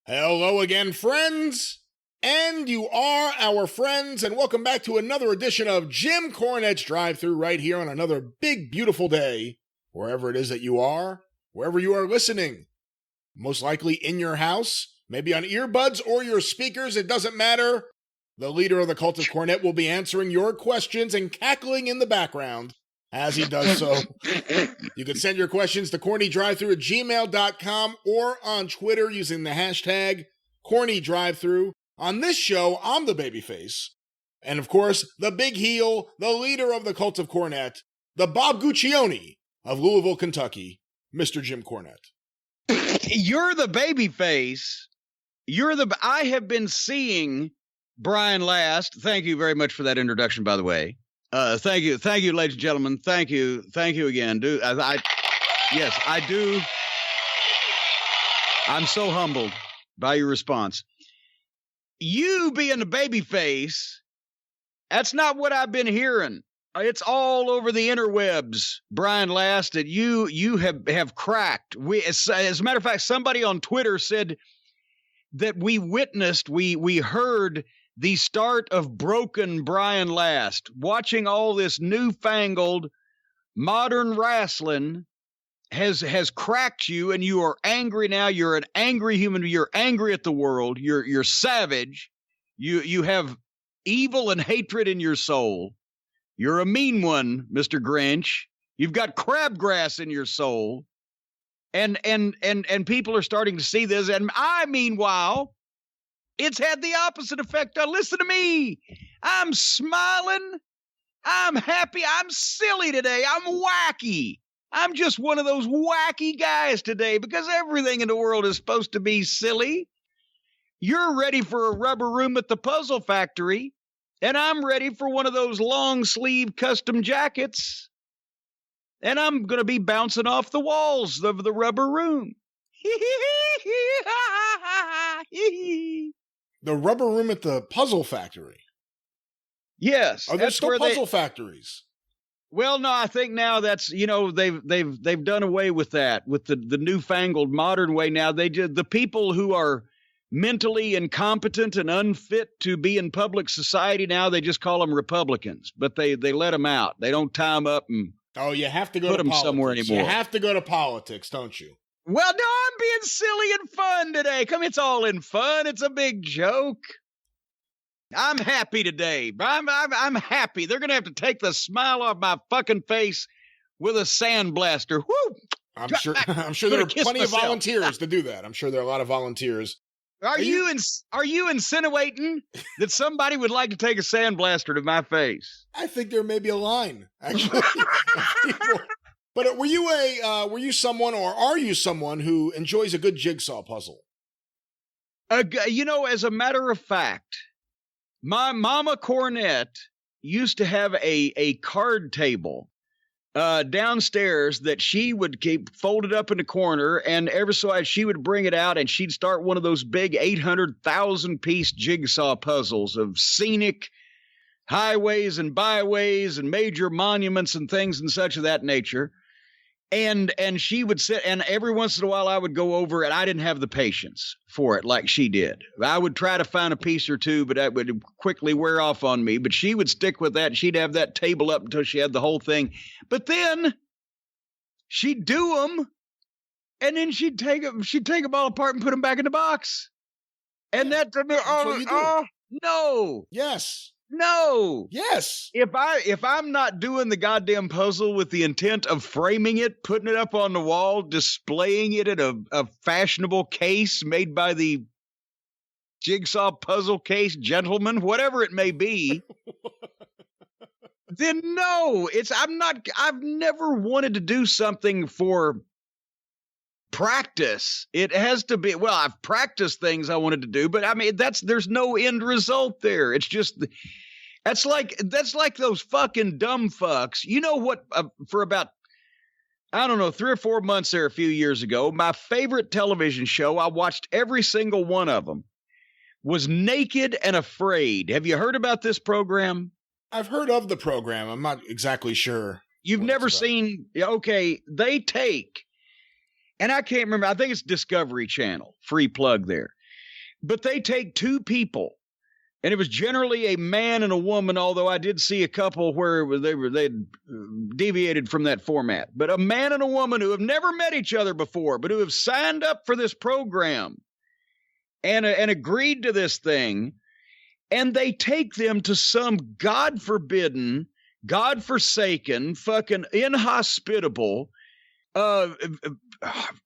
Hello again, friends, and you are our friends, and welcome back to another edition of Jim Cornette's Drive Thru right here on another big, beautiful day, wherever it is that you are, wherever you are listening. Most likely in your house, maybe on earbuds or your speakers, it doesn't matter. The leader of the cult of Cornette will be answering your questions and cackling in the background as he does so. You can send your questions to CornyDriveThru@gmail.com or on Twitter using the hashtag CornyDriveThru. On this show, I'm the Babyface. And of course, the big heel, the leader of the cult of Cornette, the Bob Guccione of Louisville, Kentucky, Mr. Jim Cornette. You're the Babyface. I have been seeing Brian Last. Thank you very much for that introduction, by the way. Thank you, ladies and gentlemen. Thank you again, dude. Yes, I do. I'm so humbled by your response. You being the Babyface, that's not what I've been hearing. It's all over the interwebs, Brian Last, that you have cracked. As a matter of fact, somebody on Twitter said that we heard the start of broken Brian Last. Watching all this newfangled modern wrestling has cracked you, and you are angry now. You're an angry human. You're angry at the world. You're savage. You have evil and hatred in your soul. You're a mean one, Mr. Grinch. You've got crabgrass in your soul. And people are starting to see this. And I, meanwhile, it's had the opposite effect. Now, listen to me. I'm smiling. I'm happy. I'm silly today. I'm wacky. I'm just one of those wacky guys today because everything in the world is supposed to be silly. You're ready for a rubber room at the Puzzle Factory, and I'm ready for one of those long-sleeve custom jackets, and I'm going to be bouncing off the walls of the rubber room. The rubber room at the Puzzle Factory. Yes. Are there still puzzle factories? Well, no, I think now that's, they've done away with that, with the newfangled modern way now. The people who are mentally incompetent and unfit to be in public society now, they just call them Republicans, but they let them out. They don't tie them up and you have to go put to them politics somewhere anymore. You have to go to politics, don't you? Well, no, I'm being silly and fun today. It's all in fun. It's a big joke. I'm happy today. I'm happy. They're going to have to take the smile off my fucking face with a sandblaster. Woo! I'm sure there are plenty of volunteers to do that. I'm sure there are a lot of volunteers. Are you insinuating that somebody would like to take a sandblaster to my face? I think there may be a line, actually. But were you someone, or are you someone who enjoys a good jigsaw puzzle? As a matter of fact, my mama Cornette used to have a card table downstairs that she would keep folded up in the corner, and every so often she would bring it out and she'd start one of those big 800,000 piece jigsaw puzzles of scenic highways and byways and major monuments and things and such of that nature. And she would sit, and every once in a while I would go over, and I didn't have the patience for it like she did. I would try to find a piece or two, but that would quickly wear off on me. But she would stick with that. She'd have that table up until she had the whole thing. But then she'd do them, and then she'd take them all apart and put them back in the box. And that's what you do. No. Yes. No. Yes. If I'm not doing the goddamn puzzle with the intent of framing it, putting it up on the wall, displaying it in a fashionable case made by the jigsaw puzzle case gentleman, whatever it may be, then no, I've never wanted to do something for practice. It has to be, well, I've practiced things I wanted to do, but I mean, there's no end result there. It's just, that's like those fucking dumb fucks. You know what, for about, I don't know, 3 or 4 months there a few years ago, my favorite television show, I watched every single one of them, was Naked and Afraid. Have you heard about this program? I've heard of the program. I'm not exactly sure. You've never seen, okay, they take, and I can't remember, I think it's Discovery Channel, free plug there. But they take two people, and it was generally a man and a woman, although I did see a couple where they deviated from that format. But a man and a woman who have never met each other before, but who have signed up for this program and agreed to this thing, and they take them to some God-forbidden, God-forsaken, fucking inhospitable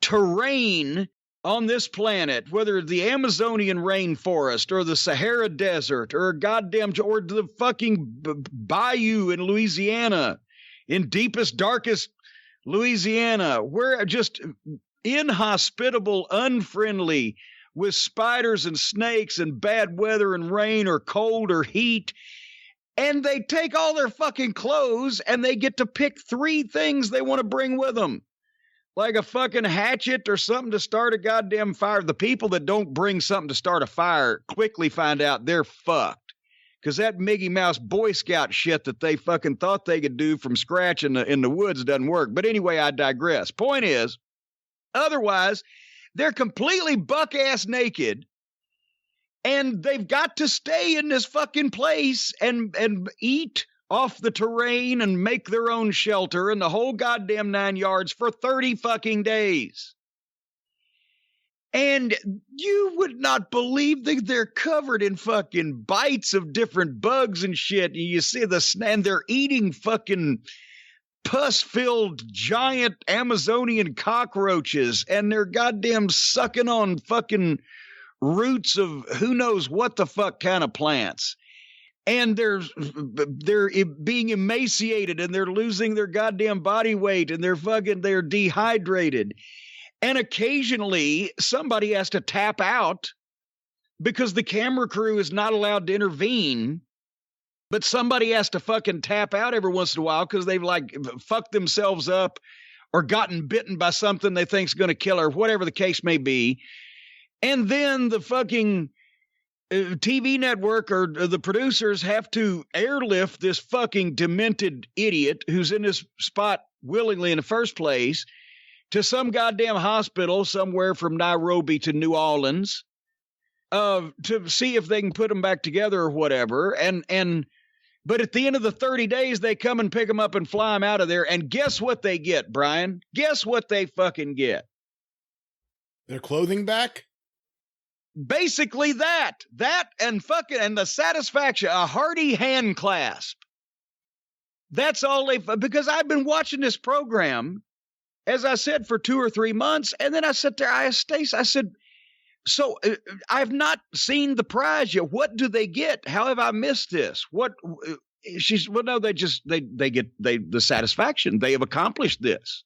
terrain on this planet, whether the Amazonian rainforest or the Sahara Desert or or the fucking bayou in Louisiana, in deepest, darkest Louisiana, where just inhospitable, unfriendly, with spiders and snakes and bad weather and rain or cold or heat. And they take all their fucking clothes and they get to pick 3 things they want to bring with them. Like a fucking hatchet or something to start a goddamn fire. The people that don't bring something to start a fire quickly find out they're fucked. Because that Mickey Mouse Boy Scout shit that they fucking thought they could do from scratch in the woods doesn't work. But anyway, I digress. Point is, otherwise, they're completely buck-ass naked. And they've got to stay in this fucking place and eat off the terrain and make their own shelter and the whole goddamn 9 yards for 30 fucking days. And you would not believe that they're covered in fucking bites of different bugs and shit. And you see and they're eating fucking pus-filled giant Amazonian cockroaches, and they're goddamn sucking on fucking roots of who knows what the fuck kind of plants. And they're being emaciated, and they're losing their goddamn body weight, and they're dehydrated. And occasionally somebody has to tap out because the camera crew is not allowed to intervene. But somebody has to fucking tap out every once in a while because they've like fucked themselves up or gotten bitten by something they think's going to kill her, whatever the case may be. And then the fucking TV network or the producers have to airlift this fucking demented idiot who's in this spot willingly in the first place to some goddamn hospital somewhere from Nairobi to New Orleans to see if they can put them back together or whatever. But at the end of the 30 days, they come and pick them up and fly them out of there. And guess what they get, Brian? Guess what they fucking get? Their clothing back? Basically that and the satisfaction, a hearty hand clasp. That's all because I've been watching this program, as I said, for 2 or 3 months. And then I sat there, I asked Stace, I said, so I've not seen the prize yet. What do they get? How have I missed this? She's, well, no, they get the satisfaction. They have accomplished this.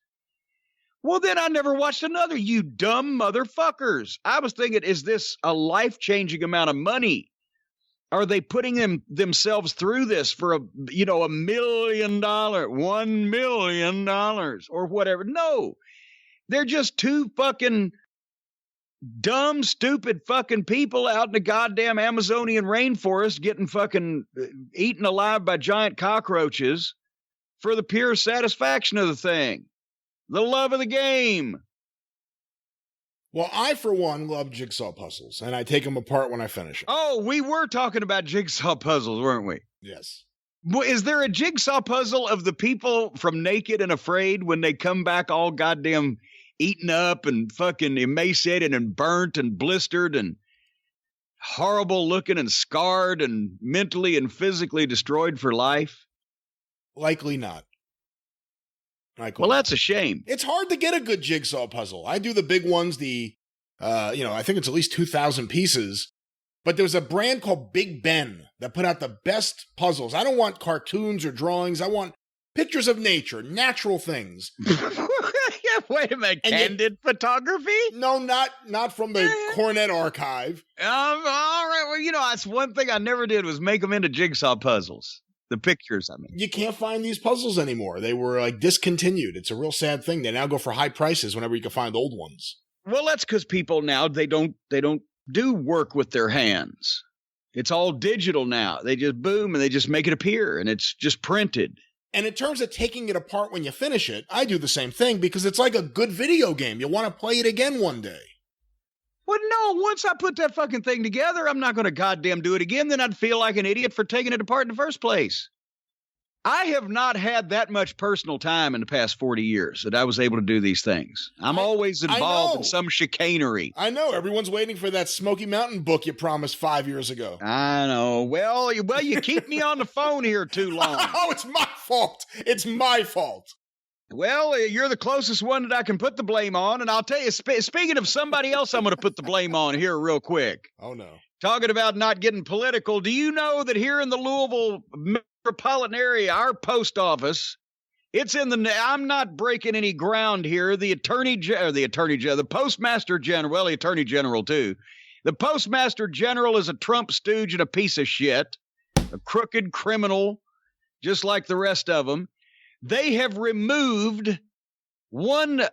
Well, then I never watched another, you dumb motherfuckers. I was thinking, is this a life-changing amount of money? Are they putting themselves through this for $1 million, $1 million or whatever? No, they're just 2 fucking dumb, stupid fucking people out in the goddamn Amazonian rainforest getting fucking eaten alive by giant cockroaches for the pure satisfaction of the thing. The love of the game. Well, I, for one, love jigsaw puzzles, and I take them apart when I finish them. Oh, we were talking about jigsaw puzzles, weren't we? Yes. Well, is there a jigsaw puzzle of the people from Naked and Afraid when they come back all goddamn eaten up and fucking emaciated and burnt and blistered and horrible looking and scarred and mentally and physically destroyed for life? Likely not. Well, that's a shame. It's hard to get a good jigsaw puzzle. I do the big ones, I think it's at least 2,000 pieces. But there's a brand called Big Ben that put out the best puzzles. I don't want cartoons or drawings. I want pictures of nature, natural things. Wait a minute, candid photography? No, not from the Cornette archive. All right, well, that's one thing I never did was make them into jigsaw puzzles. The pictures, I mean. You can't find these puzzles anymore. They were discontinued. It's a real sad thing. They now go for high prices whenever you can find old ones. Well, that's because people now, they don't do work with their hands. It's all digital now. They just boom and they just make it appear and it's just printed. And in terms of taking it apart when you finish it, I do the same thing because it's like a good video game. You want to play it again one day. Well, no, once I put that fucking thing together, I'm not going to goddamn do it again. Then I'd feel like an idiot for taking it apart in the first place. I have not had that much personal time in the past 40 years that I was able to do these things. I'm always involved in some chicanery. I know. Everyone's waiting for that Smoky Mountain book you promised 5 years ago. I know. Well, you keep me on the phone here too long. Oh, it's my fault. It's my fault. Well, you're the closest one that I can put the blame on. And I'll tell you, speaking of somebody else, I'm going to put the blame on here real quick. Oh, no. Talking about not getting political. Do you know that here in the Louisville metropolitan area, our post office, it's in the, I'm not breaking any ground here. The Postmaster General, well, the Attorney General too. The Postmaster General is a Trump stooge and a piece of shit, a crooked criminal, just like the rest of them. They have removed 4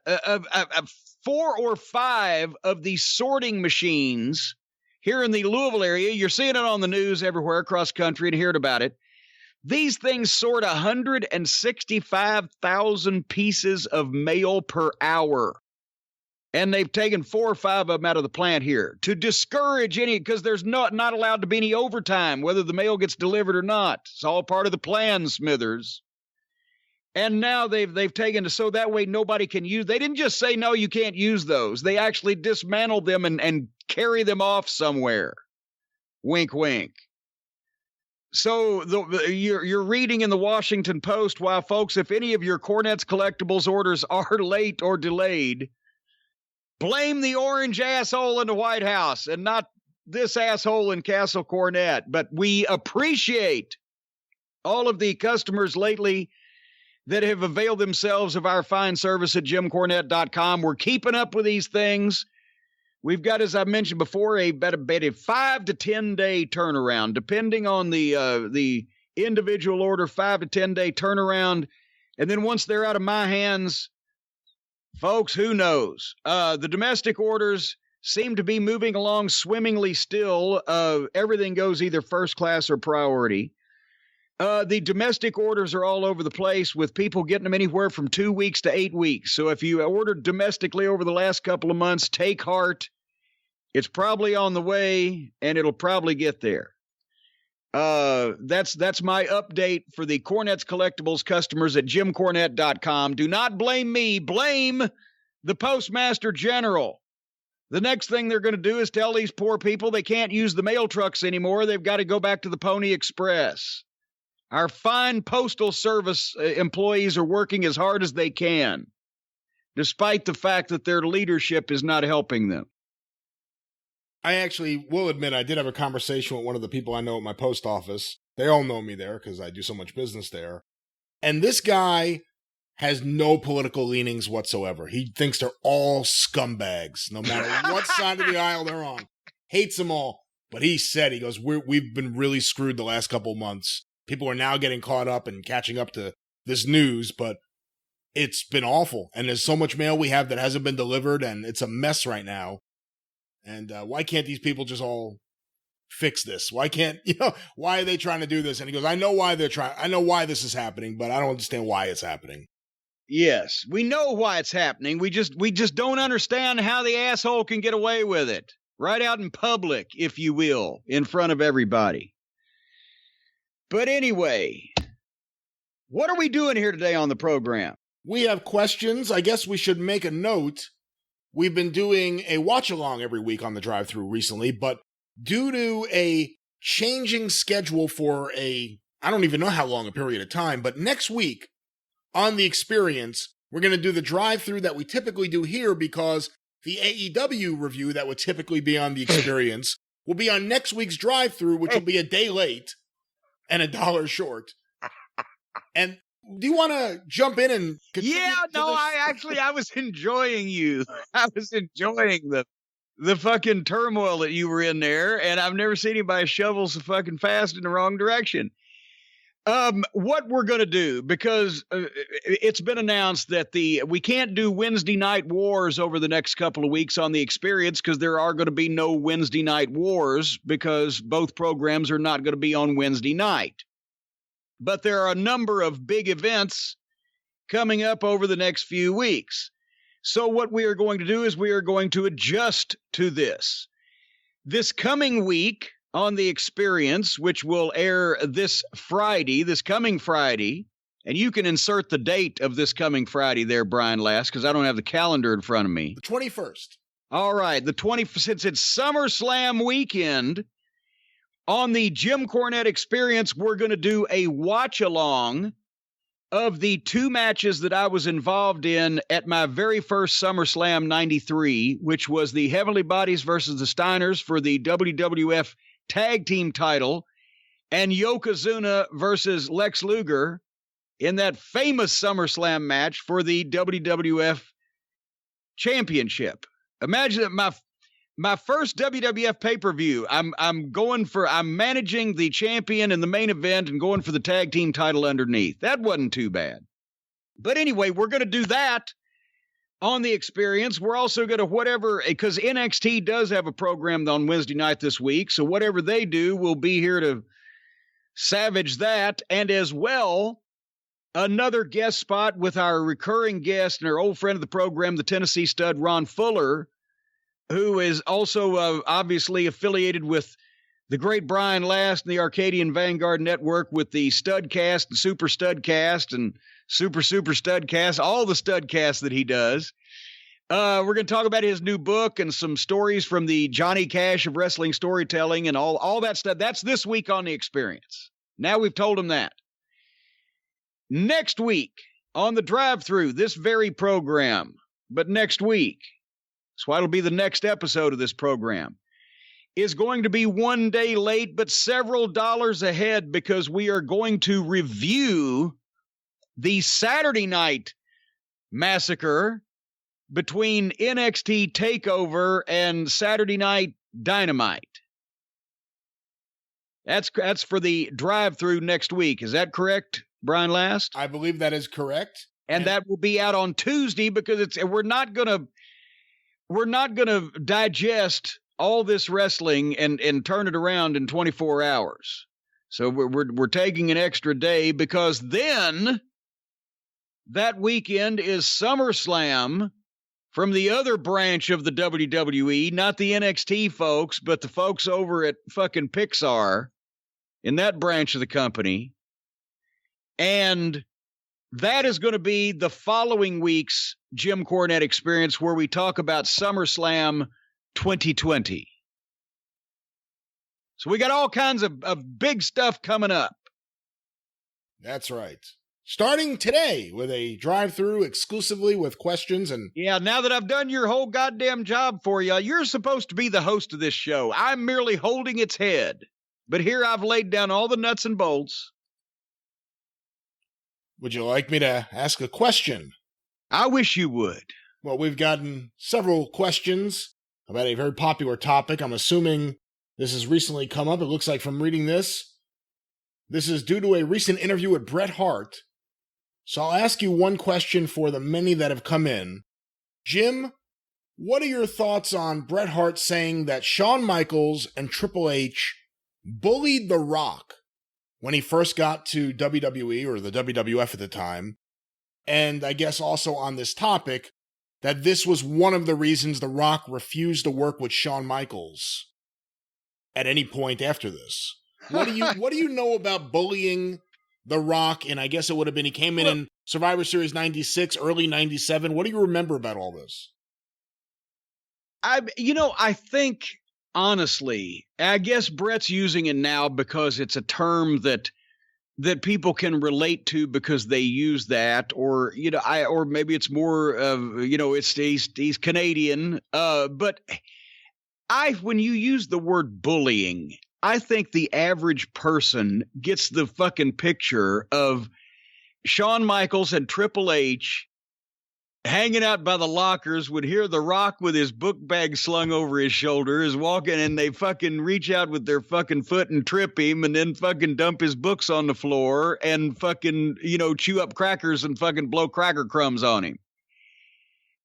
or 5 of these sorting machines here in the Louisville area. You're seeing it on the news everywhere across country and hearing about it. These things sort 165,000 pieces of mail per hour. And they've taken 4 or 5 of them out of the plant here to discourage any, because there's not allowed to be any overtime, whether the mail gets delivered or not. It's all part of the plan, Smithers. And now they've taken it so that way nobody can use. They didn't just say, no, you can't use those. They actually dismantled them and carry them off somewhere. Wink, wink. So you're reading in the Washington Post, while folks, if any of your Cornette's collectibles orders are late or delayed, blame the orange asshole in the White House and not this asshole in Castle Cornette. But we appreciate all of the customers lately that have availed themselves of our fine service at JimCornette.com. We're keeping up with these things. We've got, as I mentioned before, about a 5 to 10 day turnaround, depending on the individual order. 5 to 10 day turnaround, and then once they're out of my hands, folks, who knows? The domestic orders seem to be moving along swimmingly still. Everything goes either first class or priority. The domestic orders are all over the place, with people getting them anywhere from 2 weeks to 8 weeks. So if you ordered domestically over the last couple of months, take heart. It's probably on the way, and it'll probably get there. That's my update for the Cornette's Collectibles customers at JimCornette.com. Do not blame me. Blame the Postmaster General. The next thing they're going to do is tell these poor people they can't use the mail trucks anymore. They've got to go back to the Pony Express. Our fine postal service employees are working as hard as they can, despite the fact that their leadership is not helping them. I actually will admit I did have a conversation with one of the people I know at my post office. They all know me there because I do so much business there. And this guy has no political leanings whatsoever. He thinks they're all scumbags, no matter what side of the aisle they're on. Hates them all. But he said, he goes, we've been really screwed the last couple of months. People are now getting caught up and catching up to this news, but it's been awful. And there's so much mail we have that hasn't been delivered, and it's a mess right now. And why can't these people just all fix this? Why are they trying to do this? And he goes, I know why this is happening, but I don't understand why it's happening. Yes, we know why it's happening. We just don't understand how the asshole can get away with it. Right out in public, if you will, in front of everybody. But anyway, what are we doing here today on the program? We have questions. I guess we should make a note. We've been doing a watch-along every week on the Drive Thru recently, but due to a changing schedule for I don't even know how long a period of time, but next week on The Experience, we're going to do the Drive Thru that we typically do here, because the AEW review that would typically be on The Experience will be on next week's Drive Thru, which will be a day late and $1 short. And do you want to jump in and I was enjoying you. I was enjoying the fucking turmoil that you were in there, and I've never seen anybody shovel so fucking fast in the wrong direction. What we're going to do, because it's been announced that we can't do Wednesday Night Wars over the next couple of weeks on The Experience, because there are going to be no Wednesday Night Wars, because both programs are not going to be on Wednesday night. But there are a number of big events coming up over the next few weeks. So what we are going to do is we are going to adjust to this. This coming week on The Experience, which will air this coming Friday, and you can insert the date of this coming Friday there, Brian Last, because I don't have the calendar in front of me. The 21st. All right, since it's SummerSlam weekend, on the Jim Cornette Experience, we're going to do a watch-along of the two matches that I was involved in at my very first SummerSlam 93, which was the Heavenly Bodies versus the Steiners for the WWF Tag Team title, and Yokozuna versus Lex Luger in that famous SummerSlam match for the WWF Championship. Imagine that my first WWF pay-per-view, I'm managing the champion in the main event and going for the tag team title underneath. That wasn't too bad. But anyway, we're going to do that on The Experience. We're also going to because NXT does have a program on Wednesday night this week, so whatever they do, we'll be here to savage that. And as well, another guest spot with our recurring guest and our old friend of the program, the Tennessee stud, Ron Fuller, who is also obviously affiliated with the great Brian Last and the Arcadian Vanguard Network with the Studcast and Super Studcast and Super Studcast, all the Studcasts that he does. We're going to talk about his new book and some stories from the Johnny Cash of wrestling storytelling and all that stuff. That's this week on The Experience. Now we've told him that. Next week on the Drive Thru, this very program, but next week, so it'll be the next episode of this program, is going to be one day late, but several dollars ahead, because we are going to review the Saturday night massacre between NXT TakeOver and Saturday Night Dynamite. That's for the Drive-Thru next week. Is that correct, Brian Last? I believe that is correct. And that will be out on Tuesday, because we're not gonna digest all this wrestling and turn it around in 24 hours. So we're taking an extra day, because then that weekend is SummerSlam from the other branch of the WWE, not the NXT folks, but the folks over at fucking Pixar in that branch of the company. And that is going to be the following week's Jim Cornette Experience, where we talk about SummerSlam 2020. So we got all kinds of big stuff coming up. That's right. Starting today with a drive-through exclusively with questions and... Yeah, now that I've done your whole goddamn job for you, you're supposed to be the host of this show. I'm merely holding its head. But here I've laid down all the nuts and bolts. Would you like me to ask a question? I wish you would. Well, we've gotten several questions about a very popular topic. I'm assuming this has recently come up. It looks like from reading this. This is due to a recent interview with Bret Hart. So I'll ask you one question for the many that have come in. Jim, what are your thoughts on Bret Hart saying that Shawn Michaels and Triple H bullied The Rock when he first got to WWE, or the WWF at the time? And I guess also on this topic, that this was one of the reasons The Rock refused to work with Shawn Michaels at any point after this. What do you know about bullying The Rock? And I guess it would have been, he came in Survivor Series 96, early 97. What do you remember about all this? I think, honestly, I guess Bret's using it now because it's a term that people can relate to because they use that, or or maybe it's more of he's Canadian. But when you use the word bullying, I think the average person gets the fucking picture of Shawn Michaels and Triple H hanging out by the lockers, would hear The Rock with his book bag slung over his shoulder, is walking, and they fucking reach out with their fucking foot and trip him, and then fucking dump his books on the floor and fucking, chew up crackers and fucking blow cracker crumbs on him.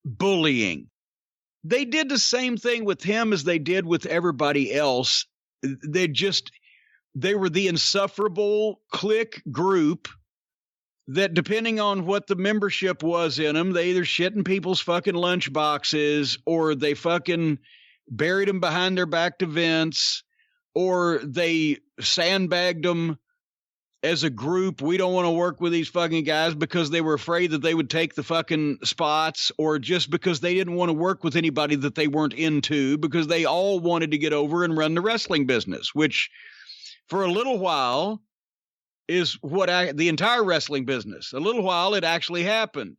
Bullying. They did the same thing with him as they did with everybody else. They were the insufferable clique group that depending on what the membership was in them, they either shit in people's fucking lunch boxes, or they fucking buried them behind their back to Vince, or they sandbagged them as a group. We don't want to work with these fucking guys because they were afraid that they would take the fucking spots, or just because they didn't want to work with anybody that they weren't into, because they all wanted to get over and run the wrestling business, which for a little while is what the entire wrestling business. A little while it actually happened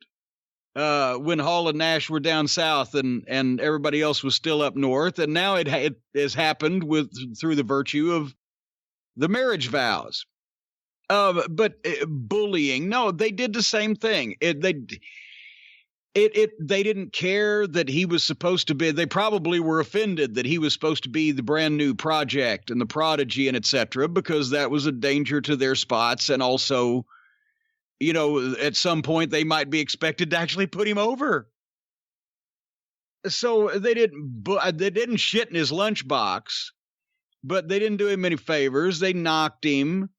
when Hall and Nash were down south and everybody else was still up north. And now it has happened through the virtue of the marriage vows. But bullying, no, they did the same thing. They didn't care that he was supposed to be, they probably were offended that he was supposed to be the brand new project and the prodigy and etc., because that was a danger to their spots. And also, you know, at some point they might be expected to actually put him over. So they didn't shit in his lunchbox, but they didn't do him any favors. They knocked him,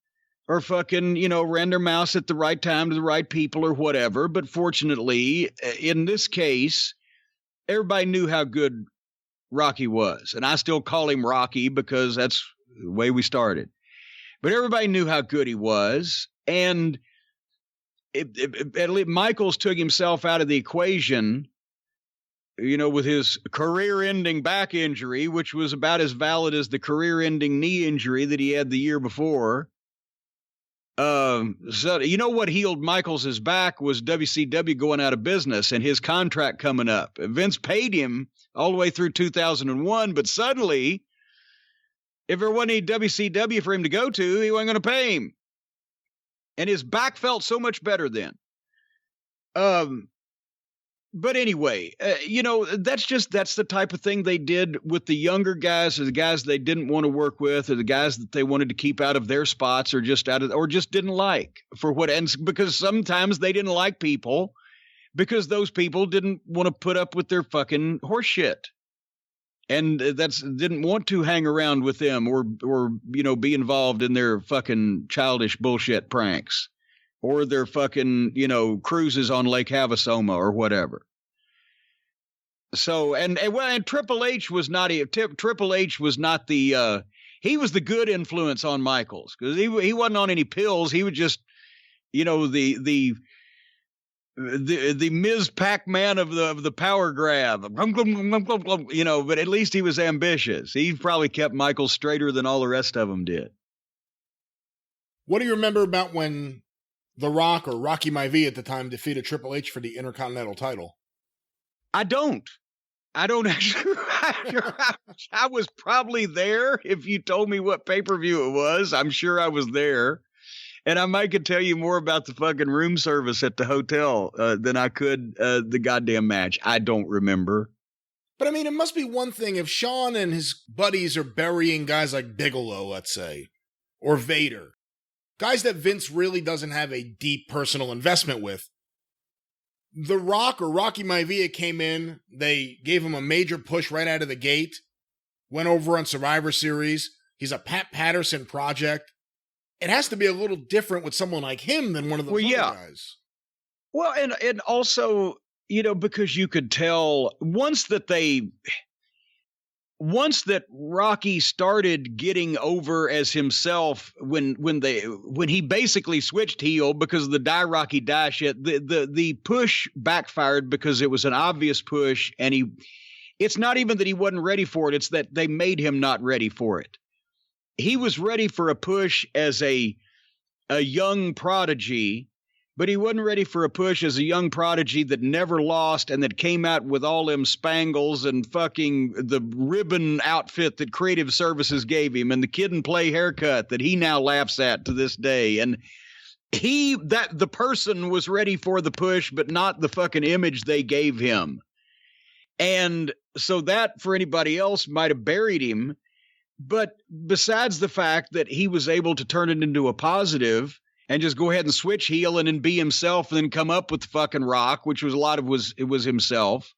or fucking, you know, ran their mouths at the right time to the right people or whatever. But fortunately, in this case, everybody knew how good Rocky was. And I still call him Rocky because that's the way we started. But everybody knew how good he was. And at least Michaels took himself out of the equation, you know, with his career-ending back injury, which was about as valid as the career-ending knee injury that he had the year before. So you know what healed Michaels' back was WCW going out of business and his contract coming up. Vince paid him all the way through 2001, but suddenly, if there wasn't any WCW for him to go to, he wasn't going to pay him. And his back felt so much better then. But anyway, you know, that's the type of thing they did with the younger guys, or the guys they didn't want to work with, or the guys that they wanted to keep out of their spots, or just didn't like for what ends, because sometimes they didn't like people because those people didn't want to put up with their fucking horse shit. And didn't want to hang around with them or, you know, be involved in their fucking childish bullshit pranks, or their fucking, you know, cruises on Lake Havassoma or whatever. So, and Triple H was not Triple H was not the he was the good influence on Michaels, because he wasn't on any pills. He was just, you know, the Ms. Pac-Man of the power grab, you know. But at least he was ambitious. He probably kept Michaels straighter than all the rest of them did. What do you remember about when The Rock, or Rocky Maivia at the time, defeated Triple H for the Intercontinental title? I don't actually. I was probably there. If you told me what pay-per-view it was, I'm sure I was there. And I might could tell you more about the fucking room service at the hotel than I could the goddamn match. I don't remember. But I mean, it must be one thing if Shawn and his buddies are burying guys like Bigelow, let's say, or Vader, guys that Vince really doesn't have a deep personal investment with. The Rock, or Rocky Maivia, came in, they gave him a major push right out of the gate, went over on Survivor Series. He's a Pat Patterson project. It has to be a little different with someone like him than one of those other guys. Well, and also, you know, because you could tell once that Rocky started getting over as himself, when he basically switched heel because of the Die Rocky Die shit, the push backfired because it was an obvious push, and it's not even that he wasn't ready for it, it's that they made him not ready for it. He was ready for a push as a young prodigy, but he wasn't ready for a push as a young prodigy that never lost and that came out with all them spangles and fucking the ribbon outfit that Creative Services gave him and the kid and play haircut that he now laughs at to this day. And the person was ready for the push, but not the fucking image they gave him. And so that for anybody else might have buried him. But besides the fact that he was able to turn it into a positive and just go ahead and switch heel and then be himself and then come up with the fucking Rock, which was it was himself.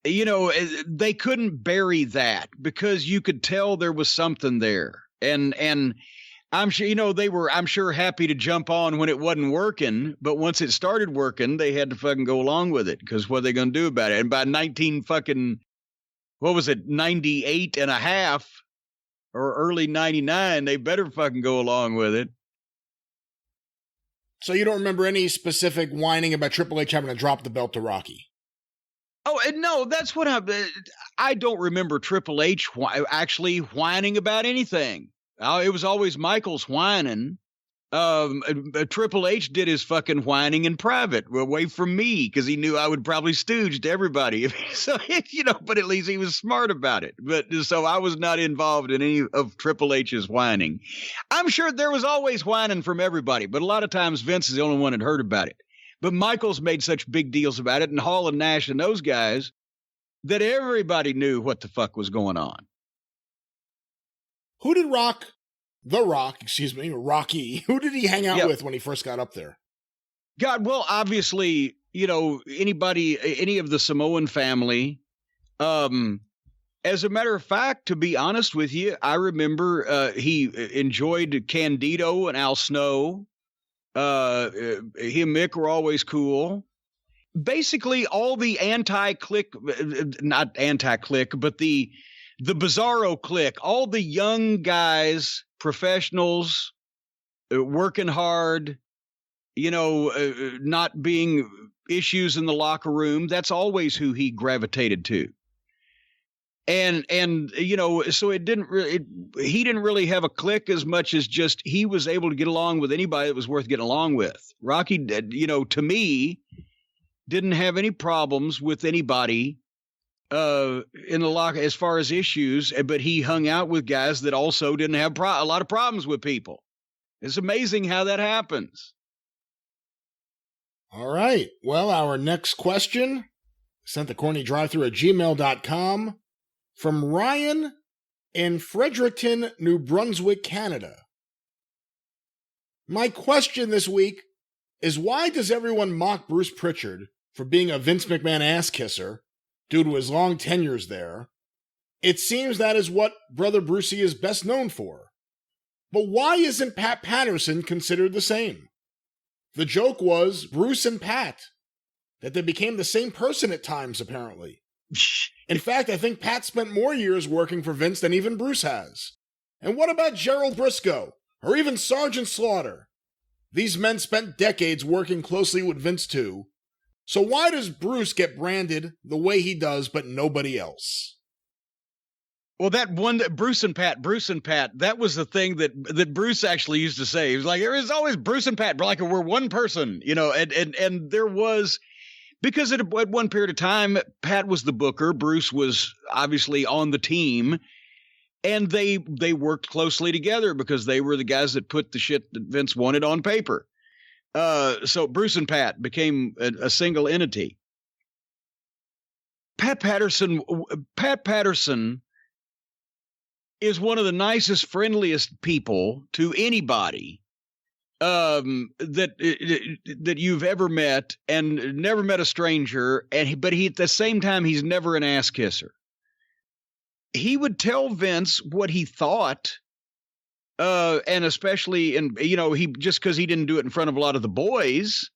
You know, they couldn't bury that because you could tell there was something there. And I'm sure, they were, I'm sure, happy to jump on when it wasn't working. But once it started working, they had to fucking go along with it, because what are they going to do about it? And by 98 and a half or early 99, they better fucking go along with it. So you don't remember any specific whining about Triple H having to drop the belt to Rocky? Oh, and no, that's what I don't remember Triple H actually whining about anything. It was always Michaels whining. Triple H did his fucking whining in private, away from me, because he knew I would probably stooge to everybody. So, but at least he was smart about it. But so I was not involved in any of Triple H's whining. I'm sure there was always whining from everybody, but a lot of times Vince is the only one that heard about it. But Michaels made such big deals about it, and Hall and Nash and those guys, that everybody knew what the fuck was going on. Who did Rocky, who did he hang out with when he first got up there? God, well, obviously, anybody, any of the Samoan family. As a matter of fact, to be honest with you, I remember he enjoyed Candido and Al Snow. He and Mick were always cool. Basically, all the not anti-click, but the Bizarro clique, all the young guys, professionals, working hard, not being issues in the locker room. That's always who he gravitated to. And so he didn't really have a clique as much as just he was able to get along with anybody that was worth getting along with. Rocky, to me, didn't have any problems with anybody in the locker as far as issues, but he hung out with guys that also didn't have a lot of problems with people. It's amazing how that happens. All right. Well, our next question, sent to CornyDriveThru@gmail.com, from Ryan in Fredericton, New Brunswick, Canada. My question this week is, why does everyone mock Bruce Prichard for being a Vince McMahon ass kisser due to his long tenures there? It seems that is what Brother Brucey is best known for. But why isn't Pat Patterson considered the same? The joke was Bruce and Pat, that they became the same person at times, apparently. In fact, I think Pat spent more years working for Vince than even Bruce has. And what about Gerald Briscoe, or even Sergeant Slaughter? These men spent decades working closely with Vince too. So why does Bruce get branded the way he does, but nobody else? Well, that one, Bruce and Pat, that was the thing that Bruce actually used to say. He was like, there is always Bruce and Pat, like we're one person, and there was, because at one period of time, Pat was the booker, Bruce was obviously on the team, and they worked closely together because they were the guys that put the shit that Vince wanted on paper. So Bruce and Pat became a single entity. Pat Patterson is one of the nicest, friendliest people to anybody that you've ever met, and never met a stranger. But at the same time, he's never an ass kisser. He would tell Vince what he thought, and especially, he just because he didn't do it in front of a lot of the boys,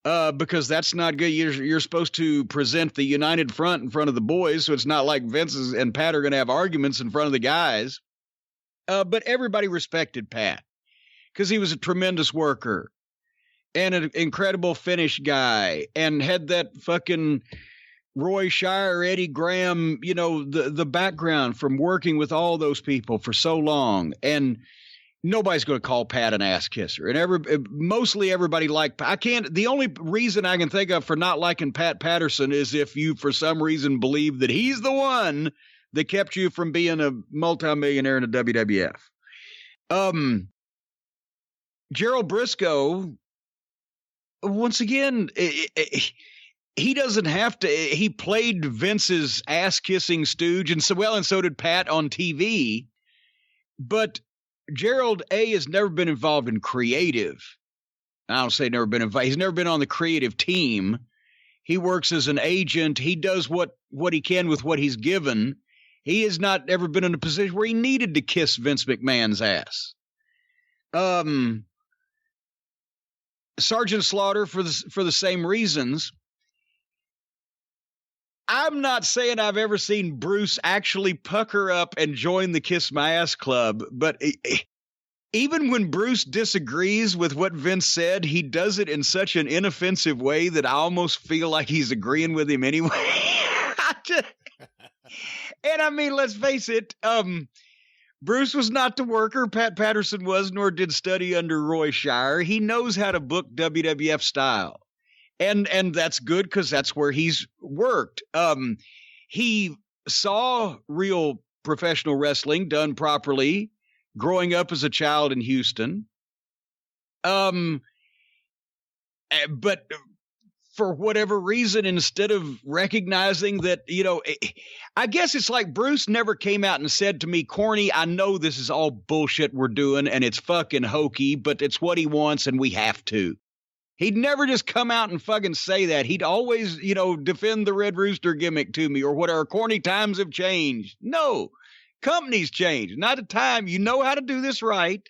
because that's not good. You're supposed to present the united front in front of the boys, so it's not like Vince and Pat are going to have arguments in front of the guys. But everybody respected Pat because he was a tremendous worker and an incredible finish guy, and had that fucking Roy Shire, Eddie Graham, the background from working with all those people for so long. And nobody's going to call Pat an ass kisser. And mostly everybody liked Pat. The only reason I can think of for not liking Pat Patterson is if you, for some reason, believe that he's the one that kept you from being a multimillionaire in the WWF. Gerald Briscoe, once again, he doesn't have to. He played Vince's ass-kissing stooge, and so did Pat on TV. But Gerald has never been involved in creative. I don't say never been involved. He's never been on the creative team. He works as an agent. He does what he can with what he's given. He has not ever been in a position where he needed to kiss Vince McMahon's ass. Sergeant Slaughter for the same reasons. I'm not saying I've ever seen Bruce actually pucker up and join the Kiss My Ass Club, but even when Bruce disagrees with what Vince said, he does it in such an inoffensive way that I almost feel like he's agreeing with him anyway. And I mean, let's face it, Bruce was not the worker Pat Patterson was, nor did study under Roy Shire. He knows how to book WWF style. And that's good because that's where he's worked. He saw real professional wrestling done properly growing up as a child in Houston. But for whatever reason, instead of recognizing that, I guess it's like Bruce never came out and said to me, Corny, I know this is all bullshit we're doing and it's fucking hokey, but it's what he wants and we have to. He'd never just come out and fucking say that. He'd always, defend the Red Rooster gimmick to me or whatever. Corny, times have changed. No, companies change. Not a time. You know how to do this right.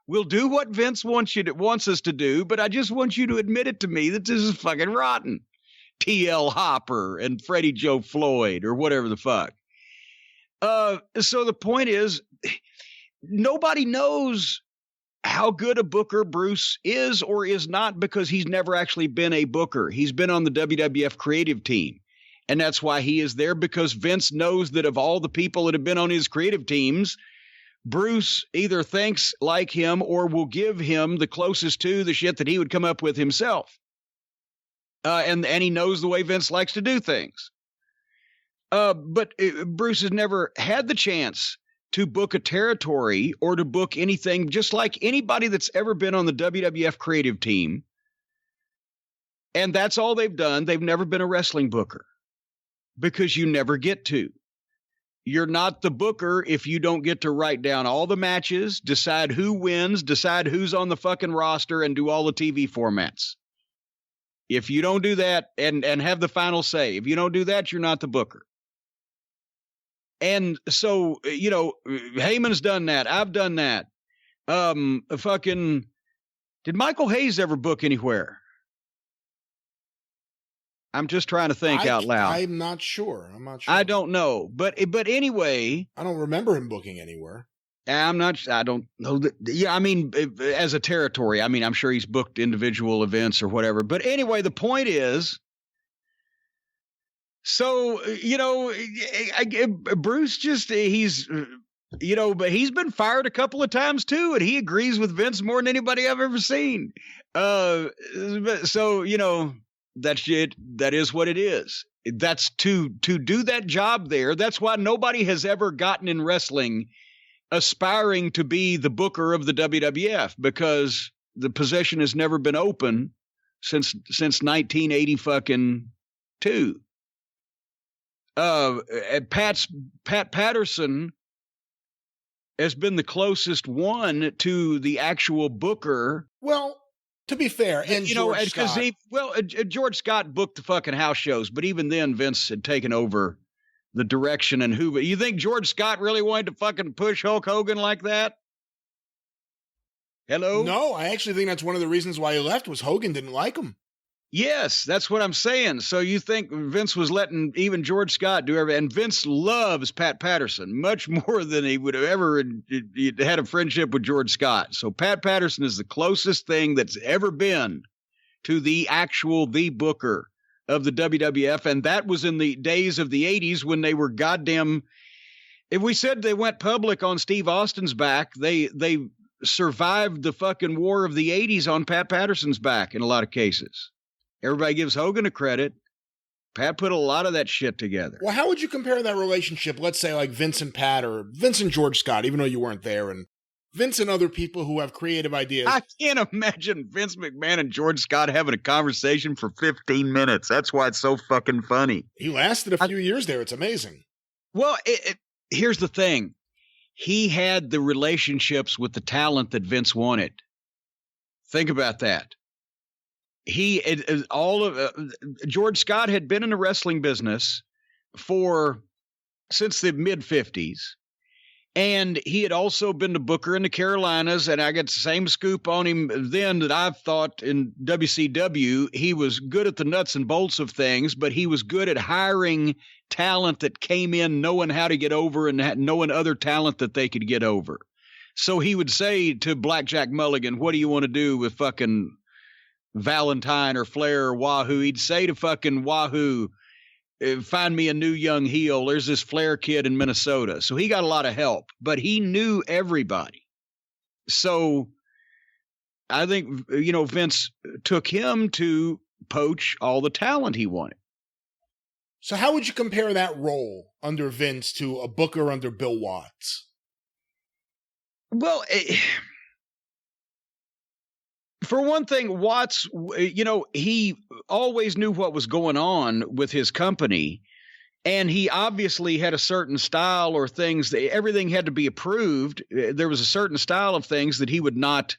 We'll do what Vince wants us to do, but I just want you to admit it to me that this is fucking rotten. T.L. Hopper and Freddie Joe Floyd or whatever the fuck. So the point is, nobody knows how good a booker Bruce is or is not because he's never actually been a booker. He's been on the WWF creative team. And that's why he is there, because Vince knows that of all the people that have been on his creative teams, Bruce either thinks like him or will give him the closest to the shit that he would come up with himself. And he knows the way Vince likes to do things. But Bruce has never had the chance to book a territory or to book anything, just like anybody that's ever been on the WWF creative team. And that's all they've done. They've never been a wrestling booker because you never get to. You're not the booker if you don't get to write down all the matches, decide who wins, decide who's on the fucking roster, and do all the TV formats. If you don't do that and have the final say, if you don't do that, you're not the booker. And so, Heyman's done that. I've done that. Did Michael Hayes ever book anywhere? I'm just trying to think out loud. I'm not sure. I don't know. But anyway. I don't remember him booking anywhere. I don't know. As a territory, I'm sure he's booked individual events or whatever. But anyway, the point is, so, Bruce but he's been fired a couple of times too, and he agrees with Vince more than anybody I've ever seen. So, that's it. That is what it is. That's to do that job there. That's why nobody has ever gotten in wrestling aspiring to be the booker of the WWF, because the position has never been open since 1982. Pat Patterson has been the closest one to the actual booker. Well, to be fair, and George Scott. George Scott booked the fucking house shows, but even then Vince had taken over the direction and who. You think George Scott really wanted to fucking push Hulk Hogan like that? Hello? No, I actually think that's one of the reasons why he left was Hogan didn't like him. Yes, that's what I'm saying. So you think Vince was letting even George Scott do everything, and Vince loves Pat Patterson much more than he would have ever had a friendship with George Scott. So Pat Patterson is the closest thing that's ever been to the booker of the WWF, and that was in the days of the 80s when they were goddamn. If we said they went public on Steve Austin's back, they survived the fucking war of the 80s on Pat Patterson's back in a lot of cases. Everybody gives Hogan a credit. Pat put a lot of that shit together. Well, how would you compare that relationship, let's say like Vince and Pat, or Vince and George Scott, even though you weren't there, and Vince and other people who have creative ideas? I can't imagine Vince McMahon and George Scott having a conversation for 15 minutes. That's why it's so fucking funny. He lasted a few years there. It's amazing. Well, here's the thing. He had the relationships with the talent that Vince wanted. Think about that. George Scott had been in the wrestling business since the mid 50s. And he had also been the booker in the Carolinas, and I got the same scoop on him then that I've thought in WCW. He was good at the nuts and bolts of things, but he was good at hiring talent that came in knowing how to get over and knowing other talent that they could get over. So he would say to Blackjack Mulligan, what do you want to do with fucking Valentine or Flair or Wahoo? He'd say to fucking Wahoo, find me a new young heel. There's this Flair kid in Minnesota. So he got a lot of help, but he knew everybody. So I think, Vince took him to poach all the talent he wanted. So how would you compare that role under Vince to a booker under Bill Watts? Well, for one thing, Watts, he always knew what was going on with his company, and he obviously had a certain style or things that everything had to be approved. There was a certain style of things that he would not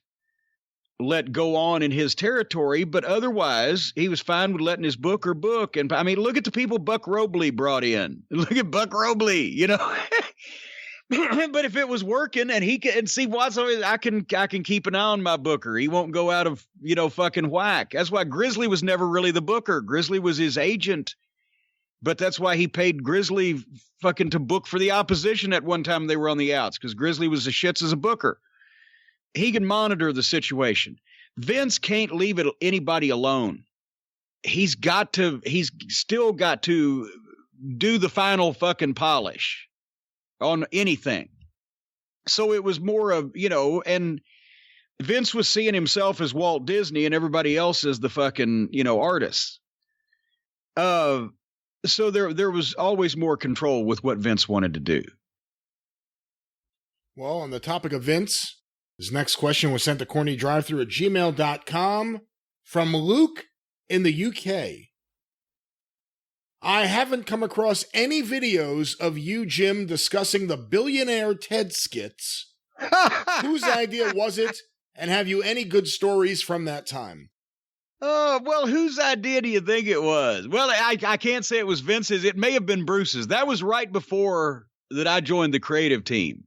let go on in his territory, but otherwise he was fine with letting his booker book. And I mean, look at the people Buck Robley brought in. Look at Buck Robley, But if it was working and he can see Watts, I can keep an eye on my booker. He won't go out of, fucking whack. That's why Grizzly was never really the booker. Grizzly was his agent, but that's why he paid Grizzly fucking to book for the opposition at one time they were on the outs, because Grizzly was the shits as a booker. He can monitor the situation. Vince can't leave anybody alone. He's still got to do the final fucking polish on anything. So it was more of, and Vince was seeing himself as Walt Disney and everybody else as the fucking, artists. So there was always more control with what Vince wanted to do. Well, on the topic of Vince, his next question was sent to CornyDriveThru@gmail.com from Luke in the UK. I haven't come across any videos of you, Jim, discussing the Billionaire Ted skits. Whose idea was it, and have you any good stories from that time? Oh, well, whose idea do you think it was? Well, I can't say it was Vince's. It may have been Bruce's. That was right before that I joined the creative team.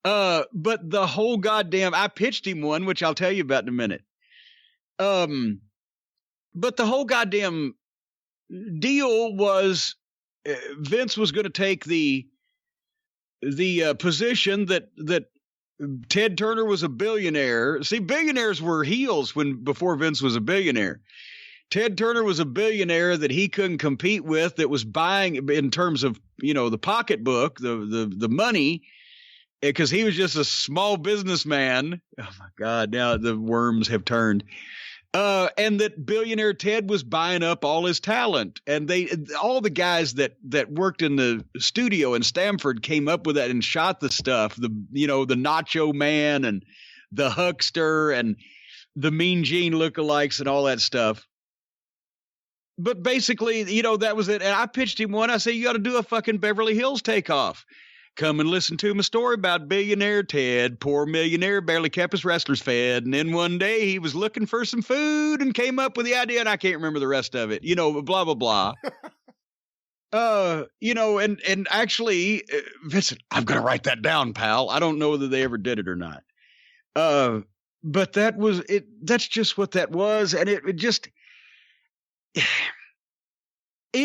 But the whole I pitched him one, which I'll tell you about in a minute. But the whole goddamn deal was Vince was going to take the position that Ted Turner was a billionaire. See, billionaires were heels before Vince was a billionaire. Ted Turner was a billionaire that he couldn't compete with, that was buying in terms of, the pocketbook, the money, because he was just a small businessman. Oh my God, now the worms have turned. And that billionaire Ted was buying up all his talent, and all the guys that worked in the studio in Stamford came up with that and shot the stuff. The Nacho Man and the Huckster and the Mean Gene lookalikes and all that stuff. But basically, that was it. And I pitched him one. I said, you got to do a fucking Beverly Hills takeoff. Come and listen to my story about billionaire Ted, poor millionaire, barely kept his wrestlers fed. And then one day he was looking for some food and came up with the idea, and I can't remember the rest of it, blah, blah, blah. And actually, Vincent, I'm going to write that down, pal. I don't know whether they ever did it or not. But that was it. That's just what that was. And it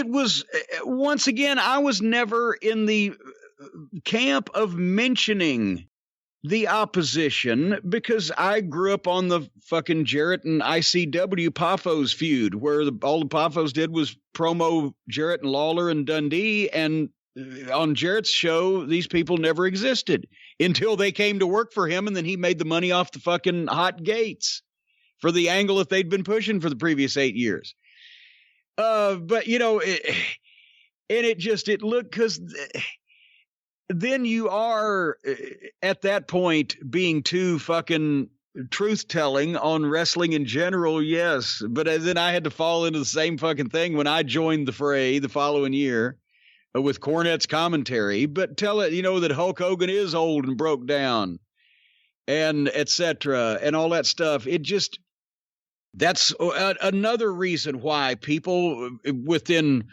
was, once again, I was never in the camp of mentioning the opposition, because I grew up on the fucking Jarrett and ICW Poffos feud, where all the Poffos did was promo Jarrett and Lawler and Dundee, and on Jarrett's show, these people never existed until they came to work for him, and then he made the money off the fucking hot gates for the angle that they'd been pushing for the previous 8 years. But it looked, because then you are at that point being too fucking truth-telling on wrestling in general, yes. But then I had to fall into the same fucking thing when I joined the fray the following year with Cornette's commentary. But tell it, that Hulk Hogan is old and broke down and etc. and all that stuff. That's another reason why people within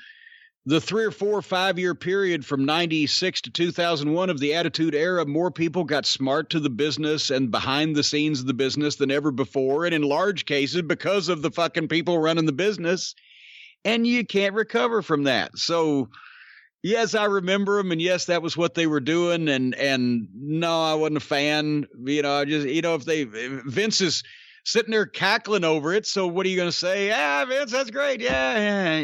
the 3 or 4 or 5 year period from 96 to 2001 of the Attitude Era, more people got smart to the business and behind the scenes of the business than ever before. And in large cases, because of the fucking people running the business, and you can't recover from that. So yes, I remember them. And yes, that was what they were doing. And no, I wasn't a fan. I just, if Vince is sitting there cackling over it. So what are you going to say? Vince, that's great. Yeah.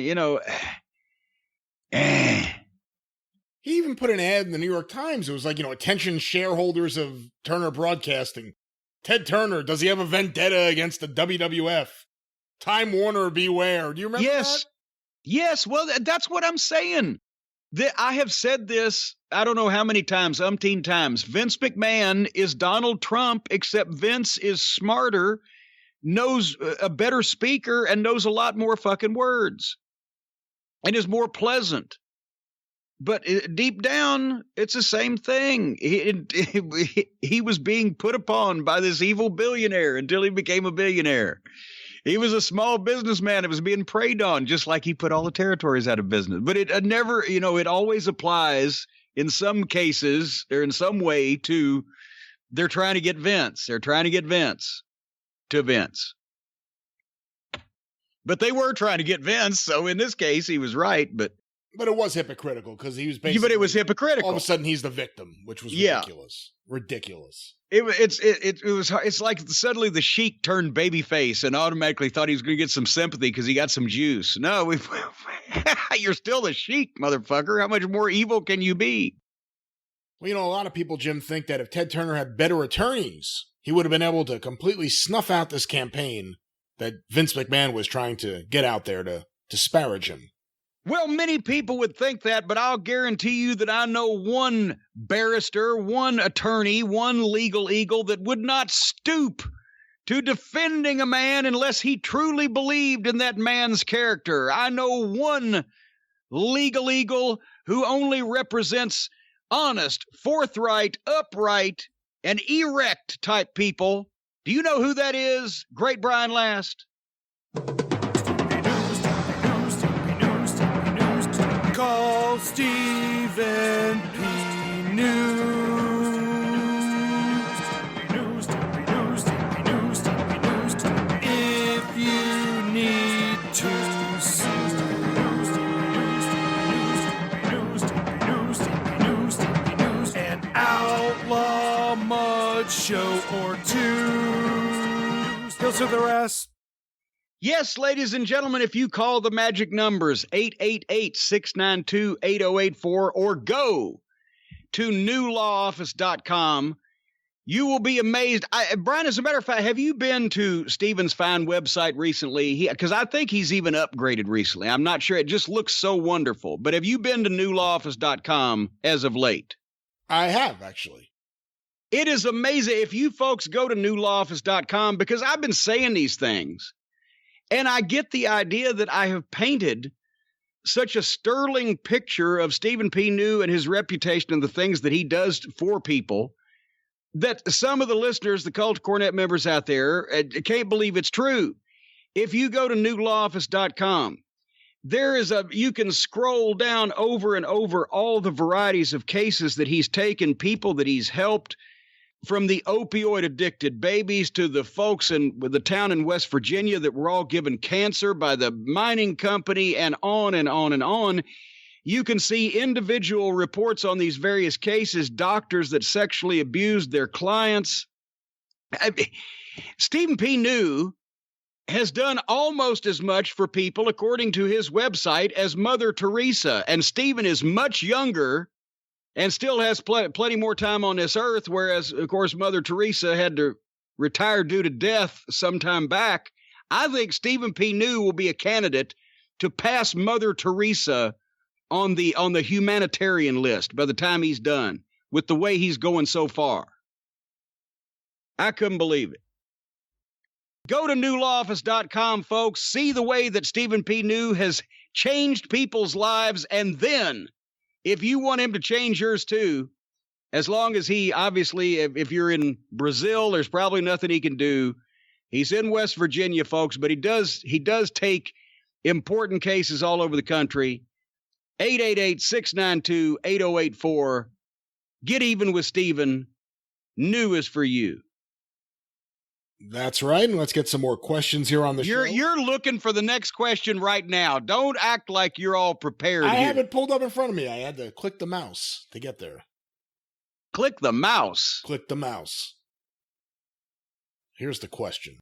He even put an ad in the New York Times. It was like, attention shareholders of Turner Broadcasting. Ted Turner, does he have a vendetta against the WWF? Time Warner, beware. Do you remember that? Yes. Well, that's what I'm saying. I have said this, I don't know how many times, umpteen times. Vince McMahon is Donald Trump, except Vince is smarter, knows a better speaker, and knows a lot more fucking words. And is more pleasant. But deep down, it's the same thing. He was being put upon by this evil billionaire until he became a billionaire. He was a small businessman. It was being preyed on, just like he put all the territories out of business. But it never, it always applies in some cases or in some way to they're trying to get Vince. They're trying to get Vince to Vince. But they were trying to get Vince, so in this case, he was right. But it was hypocritical because he was basically. But it was hypocritical. All of a sudden, he's the victim, which was ridiculous. Ridiculous. It's like suddenly the Sheik turned babyface and automatically thought he was going to get some sympathy because he got some juice. No, you're still the Sheik, motherfucker. How much more evil can you be? Well, a lot of people, Jim, think that if Ted Turner had better attorneys, he would have been able to completely snuff out this campaign that Vince McMahon was trying to get out there to disparage him. Well, many people would think that, but I'll guarantee you that I know one barrister, one attorney, one legal eagle that would not stoop to defending a man unless he truly believed in that man's character. I know one legal eagle who only represents honest, forthright, upright, and erect type people. Do you know who that is? Great Brian Last. Call Stephen P. News. If you need to sue. An outlaw mud show or two. Still to the rest. Yes, ladies and gentlemen, if you call the magic numbers 888-692-8084 or go to newlawoffice.com, you will be amazed. Brian, as a matter of fact, have you been to Stephen's fine website recently? Because I think he's even upgraded recently. I'm not sure. It just looks so wonderful. But have you been to newlawoffice.com as of late? I have, actually. It is amazing. If you folks go to newlawoffice.com, because I've been saying these things, and I get the idea that I have painted such a sterling picture of Stephen P. New and his reputation and the things that he does for people that some of the listeners, the Cult Cornette members out there, can't believe it's true. If you go to newlawoffice.com, you can scroll down over and over all the varieties of cases that he's taken, people that he's helped, from the opioid addicted babies to the folks in the town in West Virginia that were all given cancer by the mining company, and on and on and on. You can see individual reports on these various cases, doctors that sexually abused their clients. Stephen P. New has done almost as much for people, according to his website, as Mother Teresa. And Stephen is much younger and still has plenty more time on this earth, whereas, of course, Mother Teresa had to retire due to death some time back. I think Stephen P. New will be a candidate to pass Mother Teresa on the humanitarian list by the time he's done, with the way he's going so far. I couldn't believe it. Go to newlawoffice.com, folks. See the way that Stephen P. New has changed people's lives, and then, if you want him to change yours too, as long as he, obviously, if you're in Brazil, there's probably nothing he can do. He's in West Virginia, folks, but he does take important cases all over the country. 888-692-8084. Get even with Steven. New is for you. That's right. And let's get some more questions here on the show. You're looking for the next question right now. Don't act like you're all prepared. I have it pulled up in front of me. I had to click the mouse to get there. Click the mouse. Click the mouse. Here's the question.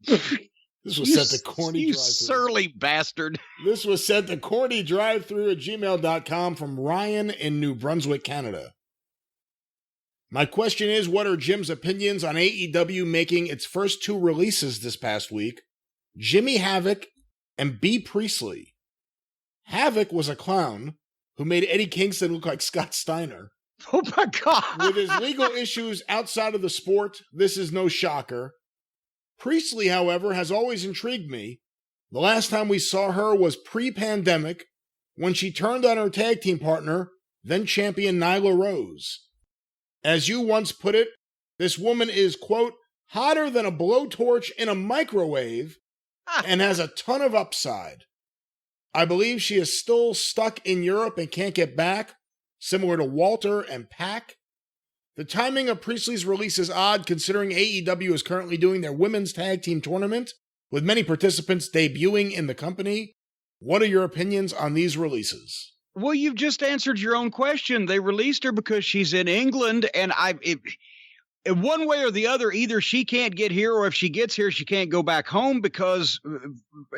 This was sent to CornyDriveThru. You surly bastard. This was sent to CornyDriveThru@gmail.com from Ryan in New Brunswick, Canada. My question is, what are Jim's opinions on AEW making its first two releases this past week? Jimmy Havoc and B. Priestley. Havoc was a clown who made Eddie Kingston look like Scott Steiner. Oh my God. With his legal issues outside of the sport, this is no shocker. Priestley, however, has always intrigued me. The last time we saw her was pre-pandemic, when she turned on her tag team partner, then champion Nyla Rose. As you once put it, this woman is, quote, hotter than a blowtorch in a microwave and has a ton of upside. I believe she is still stuck in Europe and can't get back, similar to Walter and Pac. The timing of Priestley's release is odd considering AEW is currently doing their women's tag team tournament, with many participants debuting in the company. What are your opinions on these releases? Well, you've just answered your own question. They released her because she's in England, and one way or the other, either she can't get here, or if she gets here, she can't go back home because,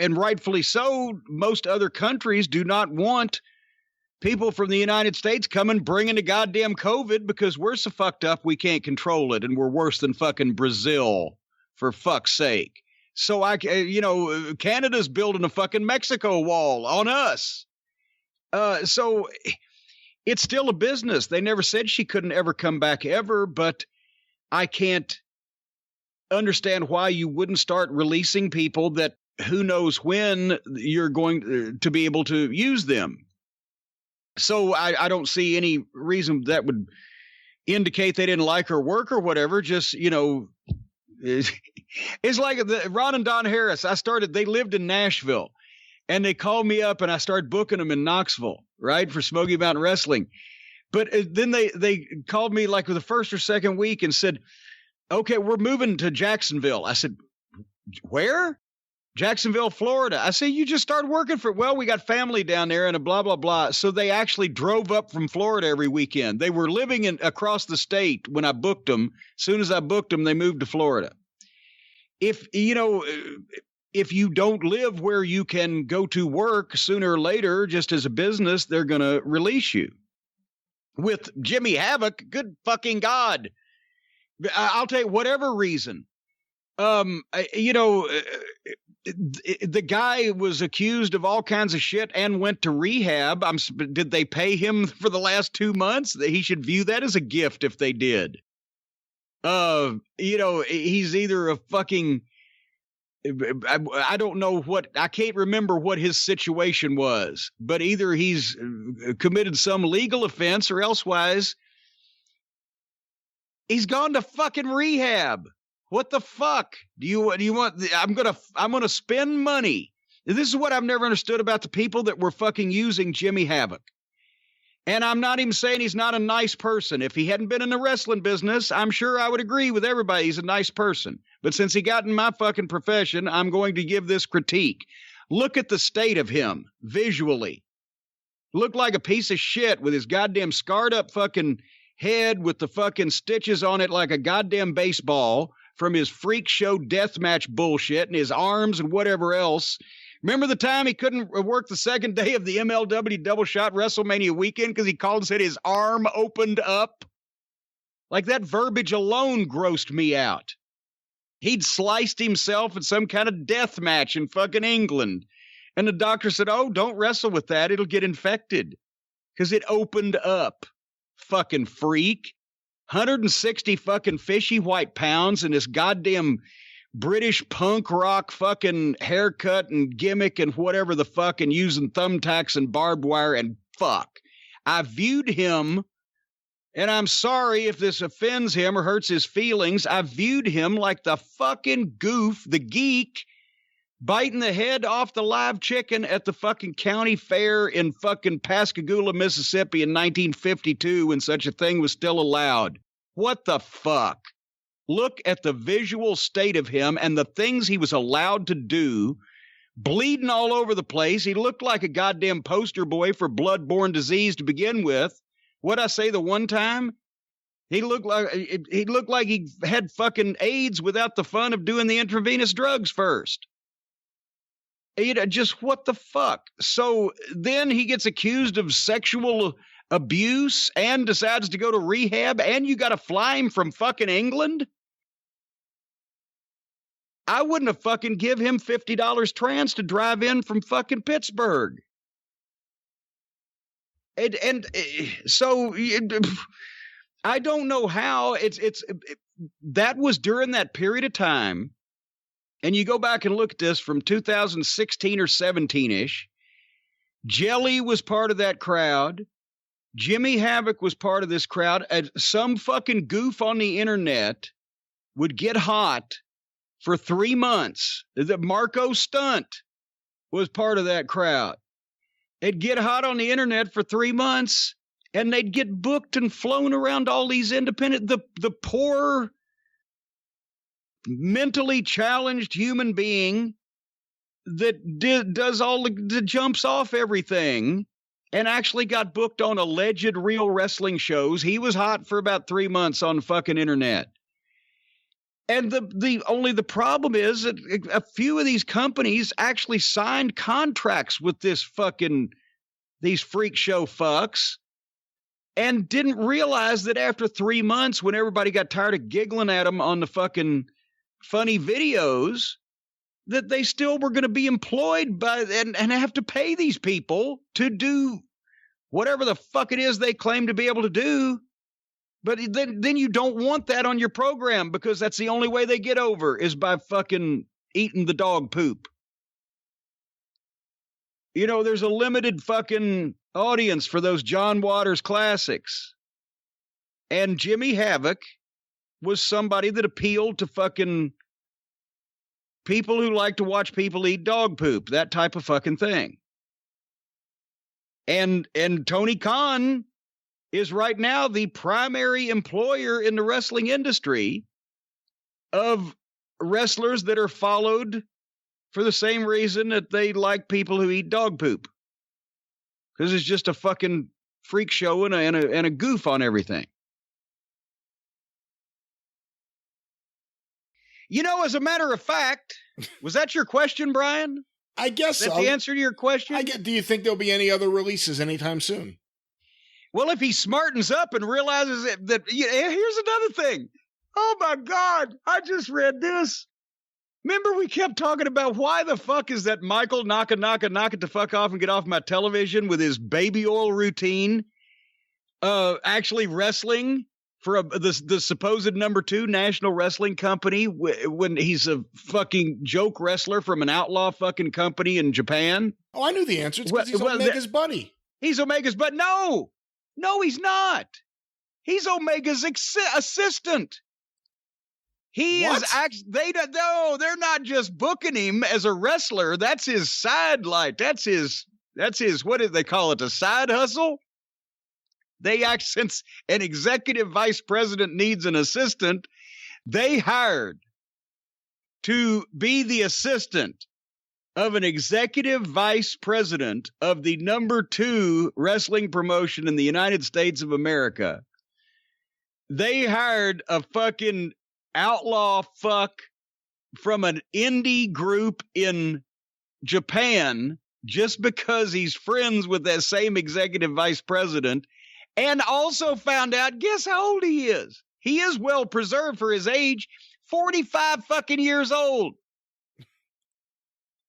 and rightfully so, most other countries do not want people from the United States coming bringing the goddamn COVID because we're so fucked up we can't control it, and we're worse than fucking Brazil, for fuck's sake. So Canada's building a fucking Mexico wall on us. So it's still a business. They never said she couldn't ever come back ever, but I can't understand why you wouldn't start releasing people that who knows when you're going to be able to use them. So I don't see any reason that would indicate they didn't like her work or whatever. Just, it's like Ron and Don Harris. They lived in Nashville. And they called me up, and I started booking them in Knoxville, right, for Smoky Mountain Wrestling. But then they called me like the first or second week and said, okay, we're moving to Jacksonville. I said, where? Jacksonville, Florida. I said, you just started working well, we got family down there and a blah, blah, blah. So they actually drove up from Florida every weekend. They were living across the state when I booked them. As soon as I booked them, they moved to Florida. If you don't live where you can go to work sooner or later, just as a business, they're going to release you. With Jimmy Havoc, good fucking God. I'll tell you, whatever reason. The guy was accused of all kinds of shit and went to rehab. Did they pay him for the last 2 months? He should view that as a gift if they did. He's either a fucking... I don't know I can't remember what his situation was, but either he's committed some legal offense or elsewise he's gone to fucking rehab. What the fuck do you want? I'm going to spend money. This is what I've never understood about the people that were fucking using Jimmy Havoc. And I'm not even saying he's not a nice person. If he hadn't been in the wrestling business, I'm sure I would agree with everybody he's a nice person. But since he got in my fucking profession, I'm going to give this critique. Look at the state of him visually. Looked like a piece of shit with his goddamn scarred up fucking head with the fucking stitches on it like a goddamn baseball from his freak show deathmatch bullshit and his arms and whatever else. Remember the time he couldn't work the second day of the MLW Double Shot WrestleMania weekend because he called and said his arm opened up? Like, that verbiage alone grossed me out. He'd sliced himself in some kind of death match in fucking England. And the doctor said, oh, don't wrestle with that. It'll get infected. Because it opened up. Fucking freak. 160 fucking fishy white pounds and this goddamn British punk rock fucking haircut and gimmick and whatever the fuck, and using thumbtacks and barbed wire and fuck. I viewed him, and I'm sorry if this offends him or hurts his feelings, I viewed him like the fucking goof, the geek biting the head off the live chicken at the fucking county fair in fucking Pascagoula, Mississippi in 1952 when such a thing was still allowed. What the fuck? Look at the visual state of him and the things he was allowed to do, bleeding all over the place. He looked like a goddamn poster boy for blood-borne disease to begin with. What'd I say the one time? He looked like he had fucking AIDS without the fun of doing the intravenous drugs first. Just what the fuck? So then he gets accused of sexual abuse and decides to go to rehab, and you got to fly him from fucking England? I wouldn't have fucking give him $50 trans to drive in from fucking Pittsburgh. So I don't know how that was during that period of time. And you go back and look at this from 2016 or 17-ish. Jelly was part of that crowd. Jimmy Havoc was part of this crowd. Some fucking goof on the internet would get hot for 3 months. The Marco Stunt was part of that crowd. They'd get hot on the internet for 3 months, and they'd get booked and flown around all these independent, the poor, mentally challenged human being that does all the jumps off everything and actually got booked on alleged real wrestling shows. He was hot for about 3 months on the fucking internet. And the problem is that a few of these companies actually signed contracts with these freak show fucks and didn't realize that after 3 months, when everybody got tired of giggling at them on the fucking funny videos, that they still were going to be employed by and have to pay these people to do whatever the fuck it is they claim to be able to do. But then you don't want that on your program, because that's the only way they get over is by fucking eating the dog poop. You know, there's a limited fucking audience for those John Waters classics. And Jimmy Havoc was somebody that appealed to fucking people who like to watch people eat dog poop, that type of fucking thing. And Tony Khan is right now the primary employer in the wrestling industry of wrestlers that are followed for the same reason that they like people who eat dog poop. Because it's just a fucking freak show and a goof on everything. You know, as a matter of fact, was that your question, Brian? I guess so. Is that the answer to your question? Do you think there'll be any other releases anytime soon? Well, if he smartens up and realizes that here's another thing. Oh, my God. I just read this. Remember we kept talking about why the fuck is that Michael knock it the fuck off and get off my television with his baby oil routine actually wrestling for the supposed number 2 national wrestling company when he's a fucking joke wrestler from an outlaw fucking company in Japan? Oh, I knew the answer. It's because he's Omega's buddy. He's Omega's buddy. No, he's not. He's Omega's assistant. He what? is actually, they're not just booking him as a wrestler. That's his sidelight. That's his, what do they call it? A side hustle? Since an executive vice president needs an assistant, they hired to be the assistant of an executive vice president of the number 2 wrestling promotion in the United States of America. They hired a fucking outlaw fuck from an indie group in Japan just because he's friends with that same executive vice president, and also found out, guess how old he is? He is well preserved for his age, 45 fucking years old.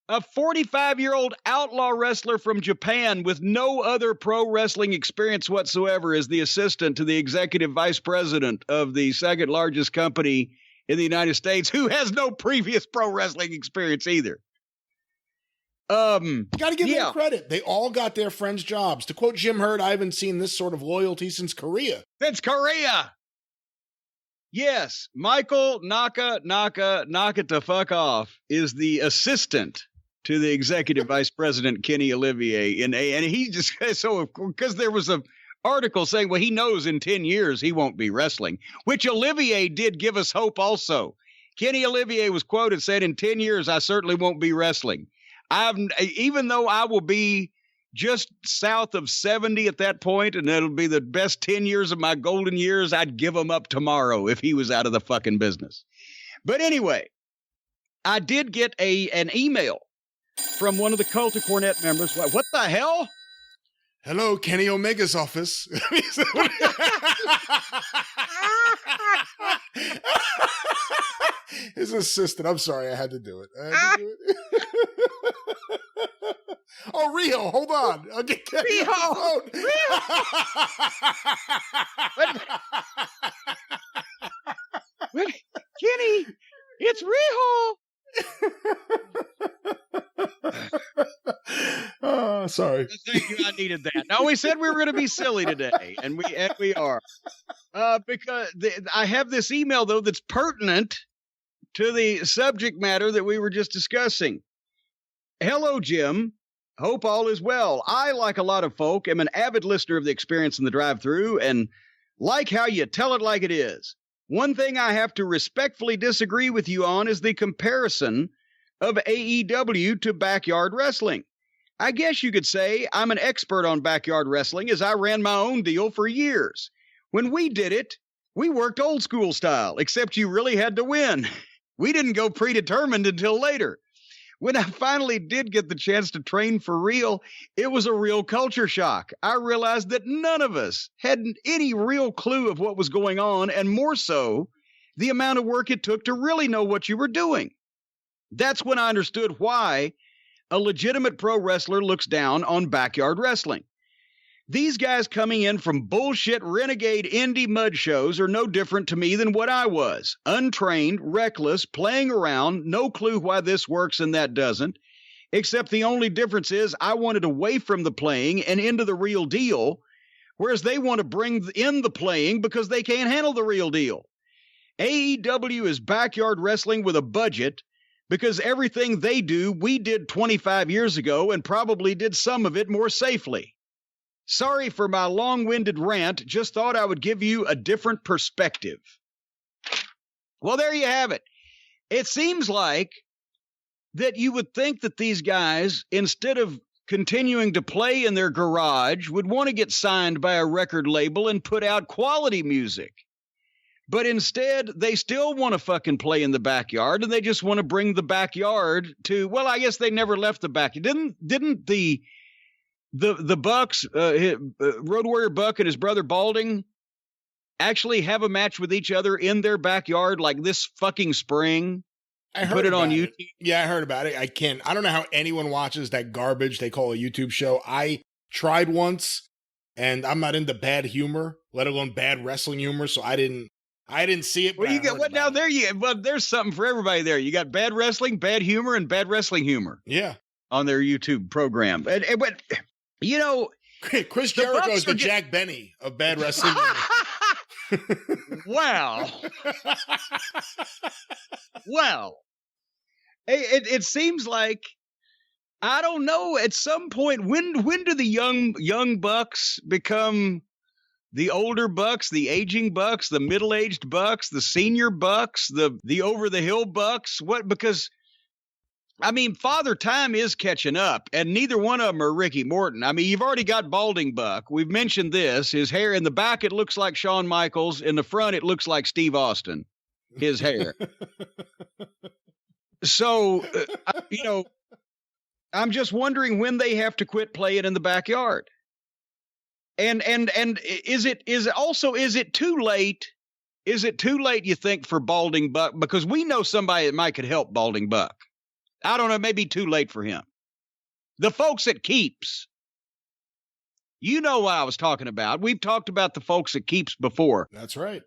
A 45-year-old outlaw wrestler from Japan with no other pro wrestling experience whatsoever is the assistant to the executive vice president of the second largest company in the United States, who has no previous pro wrestling experience either. You got to give them credit. They all got their friends' jobs. To quote Jim Hurd, I haven't seen this sort of loyalty since Korea. It's Korea. Yes, Michael knock it the fuck off is the assistant to the executive vice president, Kenny Olivier, and he just, so because there was a article saying, well, he knows in 10 years he won't be wrestling, which Olivier did give us hope also. Kenny Olivier was quoted saying, in 10 years, I certainly won't be wrestling. Even though I will be just south of 70 at that point, and it'll be the best 10 years of my golden years, I'd give him up tomorrow if he was out of the fucking business. But anyway, I did get an email from one of the Cult of Cornette members. What the hell? Hello, Kenny Omega's office. His assistant. I'm sorry, I had to do it. Oh, Rio, hold on. I'll get Kenny on the phone. What? Kenny, it's Rio. Oh, sorry. Thank you. I needed that. No, we said we were going to be silly today, and we are. Because I have this email though that's pertinent to the subject matter that we were just discussing. Hello, Jim. Hope all is well. I, like a lot of folk, am an avid listener of the Experience in the Drive-Thru and like how you tell it like it is. One thing I have to respectfully disagree with you on is the comparison of AEW to backyard wrestling. I guess you could say I'm an expert on backyard wrestling as I ran my own deal for years. When we did it, we worked old school style, except you really had to win. We didn't go predetermined until later. When I finally did get the chance to train for real, it was a real culture shock. I realized that none of us had any real clue of what was going on, and more so, the amount of work it took to really know what you were doing. That's when I understood why a legitimate pro wrestler looks down on backyard wrestling. These guys coming in from bullshit renegade indie mud shows are no different to me than what I was. Untrained, reckless, playing around, no clue why this works and that doesn't. Except the only difference is I wanted away from the playing and into the real deal, whereas they want to bring in the playing because they can't handle the real deal. AEW is backyard wrestling with a budget because everything they do, we did 25 years ago and probably did some of it more safely. Sorry for my long-winded rant, just thought I would give you a different perspective. Well, there you have it. It seems like that you would think that these guys, instead of continuing to play in their garage, would want to get signed by a record label and put out quality music. But instead, they still want to fucking play in the backyard, and they just want to bring the backyard to, well, I guess they never left the backyard. Didn't the Bucks, Road Warrior Buck and his brother Balding, actually have a match with each other in their backyard like this fucking spring? I heard put it on YouTube. Yeah, I heard about it. I don't know how anyone watches that garbage they call a YouTube show. I tried once, and I'm not into bad humor, let alone bad wrestling humor, so I didn't see it. Well, you got what now? There's something for everybody there. You got bad wrestling, bad humor, and bad wrestling humor. Yeah, on their YouTube program. But you know, Chris Jericho is the Jack Benny of bad wrestling. Wow. Well, it seems like, I don't know, at some point, when do the young bucks become the older bucks, the aging bucks, the middle-aged bucks, the senior bucks, the over-the-hill bucks? What? Because, I mean, Father Time is catching up, and neither one of them are Ricky Morton. I mean, you've already got Balding Buck. We've mentioned this. His hair in the back, it looks like Shawn Michaels. In the front, it looks like Steve Austin, his hair. So, I'm just wondering when they have to quit playing in the backyard. And is it too late? Is it too late, you think, for Balding Buck? Because we know somebody that might could help Balding Buck. I don't know, maybe too late for him. The folks at Keeps. You know what I was talking about. We've talked about the folks at Keeps before. That's right.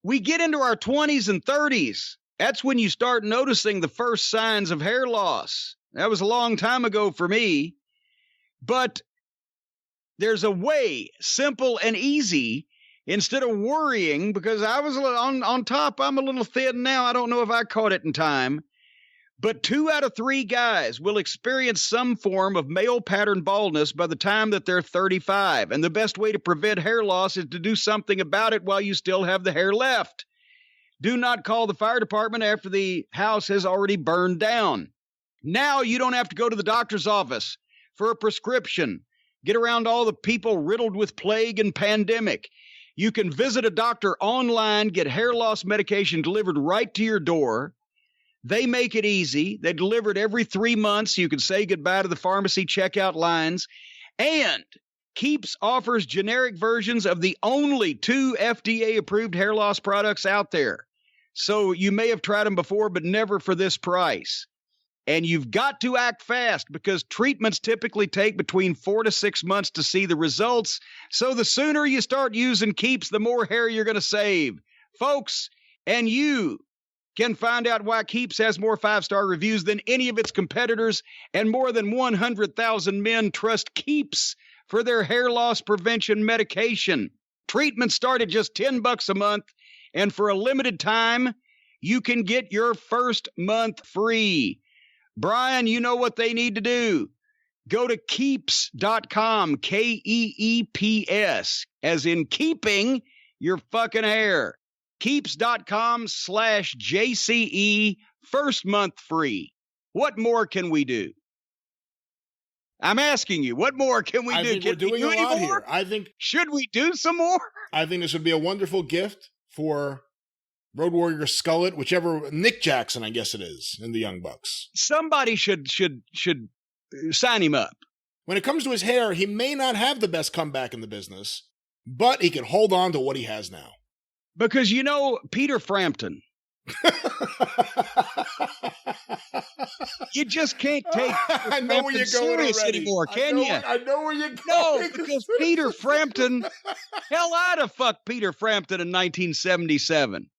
We get into our 20s and 30s. That's when you start noticing the first signs of hair loss. That was a long time ago for me. But there's a way, simple and easy, instead of worrying, because I was on top, I'm a little thin now. I don't know if I caught it in time. But 2 out of 3 guys will experience some form of male pattern baldness by the time that they're 35. And the best way to prevent hair loss is to do something about it while you still have the hair left. Do not call the fire department after the house has already burned down. Now you don't have to go to the doctor's office for a prescription. Get around all the people riddled with plague and pandemic. You can visit a doctor online, get hair loss medication delivered right to your door. They make it easy. They deliver it every 3 months. You can say goodbye to the pharmacy checkout lines. And Keeps offers generic versions of the only 2 FDA-approved hair loss products out there. So you may have tried them before, but never for this price. And you've got to act fast because treatments typically take between 4 to 6 months to see the results. So the sooner you start using Keeps, the more hair you're going to save. Folks, and you can find out why Keeps has more 5-star reviews than any of its competitors, and more than 100,000 men trust Keeps for their hair loss prevention medication. Treatments start at just $10 a month, and for a limited time, you can get your first month free. Brian, you know what they need to do. Go to Keeps.com, Keeps, as in keeping your fucking hair. Keeps.com/JCE, first month free. What more can we do? I'm asking you, what more can we do? I think we're doing a lot here. Should we do some more? I think this would be a wonderful gift for Road Warrior Skullet, whichever, Nick Jackson, I guess it is, in the Young Bucks. Somebody should sign him up. When it comes to his hair, he may not have the best comeback in the business, but he can hold on to what he has now. Because, you know, Peter Frampton, you just can't take I know where you're going already. Anymore, can you? I know where you're going. No, because Peter Frampton, hell, I'd have fucked Peter Frampton in 1977.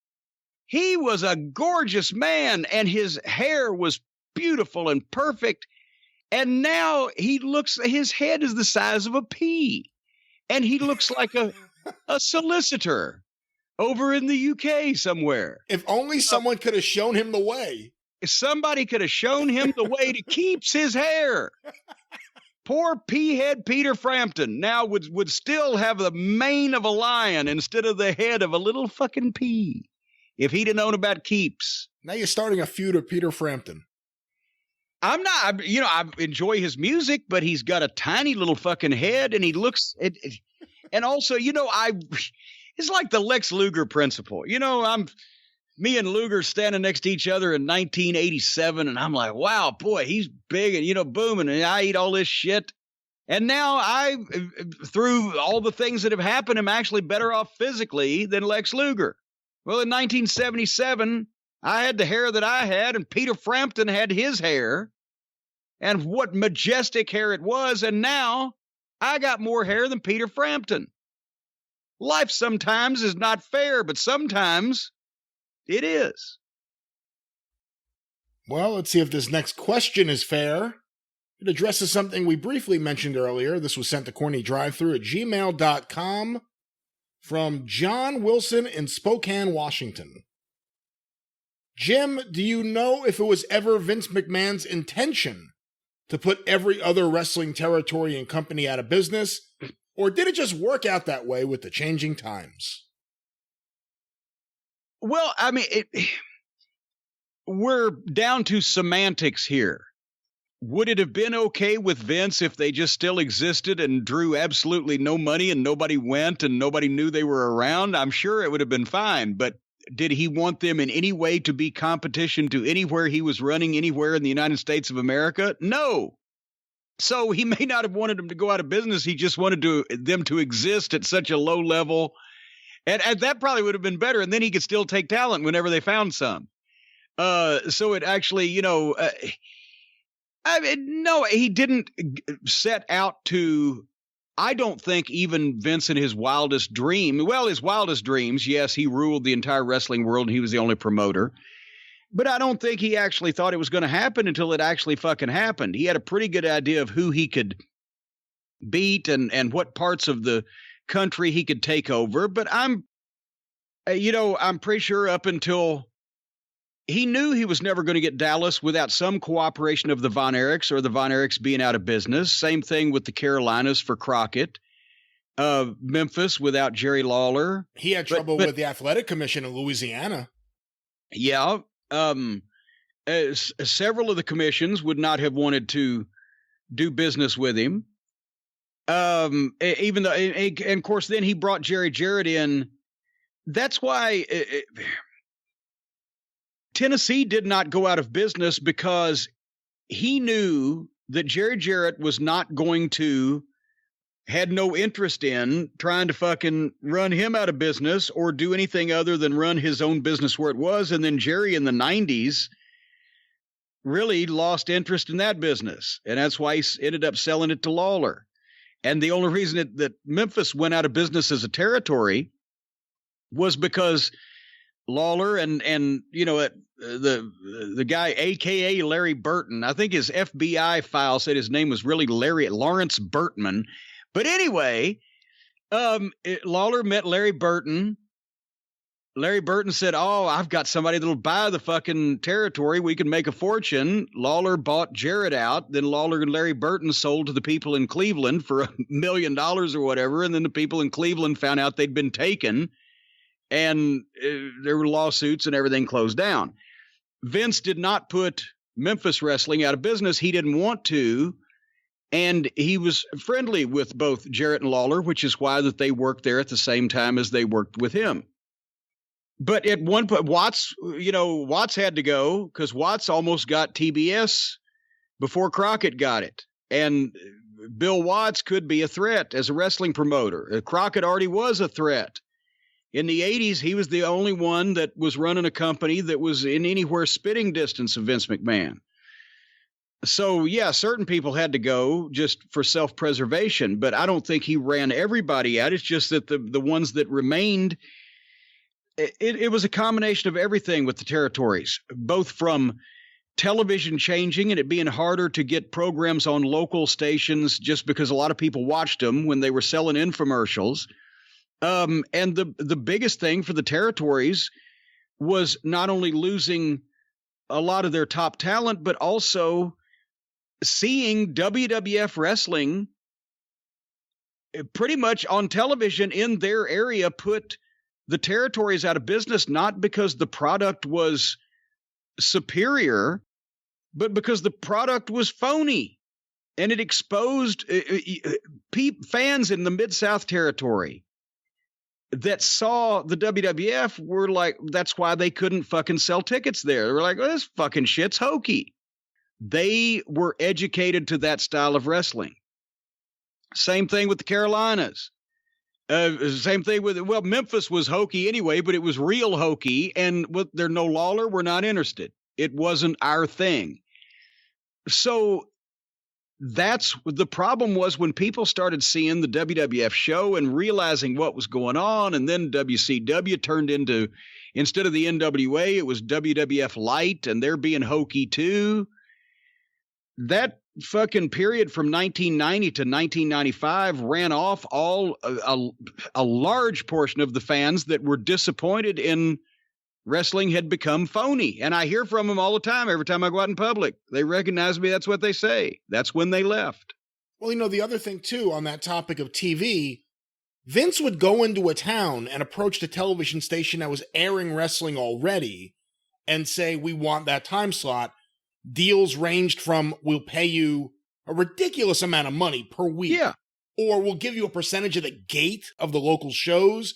He was a gorgeous man, and his hair was beautiful and perfect. And now his head is the size of a pea. And he looks like a solicitor over in the UK somewhere. If only someone could have shown him the way. If somebody could have shown him the way to Keeps his hair. Poor pea-head Peter Frampton now would still have the mane of a lion instead of the head of a little fucking pea. If he'd have known about Keeps. Now you're starting a feud with Peter Frampton. I'm not, I enjoy his music, but he's got a tiny little fucking head, and he looks, and also, it's like the Lex Luger principle. Me and Luger standing next to each other in 1987, and I'm like, wow, boy, he's big and, booming, and I eat all this shit. And now through all the things that have happened, I'm actually better off physically than Lex Luger. Well, in 1977, I had the hair that I had, and Peter Frampton had his hair, and what majestic hair it was, and now I got more hair than Peter Frampton. Life sometimes is not fair, but sometimes it is. Well, let's see if this next question is fair. It addresses something we briefly mentioned earlier. This was sent to CornyDriveThru@gmail.com from John Wilson in Spokane, Washington. Jim, do you know if it was ever Vince McMahon's intention to put every other wrestling territory and company out of business, or did it just work out that way with the changing times? Well, I mean, we're down to semantics here. Would it have been okay with Vince if they just still existed and drew absolutely no money and nobody went and nobody knew they were around? I'm sure it would have been fine, but did he want them in any way to be competition to anywhere he was running anywhere in the United States of America? No. So he may not have wanted them to go out of business. He just wanted them to exist at such a low level. And that probably would have been better. And then he could still take talent whenever they found some. So it actually, no, he didn't set out to, I don't think even Vince in his wildest dreams, yes, he ruled the entire wrestling world and he was the only promoter. But I don't think he actually thought it was going to happen until it actually fucking happened. He had a pretty good idea of who he could beat and what parts of the country he could take over, but I'm pretty sure up until he knew he was never going to get Dallas without some cooperation of the Von Erichs or the Von Erichs being out of business. Same thing with the Carolinas for Crockett. Memphis without Jerry Lawler. He had trouble with the Athletic Commission in Louisiana. Yeah. Several of the commissions would not have wanted to do business with him. Even though, and of course, then he brought Jerry Jarrett in. That's why Tennessee did not go out of business, because he knew that Jerry Jarrett was not going to, had no interest in trying to fucking run him out of business or do anything other than run his own business where it was. And then Jerry in the 90s really lost interest in that business. And that's why he ended up selling it to Lawler. And the only reason that Memphis went out of business as a territory was because Lawler and the guy, AKA Larry Burton, I think his FBI file said his name was really Lawrence Burtman. But anyway, Lawler met Larry Burton. Larry Burton said, "Oh, I've got somebody that'll buy the fucking territory. We can make a fortune." Lawler bought Jarrett out. Then Lawler and Larry Burton sold to the people in Cleveland for $1 million or whatever. And then the people in Cleveland found out they'd been taken, and there were lawsuits and everything closed down. Vince did not put Memphis Wrestling out of business. He didn't want to. And he was friendly with both Jarrett and Lawler, which is why that they worked there at the same time as they worked with him. But at one point, Watts had to go, because Watts almost got TBS before Crockett got it. And Bill Watts could be a threat as a wrestling promoter. Crockett already was a threat. In the 80s, he was the only one that was running a company that was in anywhere spitting distance of Vince McMahon. So, yeah, certain people had to go just for self-preservation, but I don't think he ran everybody out. It's just that the ones that remained, it was a combination of everything with the territories, both from television changing and it being harder to get programs on local stations just because a lot of people watched them when they were selling infomercials. And the biggest thing for the territories was not only losing a lot of their top talent, but also seeing WWF wrestling pretty much on television in their area put the territories out of business, not because the product was superior, but because the product was phony. And it exposed fans in the Mid-South territory that saw the WWF were like, that's why they couldn't fucking sell tickets there. They were like, well, this fucking shit's hokey. They were educated to that style of wrestling. Same thing with the Carolinas. Same thing with, Memphis was hokey anyway, but it was real hokey. And with there no Lawler, we're not interested. It wasn't our thing. So that's the problem was when people started seeing the WWF show and realizing what was going on. And then WCW turned into, instead of the NWA, it was WWF Light, and they're being hokey too. That fucking period from 1990 to 1995 ran off a large portion of the fans that were disappointed in wrestling had become phony. And I hear from them all the time. Every time I go out in public, they recognize me. That's what they say. That's when they left. Well, the other thing too, on that topic of TV, Vince would go into a town and approach the television station that was airing wrestling already and say, we want that time slot. Deals ranged from, we'll pay you a ridiculous amount of money per week. Yeah. Or we'll give you a percentage of the gate of the local shows.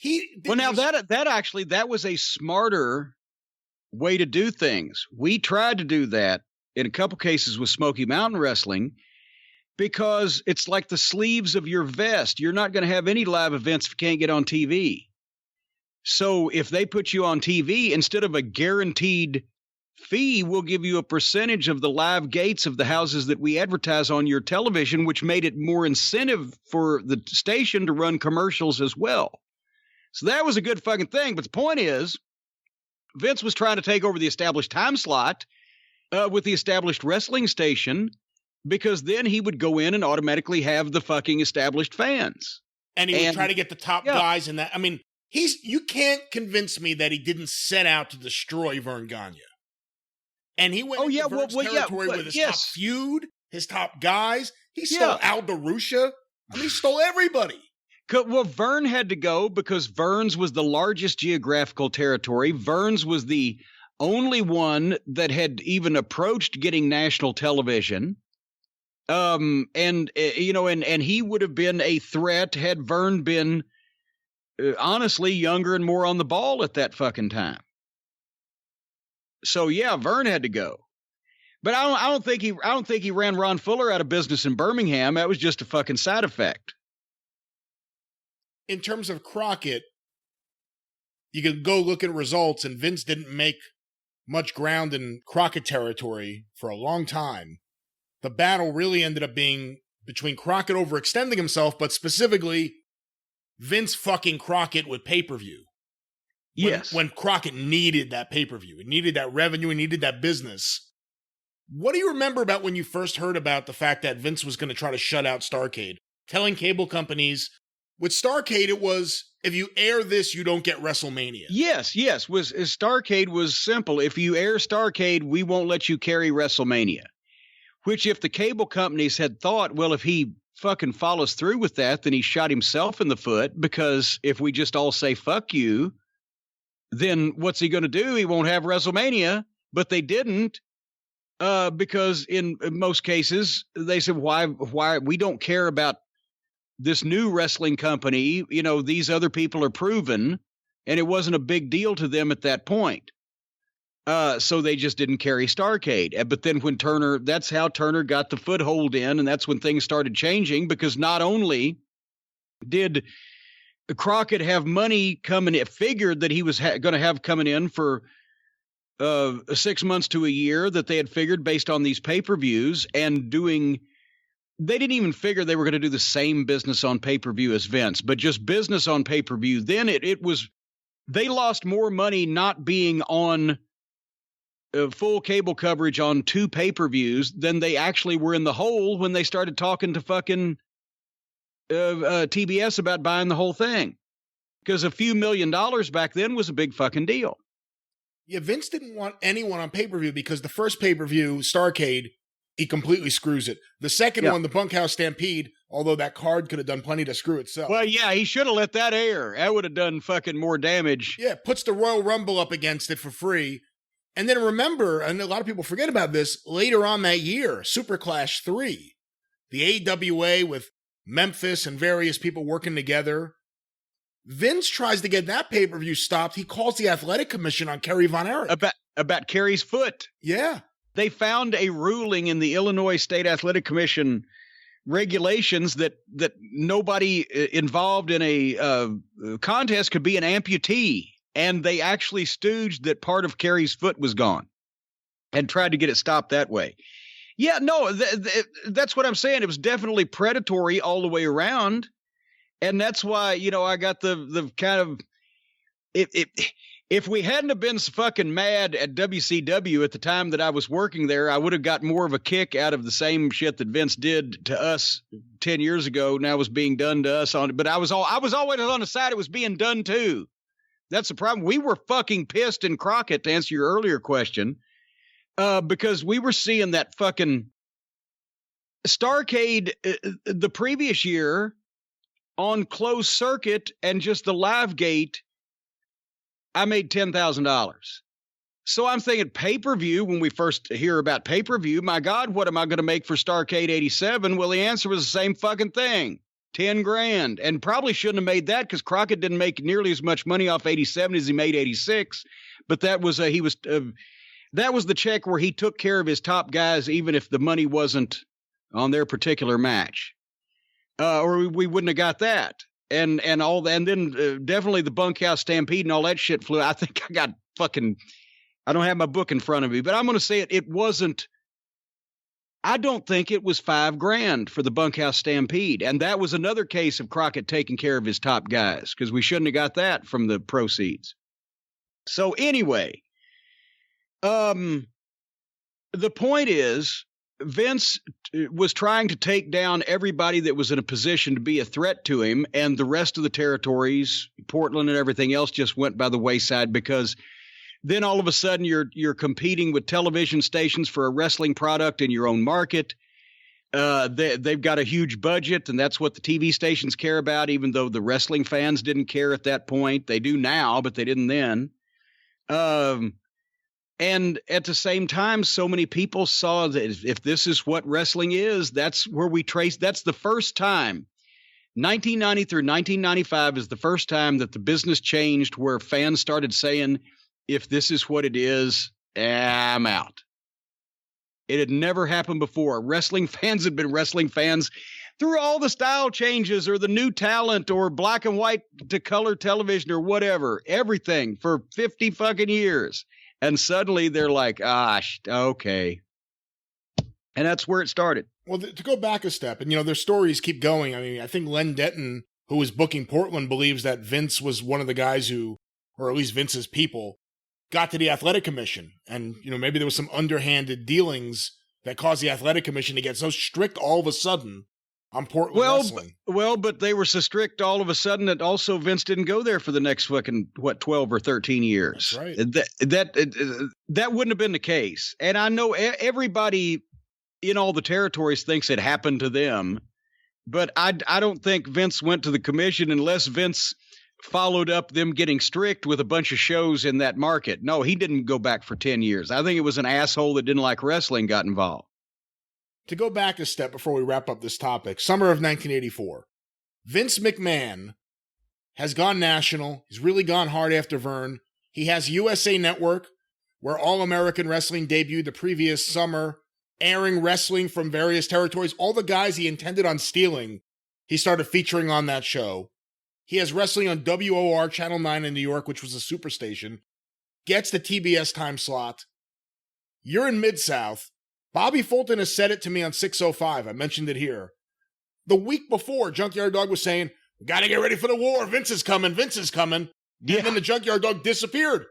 That was a smarter way to do things. We tried to do that in a couple cases with Smoky Mountain Wrestling because it's like the sleeves of your vest. You're not going to have any live events if you can't get on TV. So if they put you on TV, instead of a guaranteed fee, we'll give you a percentage of the live gates of the houses that we advertise on your television, which made it more incentive for the station to run commercials as well. So that was a good fucking thing. But the point is, Vince was trying to take over the established time slot with the established wrestling station, because then he would go in and automatically have the fucking established fans. And he would try to get the top guys in that. I mean, you can't convince me that he didn't set out to destroy Vern Gagne. And he went into Vern's territory with his top feud, his top guys. He stole Al DeRusha. I mean, he stole everybody. Well, Vern had to go because Vern's was the largest geographical territory. Vern's was the only one that had even approached getting national television. And he would have been a threat had Vern been honestly younger and more on the ball at that fucking time. So yeah, Vern had to go. But I don't think he ran Ron Fuller out of business in Birmingham. That was just a fucking side effect. In terms of Crockett, you could go look at results, and Vince didn't make much ground in Crockett territory for a long time. The battle really ended up being between Crockett overextending himself, but specifically Vince fucking Crockett with pay-per-view. Yes. When Crockett needed that pay-per-view. He needed that revenue. He needed that business. What do you remember about when you first heard about the fact that Vince was going to try to shut out Starrcade? Telling cable companies, with Starrcade, it was, if you air this, you don't get WrestleMania. Yes. Starrcade was simple. If you air Starrcade, we won't let you carry WrestleMania. Which, if the cable companies had thought, well, if he fucking follows through with that, then he shot himself in the foot, because if we just all say fuck you, then what's he going to do? He won't have WrestleMania. But they didn't, because in most cases, they said, why we don't care about this new wrestling company. You know, these other people are proven, and it wasn't a big deal to them at that point. So they just didn't carry Starrcade. But then when that's how Turner got the foothold in, and that's when things started changing, because not only did Crockett have money coming in, figured that he was going to have coming in for 6 months to a year, that they had figured based on these pay-per-views, and they didn't even figure they were going to do the same business on pay-per-view as Vince, but just business on pay-per-view. Then they lost more money not being on full cable coverage on 2 pay-per-views than they actually were in the hole when they started talking to fucking TBS about buying the whole thing. Because a few $1 million back then was a big fucking deal. Yeah, Vince didn't want anyone on pay-per-view, because the first pay-per-view, Starrcade, he completely screws it. The second one, the Bunkhouse Stampede, although that card could have done plenty to screw itself. Well, yeah, he should have let that air. That would have done fucking more damage. Yeah, puts the Royal Rumble up against it for free. And then remember, and a lot of people forget about this, later on that year, Super Clash 3, the AWA with Memphis and various people working together. Vince tries to get that pay-per-view stopped. He calls the Athletic Commission on Kerry Von Erich. About Kerry's foot. Yeah. They found a ruling in the Illinois State Athletic Commission regulations that nobody involved in a contest could be an amputee. And they actually stooged that part of Kerry's foot was gone and tried to get it stopped that way. Yeah, no, that's what I'm saying. It was definitely predatory all the way around. And that's why, I got the kind of, if we hadn't have been so fucking mad at WCW at the time that I was working there, I would have got more of a kick out of the same shit that Vince did to us 10 years ago. Now was being done to us but I was always on the side it was being done too. That's the problem. We were fucking pissed in Crockett, to answer your earlier question, because we were seeing that fucking Starrcade the previous year on closed circuit and just the live gate. I made $10,000. So I'm thinking pay-per-view, when we first hear about pay-per-view, my God, what am I going to make for Starrcade 87? Well, the answer was the same fucking thing. $10,000, and probably shouldn't have made that, because Crockett didn't make nearly as much money off 87 as he made 86. But that was that was the check where he took care of his top guys, even if the money wasn't on their particular match, or we wouldn't have got that. And all that, and then definitely the Bunkhouse Stampede and all that shit flew. I think I don't have my book in front of me, but I'm going to say it wasn't. I don't think it was $5,000 for the Bunkhouse Stampede. And that was another case of Crockett taking care of his top guys, because we shouldn't have got that from the proceeds. So anyway, the point is Vince was trying to take down everybody that was in a position to be a threat to him, and the rest of the territories, Portland and everything else, just went by the wayside, because then all of a sudden you're competing with television stations for a wrestling product in your own market. They've got a huge budget, and that's what the TV stations care about, even though the wrestling fans didn't care at that point. They do now, but they didn't then. And at the same time, so many people saw that if this is what wrestling is, that's where we trace. That's the first time. 1990 through 1995 is the first time that the business changed, where fans started saying, if this is what it is, I'm out. It had never happened before. Wrestling fans had been wrestling fans through all the style changes or the new talent or black and white to color television or whatever, everything for 50 fucking years. And suddenly they're like, okay. And that's where it started. Well, to go back a step, and, their stories keep going. I mean, I think Len Denton, who was booking Portland, believes that Vince was one of the guys who, or at least Vince's people, got to the athletic commission. And, maybe there was some underhanded dealings that caused the athletic commission to get so strict all of a sudden on Portland wrestling. Well, but they were so strict all of a sudden that also Vince didn't go there for the next fucking, 12 or 13 years. That's right. That wouldn't have been the case. And I know everybody in all the territories thinks it happened to them, but I don't think Vince went to the commission unless Vince followed up them getting strict with a bunch of shows in that market. No, he didn't go back for 10 years. I think it was an asshole that didn't like wrestling got involved. To go back a step before we wrap up this topic, summer of 1984, Vince McMahon has gone national. He's really gone hard after Vern. He has USA Network, where All American Wrestling debuted the previous summer, airing wrestling from various territories. All the guys he intended on stealing, he started featuring on that show. He has wrestling on WOR Channel 9 in New York, which was a superstation. Gets the TBS time slot. You're in Mid-South. Bobby Fulton has said it to me on 605. I mentioned it here. The week before, Junkyard Dog was saying, we got to get ready for the war. Vince is coming. Vince is coming. Yeah. And then the Junkyard Dog disappeared.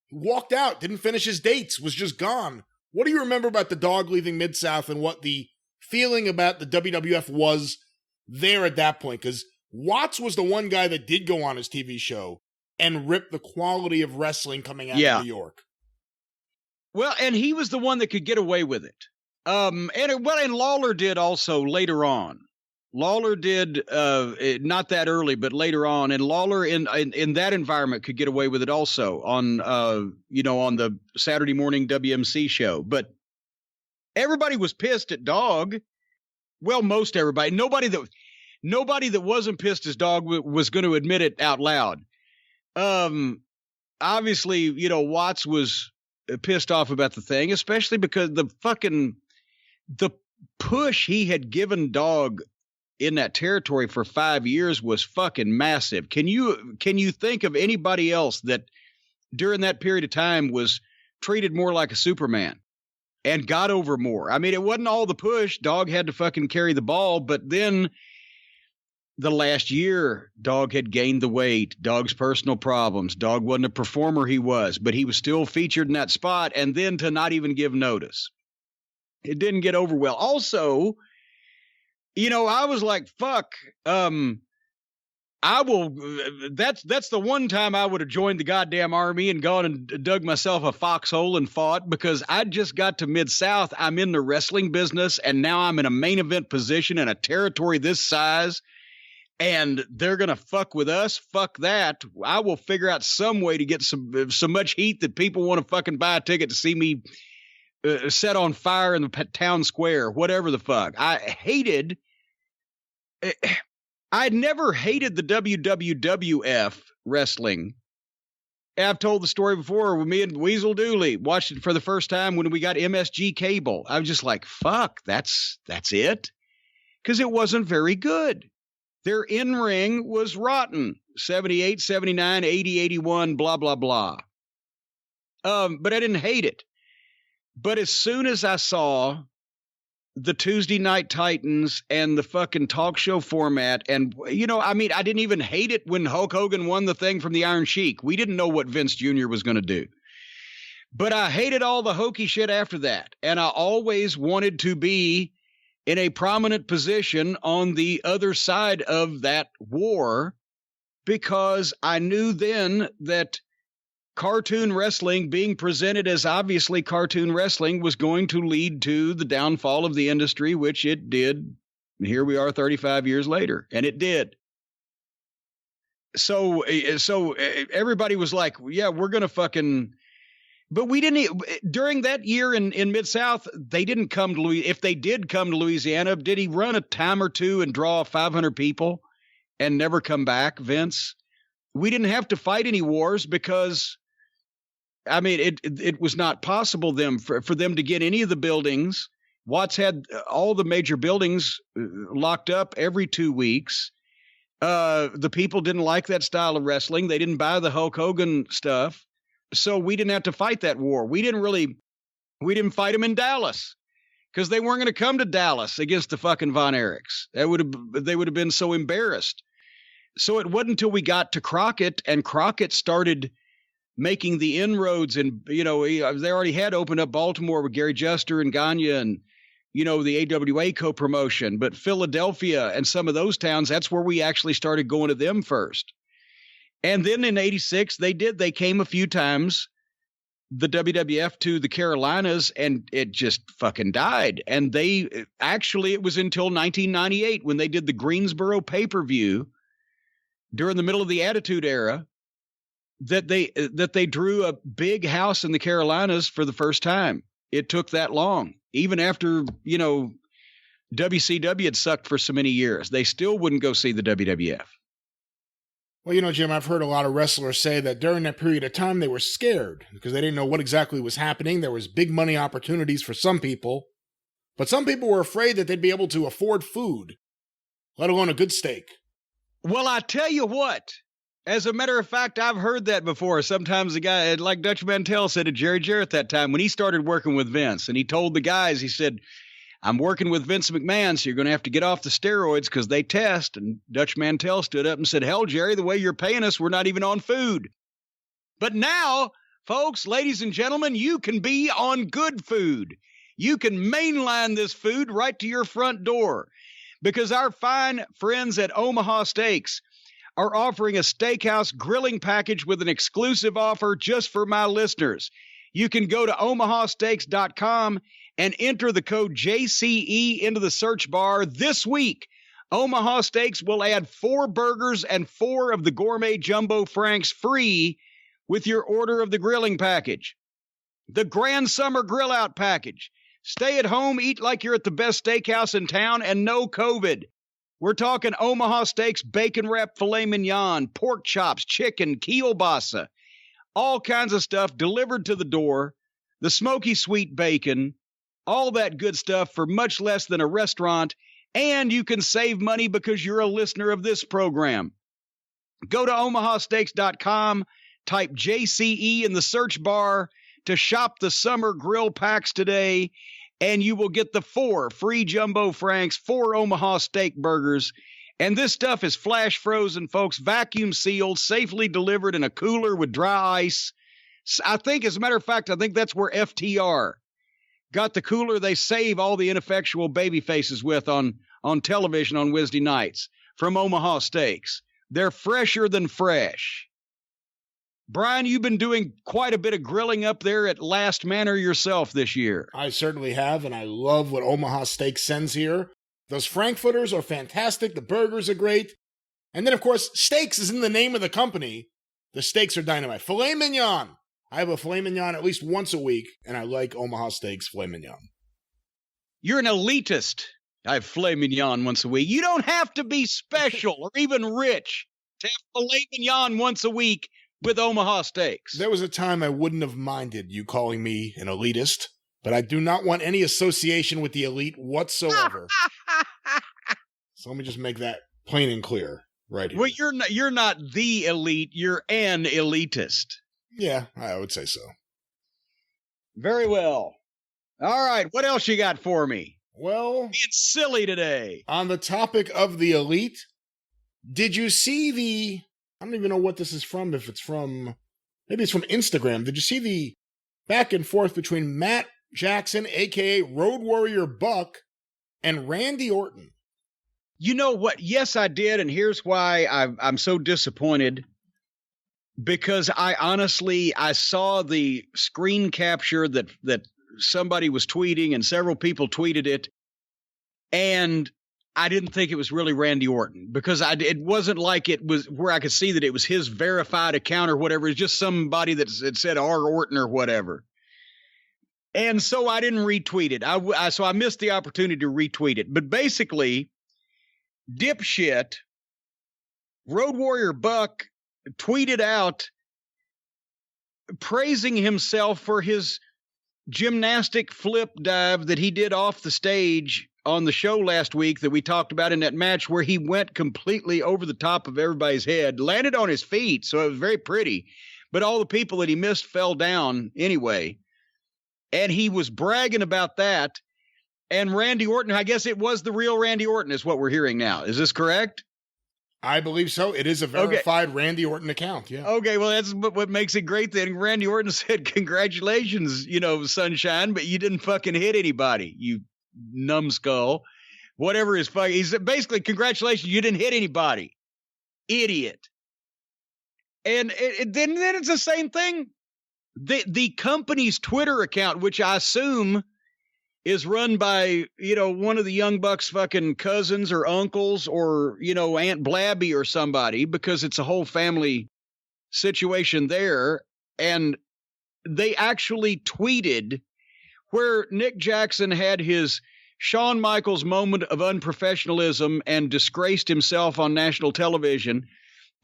He walked out, didn't finish his dates, was just gone. What do you remember about the Dog leaving Mid-South and what the feeling about the WWF was there at that point? Because Watts was the one guy that did go on his TV show and rip the quality of wrestling coming out of New York. Well, and he was the one that could get away with it. And Lawler did also later on. Lawler did not that early, but later on. And Lawler in that environment could get away with it also on on the Saturday morning WMC show. But everybody was pissed at Dog. Well, most everybody. Nobody that wasn't pissed as Dog was going to admit it out loud. Obviously, Watts was pissed off about the thing, especially because the push he had given Dog in that territory for 5 years was fucking massive. Can you think of anybody else that during that period of time was treated more like a Superman and got over more? I mean, it wasn't all the push. Dog had to fucking carry the ball, but then the last year, Dog had gained the weight. Dog's personal problems. Dog wasn't a performer, he was, but he was still featured in that spot, and then to not even give notice. It didn't get over well. Also, I was like, fuck, I will, that's the one time I would have joined the goddamn army and gone and dug myself a foxhole and fought, because I just got to Mid-South. I'm in the wrestling business, and now I'm in a main event position in a territory this size. And they're going to fuck with us. Fuck that. I will figure out some way to get so much heat that people want to fucking buy a ticket to see me set on fire in the town square, whatever the fuck. I'd never hated the WWF wrestling. I've told the story before with me and Weasel Dooley watched it for the first time when we got MSG cable. I was just like, fuck, that's it. Because it wasn't very good. Their in-ring was rotten. 78, 79, 80, 81, blah, blah, blah. But I didn't hate it. But as soon as I saw the Tuesday Night Titans and the fucking talk show format, and, I didn't even hate it when Hulk Hogan won the thing from the Iron Sheik. We didn't know what Vince Jr. was going to do. But I hated all the hokey shit after that. And I always wanted to be in a prominent position on the other side of that war, because I knew then that cartoon wrestling, being presented as obviously cartoon wrestling, was going to lead to the downfall of the industry, which it did. Here we are 35 years later, and it did. So everybody was like, yeah, we're going to fucking... But we didn't, during that year in Mid-South, they didn't come to Louisiana. If they did come to Louisiana, did he run a time or two and draw 500 people and never come back, Vince? We didn't have to fight any wars because, I mean, it was not possible for them to get any of the buildings. Watts had all the major buildings locked up every 2 weeks. The people didn't like that style of wrestling. They didn't buy the Hulk Hogan stuff. So we didn't have to fight that war. We didn't fight them in Dallas because they weren't going to come to Dallas against the fucking Von Erichs. They would have been so embarrassed. So it wasn't until we got to Crockett, and Crockett started making the inroads, and they already had opened up Baltimore with Gary Juster and Gagne and the AWA co-promotion, but Philadelphia and some of those towns, that's where we actually started going to them first. And then in 86, they came a few times, the WWF, to the Carolinas, and it just fucking died. And it was until 1998 when they did the Greensboro pay-per-view during the middle of the Attitude Era that they drew a big house in the Carolinas for the first time. It took that long. Even after, WCW had sucked for so many years, they still wouldn't go see the WWF. Well, Jim, I've heard a lot of wrestlers say that during that period of time, they were scared because they didn't know what exactly was happening. There was big money opportunities for some people, but some people were afraid that they'd be able to afford food, let alone a good steak. Well, I tell you what, as a matter of fact, I've heard that before. Sometimes the guy, like Dutch Mantell said to Jerry Jarrett that time when he started working with Vince, and he told the guys, he said, I'm working with Vince McMahon, so you're going to have to get off the steroids because they test. And Dutch Mantell stood up and said, hell, Jerry, the way you're paying us, we're not even on food. But now, folks, ladies and gentlemen, you can be on good food. You can mainline this food right to your front door because our fine friends at Omaha Steaks are offering a steakhouse grilling package with an exclusive offer just for my listeners. You can go to omahasteaks.com and enter the code JCE into the search bar this week. Omaha Steaks will add 4 burgers and 4 of the gourmet jumbo franks free with your order of the grilling package. The Grand Summer Grill Out package. Stay at home, eat like you're at the best steakhouse in town, and no COVID. We're talking Omaha Steaks, bacon wrap filet mignon, pork chops, chicken, kielbasa, all kinds of stuff delivered to the door, the smoky sweet bacon, all that good stuff for much less than a restaurant, and you can save money because you're a listener of this program. Go to omahasteaks.com, type JCE in the search bar to shop the summer grill packs today, and you will get the 4 free jumbo franks, 4 Omaha steak burgers. And this stuff is flash frozen, folks, vacuum sealed, safely delivered in a cooler with dry ice. I think, as a matter of fact, that's where FTR got the cooler they save all the ineffectual baby faces with on television on Wednesday nights from Omaha Steaks. They're fresher than fresh. Brian, you've been doing quite a bit of grilling up there at Last Manor yourself this year. I certainly have, and I love what Omaha Steaks sends here. Those frankfurters are fantastic. The burgers are great. And then, of course, steaks is in the name of the company. The steaks are dynamite. Filet mignon. I have a filet mignon at least once a week, and I like Omaha Steaks filet mignon. You're an elitist. I have filet mignon once a week. You don't have to be special or even rich to have filet mignon once a week with Omaha Steaks. There was a time I wouldn't have minded you calling me an elitist, but I do not want any association with the elite whatsoever. So let me just make that plain and clear right here. Well, you're not the elite. You're an elitist. Yeah, I would say so. Very well. All right, what else you got for me? Well, being silly today. On the topic of the elite, did you see I don't even know what this is from, maybe it's from Instagram. Did you see back and forth between Matt Jackson, a.k.a. Road Warrior Buck, and Randy Orton. You know what? Yes, I did. And here's why I'm so disappointed. Because I saw the screen capture that somebody was tweeting and several people tweeted it. And I didn't think it was really Randy Orton because it wasn't like it was where I could see that it was his verified account or whatever. It's just somebody that said R. Orton or whatever. And so I didn't retweet it. So I missed the opportunity to retweet it. But basically, dipshit Road Warrior Buck tweeted out praising himself for his gymnastic flip dive that he did off the stage on the show last week that we talked about in that match where he went completely over the top of everybody's head, landed on his feet, so it was very pretty, but all the people that he missed fell down anyway. And he was bragging about that. And Randy Orton, I guess it was the real Randy Orton is what we're hearing now. Is this correct? I believe so. It is a verified Randy Orton account. Yeah. Okay. Well, that's what makes it great then. Randy Orton said, congratulations, sunshine, but you didn't fucking hit anybody, you numbskull. Whatever is fucking, he's basically, congratulations, you didn't hit anybody. Idiot. And then it's the same thing. The company's Twitter account, which I assume is run by, one of the Young Bucks fucking cousins or uncles or, Aunt Blabby or somebody, because it's a whole family situation there. And they actually tweeted where Nick Jackson had his Shawn Michaels moment of unprofessionalism and disgraced himself on national television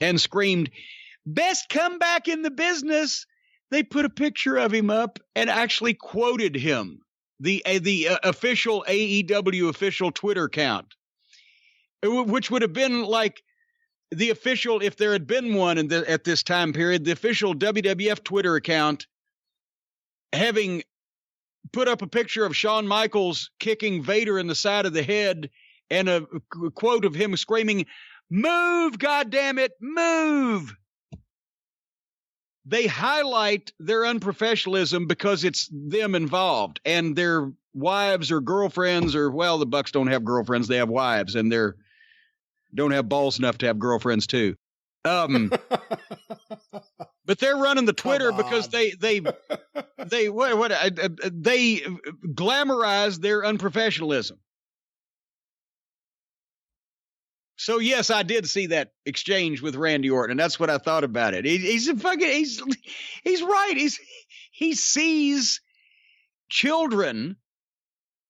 and screamed, "Best comeback in the business." They put a picture of him up and actually quoted him. The official AEW official Twitter account, which would have been like the official, if there had been one at this time period, the official WWF Twitter account having put up a picture of Shawn Michaels kicking Vader in the side of the head and a quote of him screaming, "Move, goddammit, move." They highlight their unprofessionalism because it's them involved and their wives or girlfriends or, well, the Bucks don't have girlfriends. They have wives and they don't have balls enough to have girlfriends too. But they're running the Twitter because they glamorize their unprofessionalism. So yes, I did see that exchange with Randy Orton, and that's what I thought about it. He's right. He sees children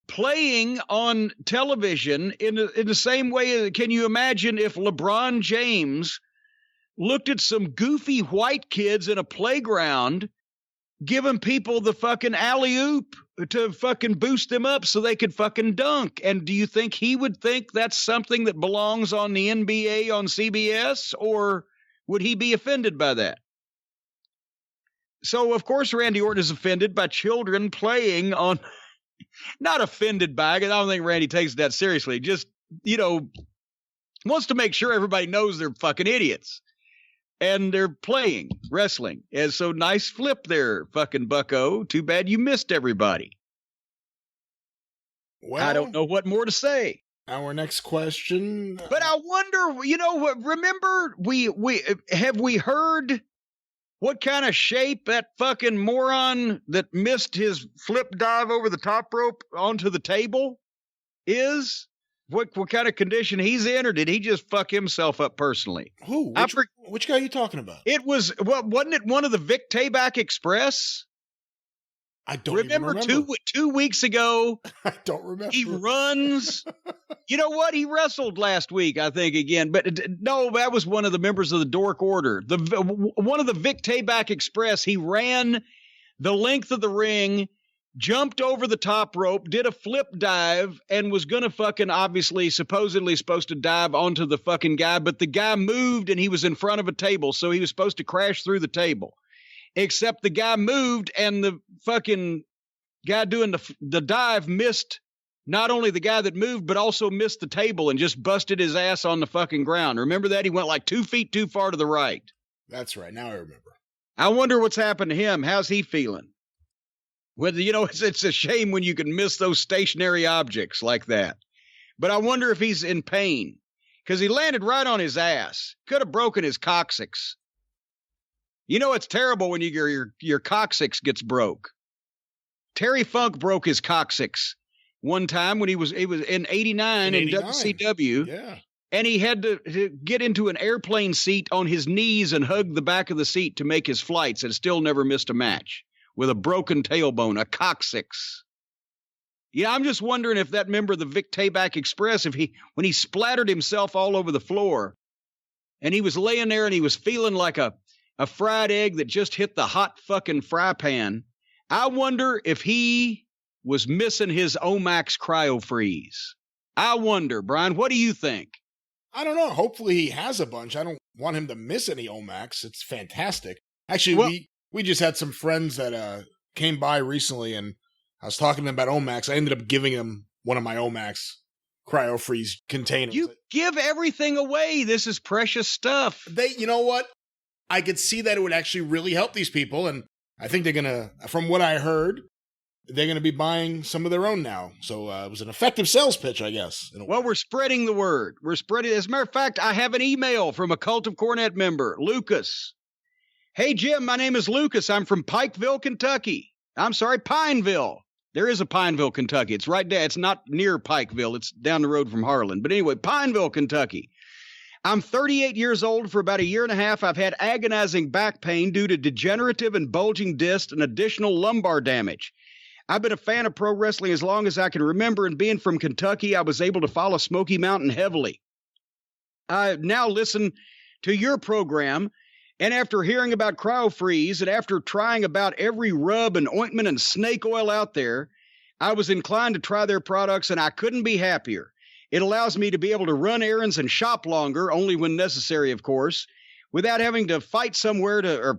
playing on television in the same way. Can you imagine if LeBron James looked at some goofy white kids in a playground giving people the fucking alley-oop to fucking boost them up so they could fucking dunk? And do you think he would think that's something that belongs on the NBA on CBS, or would he be offended by that? So, of course, Randy Orton is offended by children playing on, not offended by, because I don't think Randy takes it that seriously, just, wants to make sure everybody knows they're fucking idiots. And they're playing wrestling. And so nice flip there, fucking bucko. Too bad you missed everybody. Well, I don't know what more to say. Our next question. But I wonder, remember, have we heard what kind of shape that fucking moron that missed his flip dive over the top rope onto the table is? What kind of condition he's in, or did he just fuck himself up personally? Who? Which guy are you talking about? It was, wasn't it one of the Vic Tayback Express? I don't remember. 2 weeks ago. I don't remember. He runs. You know what? He wrestled last week, I think, again. But no, that was one of the members of the Dork Order. One of the Vic Tayback Express. He ran the length of the ring, jumped over the top rope, did a flip dive, and was going to fucking supposedly supposed to dive onto the fucking guy, but the guy moved and he was in front of a table, so he was supposed to crash through the table. Except the guy moved and the fucking guy doing the dive missed not only the guy that moved, but also missed the table and just busted his ass on the fucking ground. Remember that? He went like 2 feet too far to the right. That's right. Now I remember. I wonder what's happened to him. How's he feeling? Whether, it's a shame when you can miss those stationary objects like that. But I wonder if he's in pain, because he landed right on his ass. Could have broken his coccyx. It's terrible when your coccyx gets broke. Terry Funk broke his coccyx one time when he was in 89 in WCW. Yeah. And he had to get into an airplane seat on his knees and hug the back of the seat to make his flights, and still never missed a match with a broken tailbone, a coccyx. Yeah, I'm just wondering if that member of the Vic Tayback Express, when he splattered himself all over the floor, and he was laying there and he was feeling like a fried egg that just hit the hot fucking fry pan, I wonder if he was missing his Omax cryo freeze. I wonder, Brian, what do you think? I don't know. Hopefully he has a bunch. I don't want him to miss any Omax. It's fantastic. Actually, we just had some friends that came by recently, and I was talking to them about Omax. I ended up giving them one of my Omax cryo freeze containers. You give everything away. This is precious stuff. You know what? I could see that it would actually really help these people, and I think they're gonna, from what I heard, they're going to be buying some of their own now. So it was an effective sales pitch, I guess. Well, we're spreading the word. As a matter of fact, I have an email from a Cult of Cornette member, Lucas. Hey, Jim, my name is Lucas. I'm from Pineville, Kentucky. There is a Pineville, Kentucky. It's right there. It's not near Pikeville. It's down the road from Harlan. But anyway, Pineville, Kentucky. I'm 38 years old. For about a year and a half, I've had agonizing back pain due to degenerative and bulging discs and additional lumbar damage. I've been a fan of pro wrestling as long as I can remember, and being from Kentucky, I was able to follow Smoky Mountain heavily. I now listen to your program, and after hearing about CryoFreeze and after trying about every rub and ointment and snake oil out there, I was inclined to try their products, and I couldn't be happier. It allows me to be able to run errands and shop longer, only when necessary, of course, without having to fight somewhere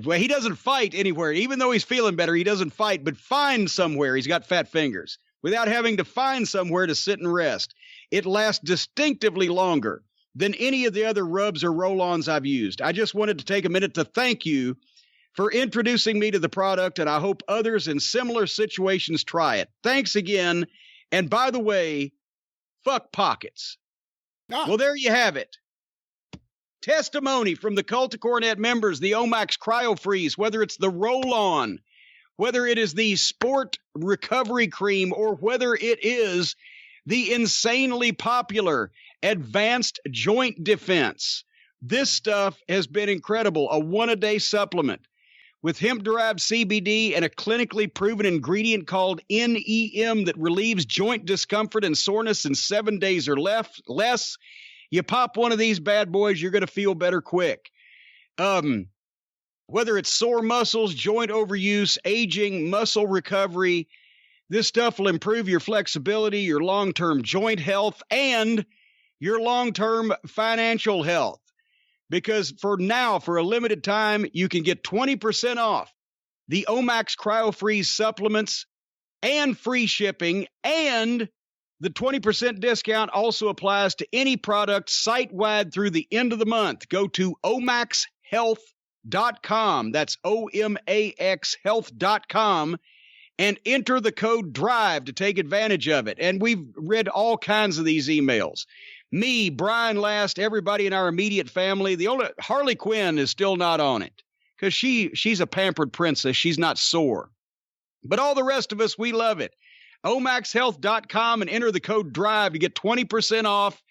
well, he doesn't fight anywhere. Even though he's feeling better, he doesn't fight, but find somewhere. He's got fat fingers. Without having to find somewhere to sit and rest. It lasts distinctively longer than any of the other rubs or roll-ons I've used. I just wanted to take a minute to thank you for introducing me to the product, and I hope others in similar situations try it. Thanks again. And by the way, fuck pockets. Well, there you have it. Testimony from the Cult of Cornette members, the Omax CryoFreeze, whether it's the roll-on, whether it is the Sport Recovery Cream, or whether it is the insanely popular Advanced Joint Defense. This stuff has been incredible. A one-a-day supplement with hemp-derived CBD and a clinically proven ingredient called NEM that relieves joint discomfort and soreness in 7 days or less. You pop one of these bad boys, you're going to feel better quick. Whether it's sore muscles, joint overuse, aging, muscle recovery, this stuff will improve your flexibility, your long-term joint health, and your long-term financial health. Because for a limited time, you can get 20% off the Omax CryoFreeze supplements and free shipping, and the 20% discount also applies to any product site-wide through the end of the month. Go to omaxhealth.com. That's OMAX health.com and enter the code DRIVE to take advantage of it. And we've read all kinds of these emails. Me, Brian Last, everybody in our immediate family. The only Harley Quinn is still not on it because she's a pampered princess. She's not sore. But all the rest of us, we love it. omaxhealth.com and enter the code DRIVE to get 20% off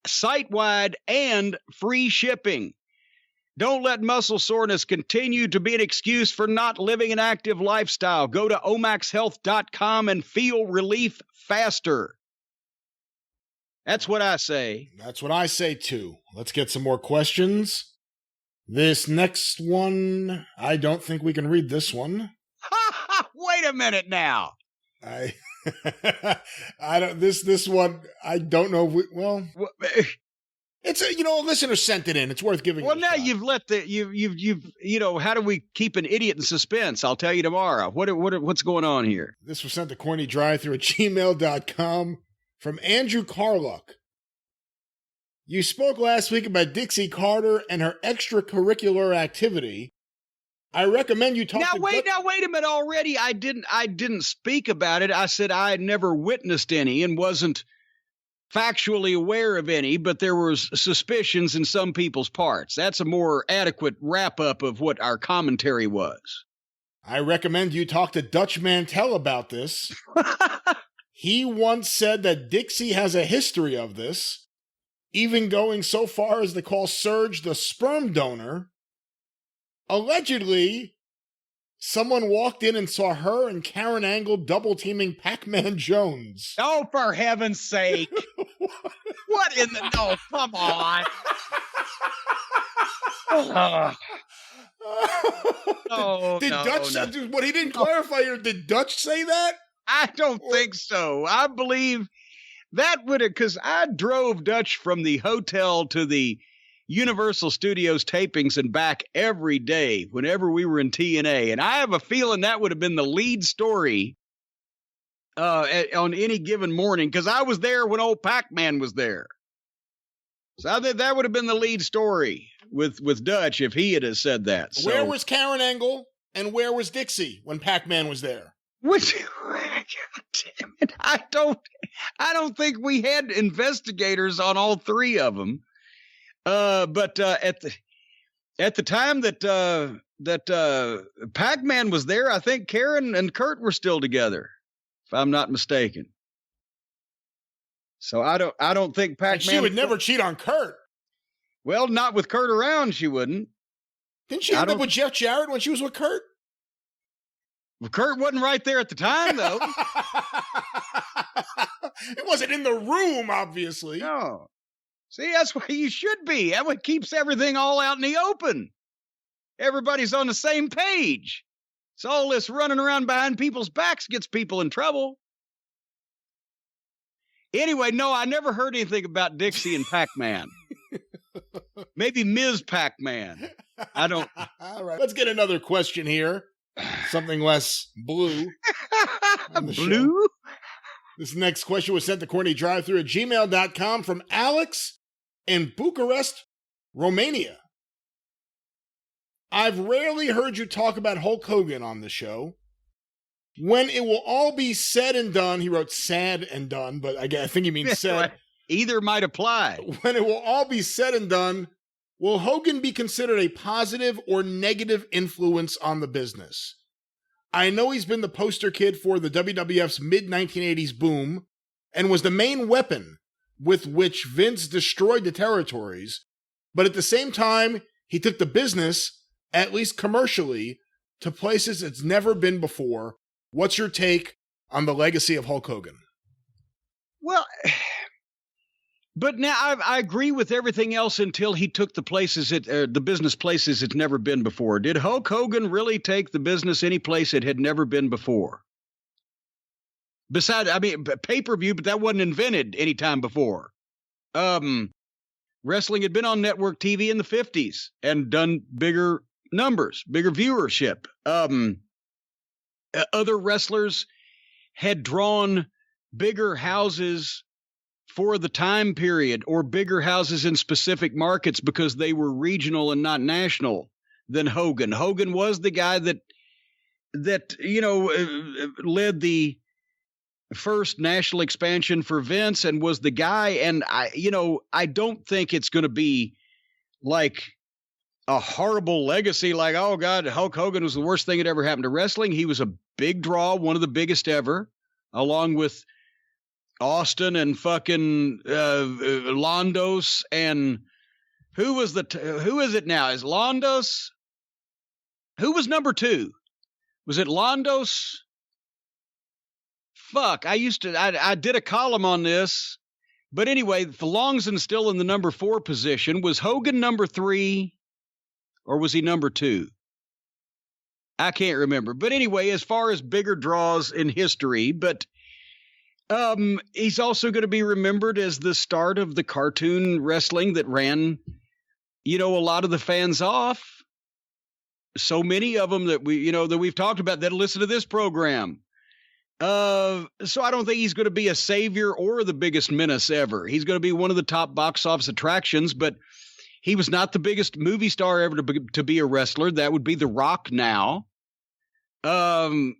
site-wide and free shipping. Don't let muscle soreness continue to be an excuse for not living an active lifestyle. Go to omaxhealth.com and feel relief faster. That's what I say. That's what I say, too. Let's get some more questions. This next one, I don't think we can read this one. Wait a minute now. I don't, this one, I don't know. It's a, a listener sent it in. It's worth giving. Well, now you've let how do we keep an idiot in suspense? I'll tell you tomorrow. What's going on here? This was sent to CornyDriveThru at gmail.com from Andrew Carluck. You spoke last week about Dixie Carter and her extracurricular activity. I recommend you talk Now to wait a minute already. I didn't speak about it. I said I had never witnessed any and wasn't factually aware of any, but there were suspicions in some people's parts. That's a more adequate wrap-up of what our commentary was. I recommend you talk to Dutch Mantell about this. He once said that Dixie has a history of this, even going so far as to call Serge the sperm donor. Allegedly, someone walked in and saw her and Karen Angle double-teaming Pac-Man Jones. Oh, for heaven's sake. What in the... No, come on. Did Dutch... What he didn't clarify here, did Dutch say that? I don't think so. I believe that would have... Because I drove Dutch from the hotel to the Universal Studios tapings and back every day whenever we were in TNA. And I have a feeling that would have been the lead story on any given morning, because I was there when old Pac-Man was there. So I think that would have been the lead story with Dutch if he had said that. So, where was Karen Angle and where was Dixie when Pac-Man was there? Which, God damn it, I don't think we had investigators on all three of them. But at the time that Pac-Man was there, I think Karen and Kurt were still together, if I'm not mistaken. So I don't think Pac-Man. And she would never cheat on Kurt. Well, not with Kurt around, she wouldn't. Didn't she end up with Jeff Jarrett when she was with Kurt? Well, Kurt wasn't right there at the time, though. It wasn't in the room, obviously. No. See, that's why you should be. That what keeps everything all out in the open. Everybody's on the same page. It's all this running around behind people's backs gets people in trouble. Anyway, no, I never heard anything about Dixie and Pac-Man. Maybe Ms. Pac-Man. I don't. All right. Let's get another question here. Something less blue. Blue? This next question was sent to CornyDriveThru@gmail.com from Alex in Bucharest, Romania. I've rarely heard you talk about Hulk Hogan on the show. When it will all be said and done, he wrote sad and done, but I think he means said. Either might apply. When it will all be said and done, will Hogan be considered a positive or negative influence on the business? I know he's been the poster kid for the WWF's mid-1980s boom and was the main weapon with which Vince destroyed the territories, but at the same time, he took the business, at least commercially, to places it's never been before. What's your take on the legacy of Hulk Hogan? Well, but now I agree with everything else until he took the places the business places it's never been before. Did Hulk Hogan really take the business any place it had never been before? Besides, I mean, pay-per-view, but that wasn't invented any time before. Wrestling had been on network TV in the 50s and done bigger numbers, bigger viewership. Other wrestlers had drawn bigger houses for the time period, or bigger houses in specific markets because they were regional and not national, than Hogan. Hogan was the guy that led the first national expansion for Vince and was the guy. And I don't think it's going to be like a horrible legacy, like, oh God, Hulk Hogan was the worst thing that ever happened to wrestling. He was a big draw, one of the biggest ever, along with Austin and fucking Londos, and who is it now? Is Londos? Who was number 2? Was it Londos? Fuck, I did a column on this, but anyway, Longzon's still in the number 4 position. Was Hogan number 3, or was he number 2? I can't remember. But anyway, as far as bigger draws in history, but he's also going to be remembered as the start of the cartoon wrestling that ran, a lot of the fans off. So many of them that we've talked about that listen to this program. So I don't think he's going to be a savior or the biggest menace ever. He's going to be one of the top box office attractions, but He was not the biggest movie star ever to be a wrestler. That would be The Rock now. And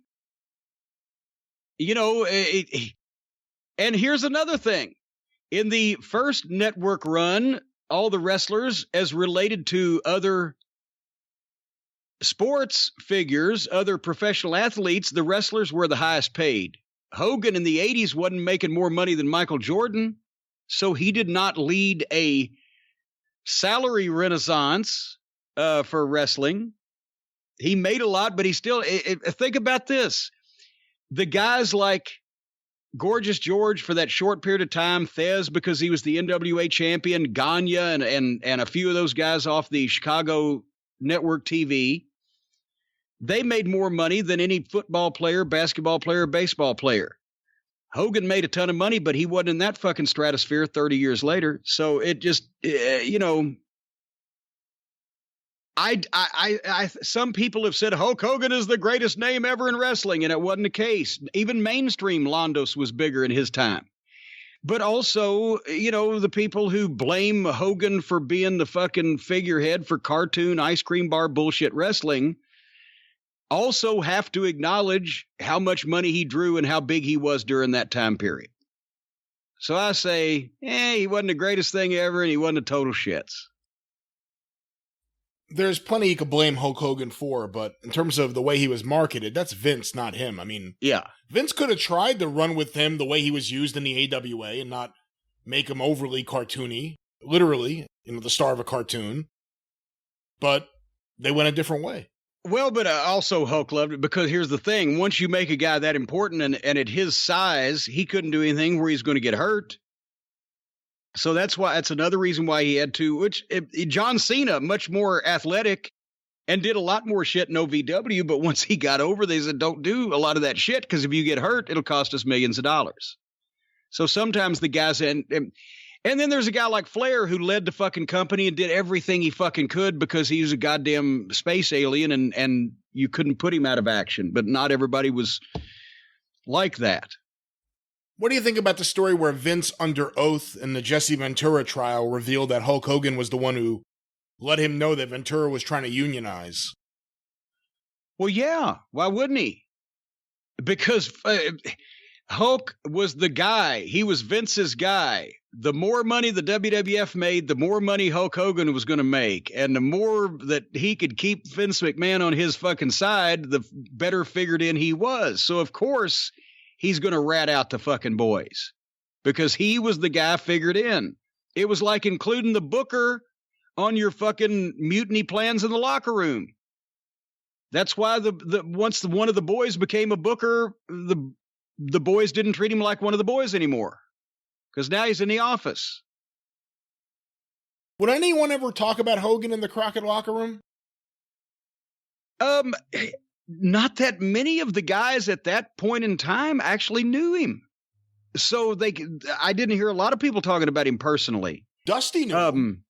here's another thing. In the first network run, all the wrestlers, as related to other sports figures, other professional athletes, the wrestlers were the highest paid. Hogan in the 80s wasn't making more money than Michael Jordan, so he did not lead a salary renaissance for wrestling. He made a lot, but he still, think about this. The guys like Gorgeous George for that short period of time, Thez because he was the NWA champion, Gagne and a few of those guys off the Chicago network TV, they made more money than any football player, basketball player, baseball player. Hogan made a ton of money, but he wasn't in that fucking stratosphere 30 years later. So it just, some people have said Hulk Hogan is the greatest name ever in wrestling, and it wasn't the case. Even mainstream Londos was bigger in his time. But also, the people who blame Hogan for being the fucking figurehead for cartoon ice cream bar bullshit wrestling also have to acknowledge how much money he drew and how big he was during that time period. So I say, he wasn't the greatest thing ever, and he wasn't a total shits. There's plenty you could blame Hulk Hogan for, but in terms of the way he was marketed, that's Vince, not him. I mean, yeah, Vince could have tried to run with him the way he was used in the AWA and not make him overly cartoony, literally, the star of a cartoon. But they went a different way. Well, but also Hulk loved it because here's the thing. Once you make a guy that important and at his size, he couldn't do anything where he's going to get hurt. So that's another reason why he had to, John Cena, much more athletic and did a lot more shit in OVW. But once he got over, they said, don't do a lot of that shit because if you get hurt, it'll cost us millions of dollars. So sometimes the guys, and then there's a guy like Flair who led the fucking company and did everything he fucking could because he was a goddamn space alien and you couldn't put him out of action. But not everybody was like that. What do you think about the story where Vince, under oath in the Jesse Ventura trial, revealed that Hulk Hogan was the one who let him know that Ventura was trying to unionize? Well, yeah. Why wouldn't he? Because Hulk was the guy. He was Vince's guy. The more money the WWF made, the more money Hulk Hogan was going to make. And the more that he could keep Vince McMahon on his fucking side, the better figured in he was. So, of course, he's going to rat out the fucking boys because he was the guy figured in. It was like including the booker on your fucking mutiny plans in the locker room. That's why once one of the boys became a booker, the boys didn't treat him like one of the boys anymore because now he's in the office. Would anyone ever talk about Hogan in the Crockett locker room? Not that many of the guys at that point in time actually knew him. So I didn't hear a lot of people talking about him personally. Dusty knew him.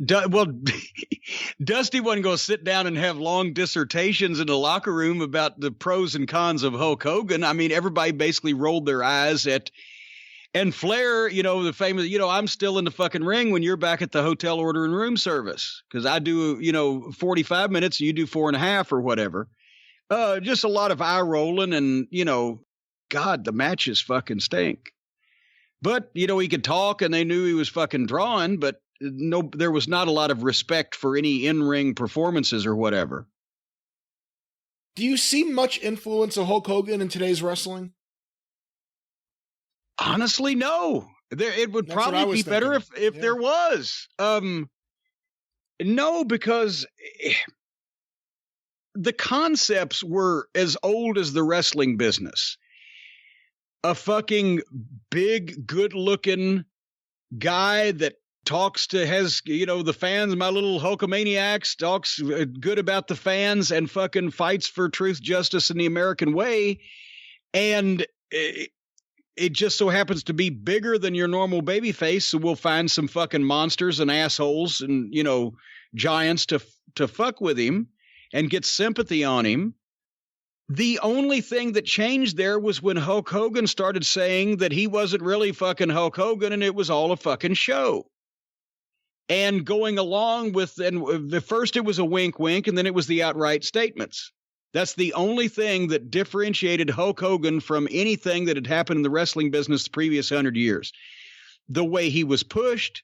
Dusty wasn't going to sit down and have long dissertations in the locker room about the pros and cons of Hulk Hogan. I mean, everybody basically rolled their eyes and Flair, the famous, I'm still in the fucking ring when you're back at the hotel ordering room service. Cause I do, 45 minutes, you do 4.5 or whatever. Just a lot of eye rolling and, God, the matches fucking stink. But, he could talk and they knew he was fucking drawing, but no, there was not a lot of respect for any in-ring performances or whatever. Do you see much influence of Hulk Hogan in today's wrestling? Honestly, no. It would probably be better if there was. No, because the concepts were as old as the wrestling business. A fucking big, good-looking guy that has the fans, my little Hulkamaniacs, talks good about the fans and fucking fights for truth, justice, and the American way. And it just so happens to be bigger than your normal babyface. So we'll find some fucking monsters and assholes and, giants to fuck with him and get sympathy on him. The only thing that changed there was when Hulk Hogan started saying that he wasn't really fucking Hulk Hogan and it was all a fucking show. and going along with, and the first it was a wink wink, and then it was the outright statements. That's the only thing that differentiated Hulk Hogan from anything that had happened in the wrestling business the previous 100 years. The way he was pushed,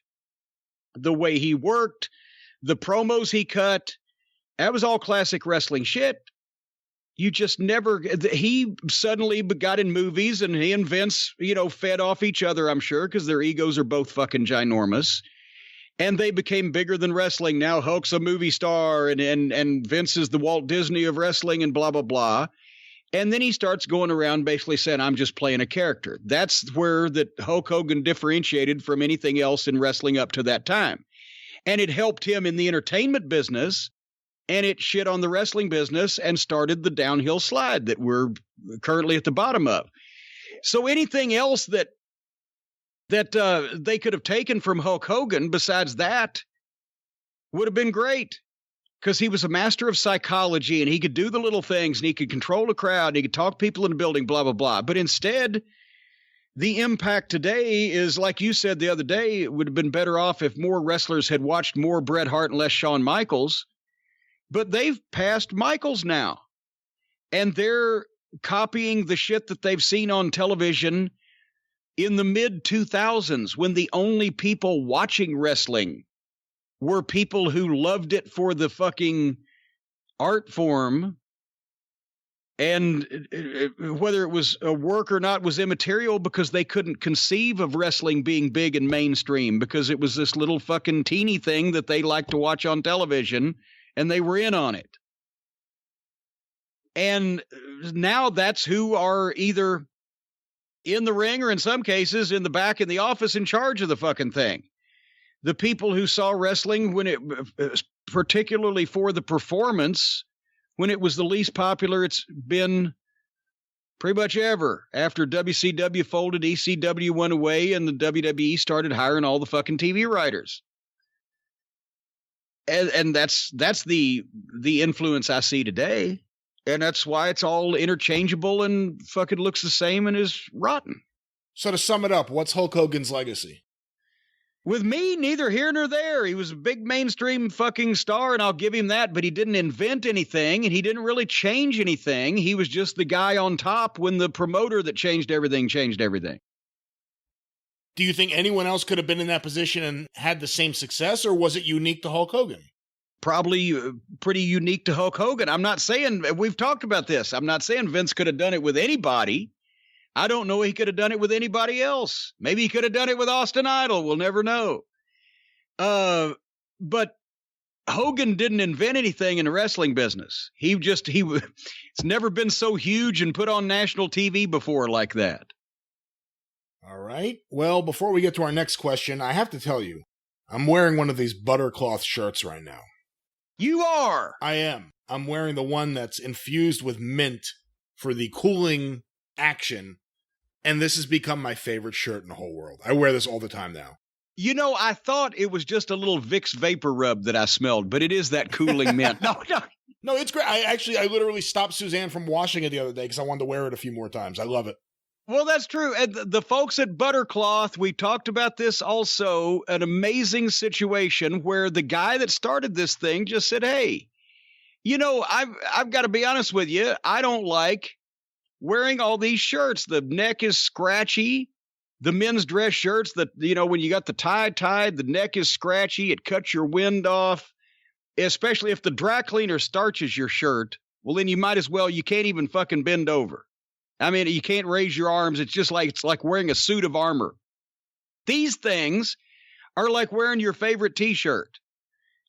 the way he worked, the promos he cut, that was all classic wrestling shit. You just never, he suddenly got in movies, and he and Vince, fed off each other, I'm sure, because their egos are both fucking ginormous. And they became bigger than wrestling. Now Hulk's a movie star, and Vince is the Walt Disney of wrestling, and blah, blah, blah. And then he starts going around basically saying, I'm just playing a character. That's where that Hulk Hogan differentiated from anything else in wrestling up to that time. And it helped him in the entertainment business, and it shit on the wrestling business and started the downhill slide that we're currently at the bottom of. So anything else that they could have taken from Hulk Hogan besides that would have been great, because he was a master of psychology, and he could do the little things, and he could control a crowd, and he could talk people in the building, blah, blah, blah. But instead, the impact today is, like you said the other day, it would have been better off if more wrestlers had watched more Bret Hart and less Shawn Michaels. But they've passed Michaels now, and they're copying the shit that they've seen on television in the mid-2000s, when the only people watching wrestling were people who loved it for the fucking art form, and whether it was a work or not was immaterial, because they couldn't conceive of wrestling being big and mainstream, because it was this little fucking teeny thing that they liked to watch on television, and they were in on it. And now that's who are either in the ring, or in some cases in the back in the office, in charge of the fucking thing. The people who saw wrestling when it, particularly for the performance, when it was the least popular it's been pretty much ever. After WCW folded, ECW went away, and the WWE started hiring all the fucking TV writers. And that's the influence I see today. And that's why it's all interchangeable and fucking looks the same and is rotten. So to sum it up, what's Hulk Hogan's legacy? With me, neither here nor there. He was a big mainstream fucking star, and I'll give him that, but he didn't invent anything, and he didn't really change anything. He was just the guy on top when the promoter that changed everything. Do you think anyone else could have been in that position and had the same success, or was it unique to Hulk Hogan? Probably pretty unique to Hulk Hogan. I'm not saying, we've talked about this, I'm not saying Vince could have done it with anybody. I don't know he could have done it with anybody else. Maybe he could have done it with Austin Idol. We'll never know. But Hogan didn't invent anything in the wrestling business. It's never been so huge and put on national TV before like that. All right. Well, before we get to our next question, I have to tell you, I'm wearing one of these buttercloth shirts right now. You are? I am. I'm wearing the one that's infused with mint for the cooling action, and this has become my favorite shirt in the whole world. I wear this all the time now. I thought it was just a little Vicks vapor rub that I smelled, but it is that cooling mint. No, it's great. I literally stopped Suzanne from washing it the other day because I wanted to wear it a few more times. I love it. Well, that's true. And the folks at Buttercloth, we talked about this also, an amazing situation where the guy that started this thing just said, hey, I've got to be honest with you. I don't like wearing all these shirts. The neck is scratchy. The men's dress shirts that, when you got the tie tied, the neck is scratchy. It cuts your wind off, especially if the dry cleaner starches your shirt. Well, then you might as well, you can't even fucking bend over. I mean, you can't raise your arms. It's like wearing a suit of armor. These things are like wearing your favorite T-shirt.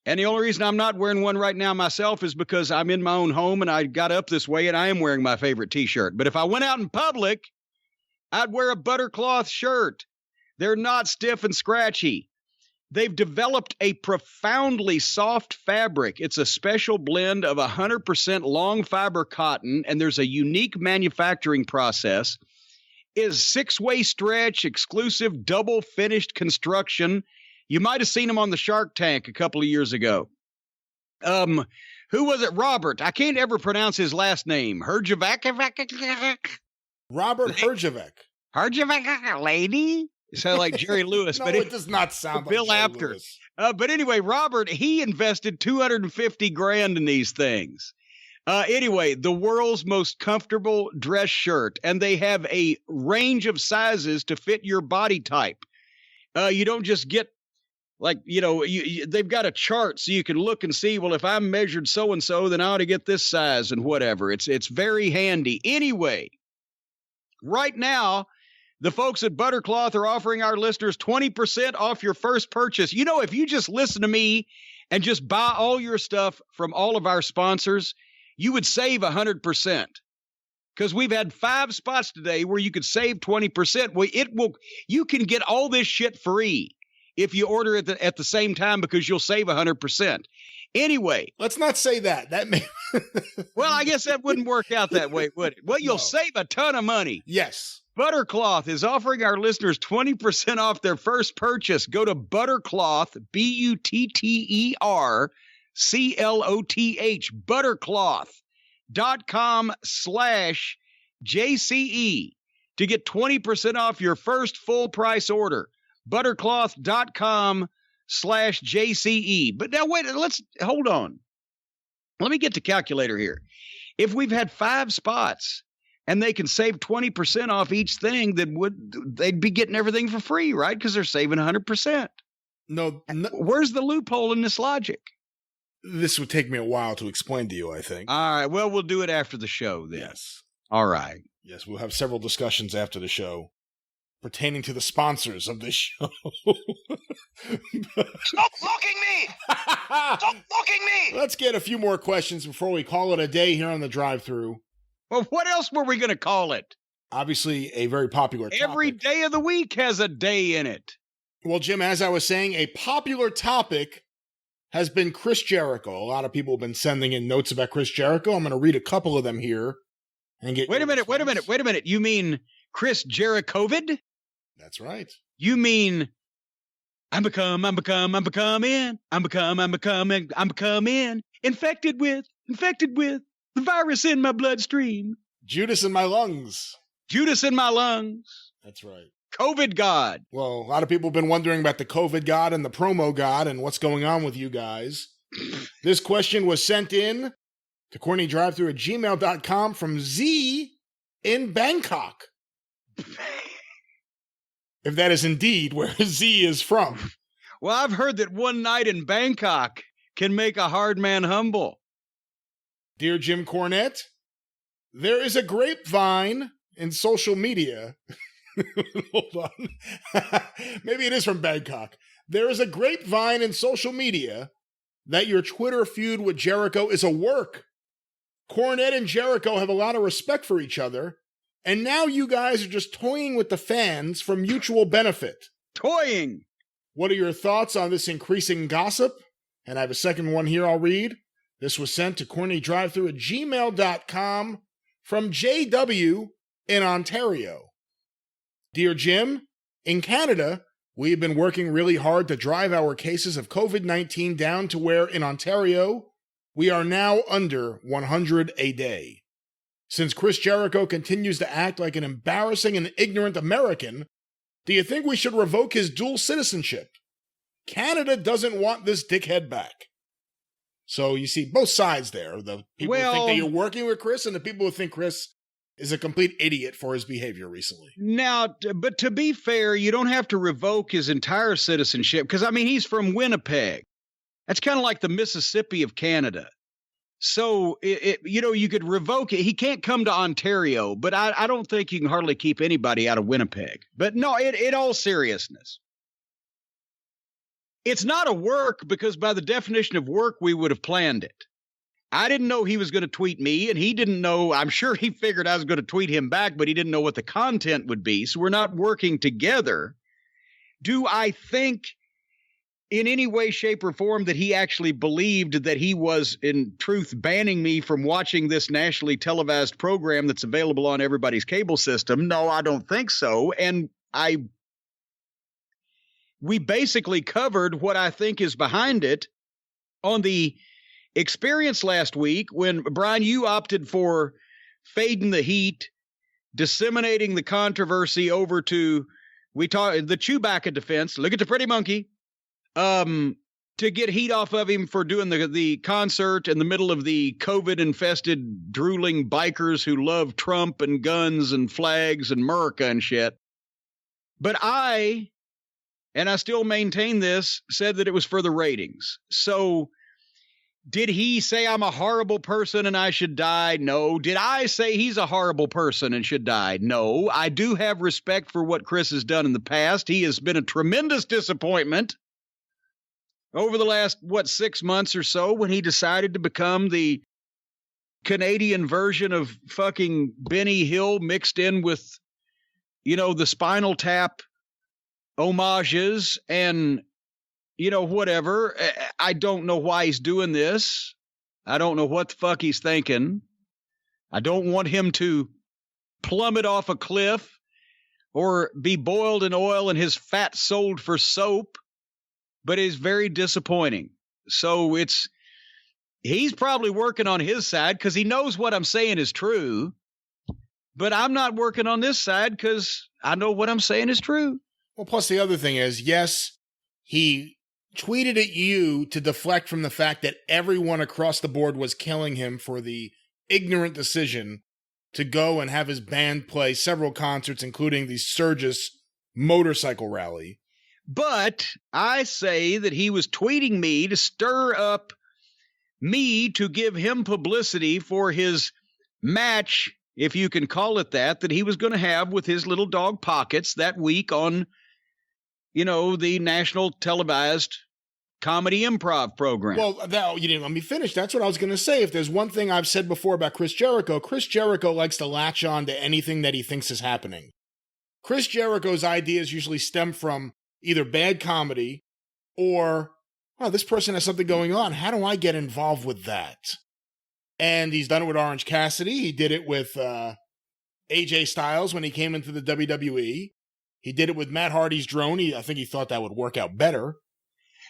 And the only reason I'm not wearing one right now myself is because I'm in my own home and I got up this way and I am wearing my favorite T-shirt. But if I went out in public, I'd wear a buttercloth shirt. They're not stiff and scratchy. They've developed a profoundly soft fabric. It's a special blend of 100% long fiber cotton, and there's a unique manufacturing process. Is 6-way stretch, exclusive double finished construction. You might have seen them on the Shark Tank a couple of years ago. Who was it? Robert. I can't ever pronounce his last name. Herjavec? Robert Herjavec. Herjavec, lady? You sound like Jerry Lewis. No, but it does not sound like Bill Jerry Apter. Lewis. But anyway, Robert, he invested $250,000 in these things. Anyway, the world's most comfortable dress shirt, and they have a range of sizes to fit your body type. You don't just get they've got a chart so you can look and see, well, if I'm measured so-and-so, then I ought to get this size and whatever. It's very handy. Anyway, right now, the folks at Buttercloth are offering our listeners 20% off your first purchase. You know, if you just listen to me and just buy all your stuff from all of our sponsors, you would save 100%. Because we've had 5 spots today where you could save 20%. Well, you can get all this shit free if you order it at the same time, because you'll save 100%. Anyway. Let's not say that. That may. Well, I guess that wouldn't work out that way, would it? Well, you'll save a ton of money. Yes. Buttercloth is offering our listeners 20% off their first purchase. Go to Buttercloth, BUTTERCLOTH, buttercloth.com/JCE to get 20% off your first full price order. Buttercloth.com/JCE. But now wait, hold on. Let me get the calculator here. If we've had 5 spots and they can save 20% off each thing, then they'd be getting everything for free, right? Because they're saving 100%. No. Where's the loophole in this logic? This would take me a while to explain to you, I think. All right. Well, we'll do it after the show then. Yes. All right. Yes, we'll have several discussions after the show pertaining to the sponsors of this show. Stop mocking me! Stop mocking me! Let's get a few more questions before we call it a day here on the drive-thru. Well, what else were we going to call it? Obviously, a very popular topic. Every day of the week has a day in it. Well, Jim, as I was saying, a popular topic has been Chris Jericho. A lot of people have been sending in notes about Chris Jericho. I'm going to read a couple of them here and get. Wait a minute. You mean Chris Jerichovid? That's right. You mean I'm becoming infected with the virus in my bloodstream. Judas in my lungs. Judas in my lungs. That's right. COVID God. Well, a lot of people have been wondering about the COVID God and the promo God and what's going on with you guys. This question was sent in to CornyDriveThru@gmail.com from Z in Bangkok. If that is indeed where Z is from. Well, I've heard that one night in Bangkok can make a hard man humble. Dear Jim Cornette, there is a grapevine in social media. Hold on. Maybe it is from Bangkok. There is a grapevine in social media that your Twitter feud with Jericho is a work. Cornette and Jericho have a lot of respect for each other, and now you guys are just toying with the fans for mutual benefit. Toying! What are your thoughts on this increasing gossip? And I have a second one here I'll read. This was sent to CornyDriveThru@gmail.com from JW in Ontario. Dear Jim, in Canada, we have been working really hard to drive our cases of COVID-19 down to where, in Ontario, we are now under 100 a day. Since Chris Jericho continues to act like an embarrassing and ignorant American, do you think we should revoke his dual citizenship? Canada doesn't want this dickhead back. So you see both sides there. The people who think that you're working with Chris and the people who think Chris is a complete idiot for his behavior recently. Now, but to be fair, you don't have to revoke his entire citizenship because, I mean, he's from Winnipeg. That's kind of like the Mississippi of Canada. So, you could revoke it. He can't come to Ontario, but I don't think you can hardly keep anybody out of Winnipeg. But no, in all seriousness, it's not a work because by the definition of work, we would have planned it. I didn't know he was going to tweet me, and he didn't know. I'm sure he figured I was going to tweet him back, but he didn't know what the content would be. So we're not working together. Do I think in any way, shape, or form that he actually believed that he was, in truth, banning me from watching this nationally televised program that's available on everybody's cable system? No, I don't think so. And we basically covered what I think is behind it on the experience last week when, Brian, you opted for fading the heat, disseminating the controversy over to we talk the Chewbacca defense. Look at the pretty monkey. To get heat off of him for doing the concert in the middle of the COVID-infested, drooling bikers who love Trump and guns and flags and America and shit. But I still maintain this, said that it was for the ratings. So did he say I'm a horrible person and I should die? No. Did I say he's a horrible person and should die? No. I do have respect for what Chris has done in the past. He has been a tremendous disappointment over the last, 6 months or so, when he decided to become the Canadian version of fucking Benny Hill mixed in with, the Spinal Tap homages and, whatever. I don't know why he's doing this. I don't know what the fuck he's thinking. I don't want him to plummet off a cliff or be boiled in oil and his fat sold for soap. But it's very disappointing. So he's probably working on his side because he knows what I'm saying is true. But I'm not working on this side because I know what I'm saying is true. Well, plus the other thing is, yes, he tweeted at you to deflect from the fact that everyone across the board was killing him for the ignorant decision to go and have his band play several concerts, including the Surges motorcycle rally. But I say that he was tweeting me to stir up me to give him publicity for his match, if you can call it that he was going to have with his little dog Pockets that week on, the national televised comedy improv program. Well, you didn't let me finish. That's what I was going to say. If there's one thing I've said before about Chris Jericho likes to latch on to anything that he thinks is happening. Chris Jericho's ideas usually stem from either bad comedy or, this person has something going on. How do I get involved with that? And he's done it with Orange Cassidy. He did it with AJ Styles when he came into the WWE. He did it with Matt Hardy's drone. I think he thought that would work out better.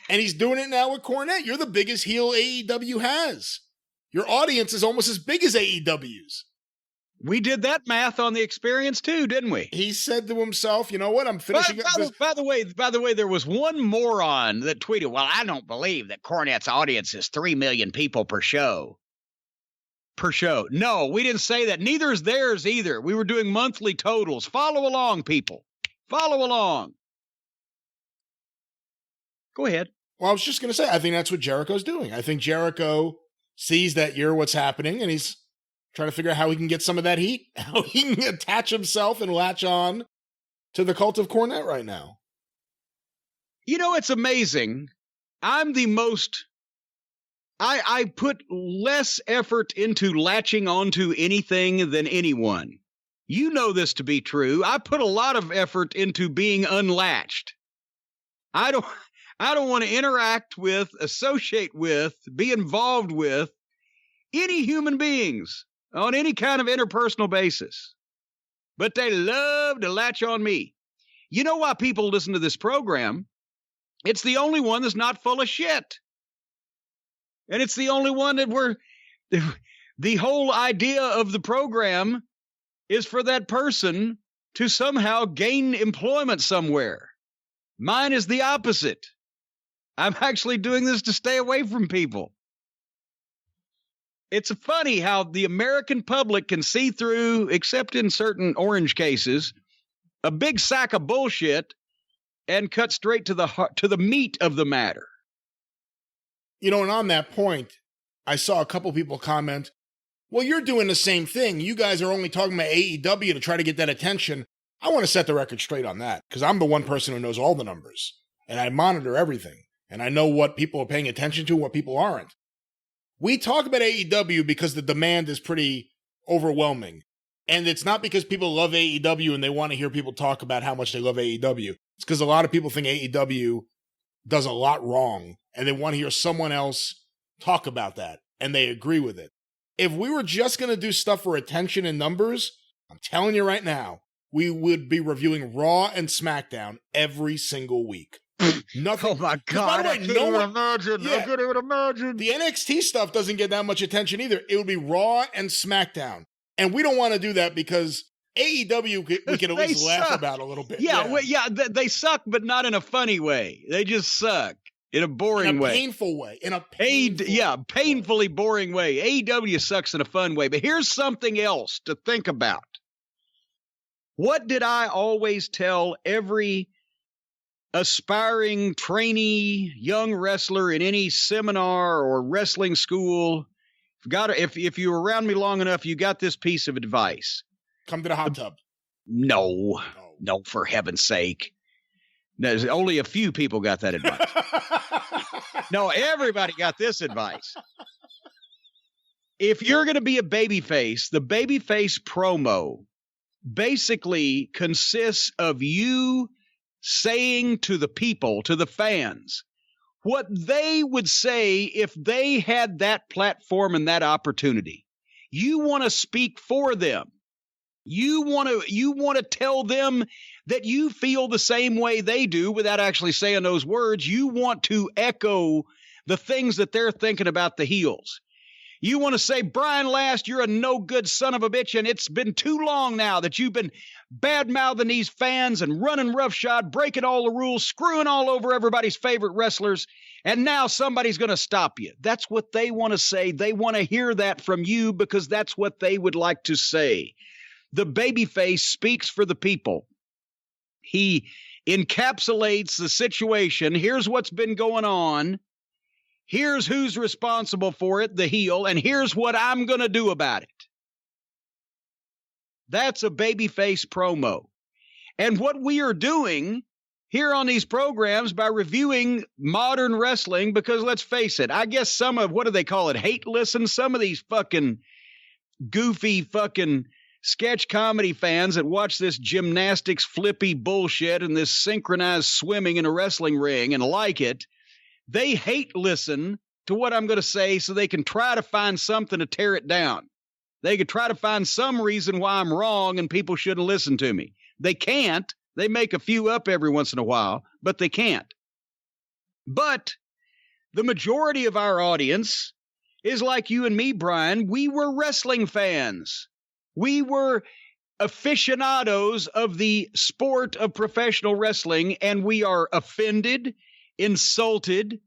And he's doing it now with Cornette. You're the biggest heel AEW has. Your audience is almost as big as AEW's. We did that math on the experience too, didn't we? He said to himself, you know what, I'm finishing up this. By the way, there was one moron that tweeted, well, I don't believe that Cornette's audience is 3 million people per show. No, we didn't say that. Neither is theirs either. We were doing monthly totals. Follow along, people. Follow along. Go ahead. Well, I was just going to say, I think that's what Jericho's doing. I think Jericho sees that you're what's happening, and he's trying to figure out how he can get some of that heat, how he can attach himself and latch on to the cult of Cornette right now. It's amazing. I'm the most... I put less effort into latching onto anything than anyone. You know this to be true. I put a lot of effort into being unlatched. I don't want to interact with, associate with, be involved with any human beings on any kind of interpersonal basis. But they love to latch on me. You know why people listen to this program? It's the only one that's not full of shit. And it's the only one that the whole idea of the program is for that person to somehow gain employment somewhere. Mine is the opposite. I'm actually doing this to stay away from people. It's funny how the American public can see through, except in certain orange cases, a big sack of bullshit and cut straight to the meat of the matter. And on that point, I saw a couple people comment, well, you're doing the same thing. You guys are only talking about AEW to try to get that attention. I want to set the record straight on that because I'm the one person who knows all the numbers and I monitor everything and I know what people are paying attention to and what people aren't. We talk about AEW because the demand is pretty overwhelming. And it's not because people love AEW and they want to hear people talk about how much they love AEW. It's because a lot of people think AEW does a lot wrong and they want to hear someone else talk about that and they agree with it. If we were just going to do stuff for attention and numbers, I'm telling you right now, we would be reviewing Raw and SmackDown every single week. Nothing. Oh my God! I can't even imagine. I couldn't even imagine. The NXT stuff doesn't get that much attention either. It would be Raw and SmackDown, and we don't want to do that because AEW, we can at They least laugh suck. about a little bit. Yeah, well, they suck, but not in a funny way. They just suck in a boring way. Painful way. In a painfully boring way. AEW sucks in a fun way. But here's something else to think about. What did I always tell every aspiring trainee young wrestler in any seminar or wrestling school? If you were around me long enough, you got this piece of advice. Come to the hot tub. No, for heaven's sake. There's only a few people got that advice. No, everybody got this advice. If you're going to be a babyface, the Babyface Promo basically consists of you saying to the people, to the fans, what they would say if they had that platform and that opportunity. You want to speak for them. You want to tell them that you feel the same way they do without actually saying those words. You want to echo the things that they're thinking about the heels. You want to say, Brian Last, you're a no-good son of a bitch, and it's been too long now that you've been bad-mouthing these fans and running roughshod, breaking all the rules, screwing all over everybody's favorite wrestlers, and now somebody's going to stop you. That's what they want to say. They want to hear that from you because that's what they would like to say. The babyface speaks for the people. He encapsulates the situation. Here's what's been going on. Here's who's responsible for it, the heel, and here's what I'm going to do about it. That's a babyface promo. And what we are doing here on these programs by reviewing modern wrestling, because let's face it, I guess some of, what do they call it, hate listen? Some of these fucking goofy fucking sketch comedy fans that watch this gymnastics flippy bullshit and this synchronized swimming in a wrestling ring and like it, they hate listen to what I'm going to say so they can try to find something to tear it down. They could try to find some reason why I'm wrong and people shouldn't listen to me. They can't. They make a few up every once in a while, but they can't. But the majority of our audience is like you and me, Brian. We were wrestling fans. We were aficionados of the sport of professional wrestling, and we are offended, insulted,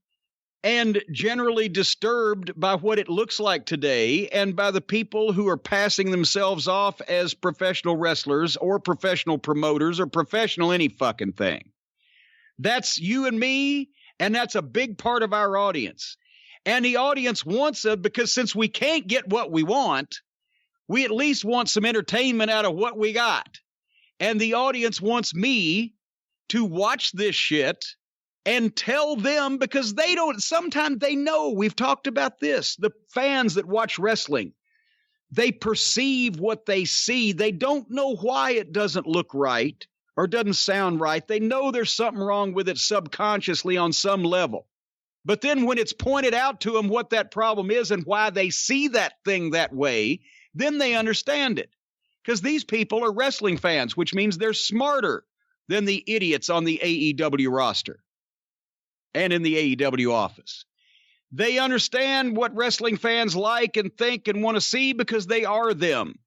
and generally disturbed by what it looks like today and by the people who are passing themselves off as professional wrestlers or professional promoters or professional any fucking thing. That's you and me, and that's a big part of our audience. And the audience wants it because since we can't get what we want, we at least want some entertainment out of what we got. And the audience wants me to watch this shit and tell them, because they don't, sometimes they know, we've talked about this, the fans that watch wrestling, they perceive what they see. They don't know why it doesn't look right or doesn't sound right. They know there's something wrong with it subconsciously on some level. But then when it's pointed out to them what that problem is and why they see that thing that way, then they understand it. Because these people are wrestling fans, which means they're smarter than the idiots on the AEW roster and in the AEW office. They understand what wrestling fans like and think and want to see because they are them.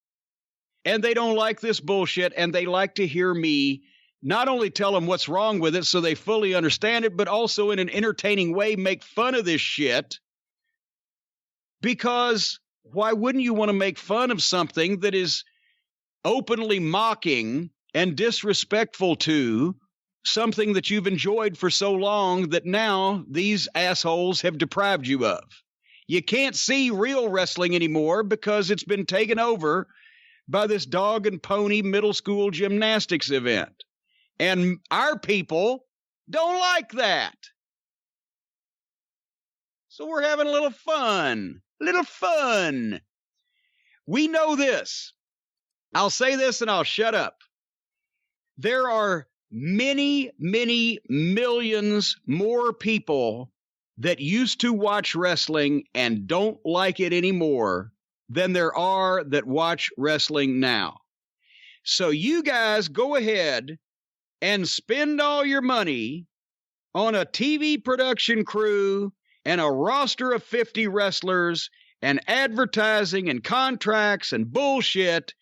And they don't like this bullshit, and they like to hear me not only tell them what's wrong with it so they fully understand it, but also in an entertaining way make fun of this shit. Because why wouldn't you want to make fun of something that is openly mocking and disrespectful to something that you've enjoyed for so long that now these assholes have deprived you of? You can't see real wrestling anymore because it's been taken over by this dog and pony middle school gymnastics event. And our people don't like that. So we're having a little fun. We know this. I'll say this and I'll shut up. There are many, many millions more people that used to watch wrestling and don't like it anymore than there are that watch wrestling now. So you guys go ahead and spend all your money on a TV production crew and a roster of 50 wrestlers and advertising and contracts and bullshit,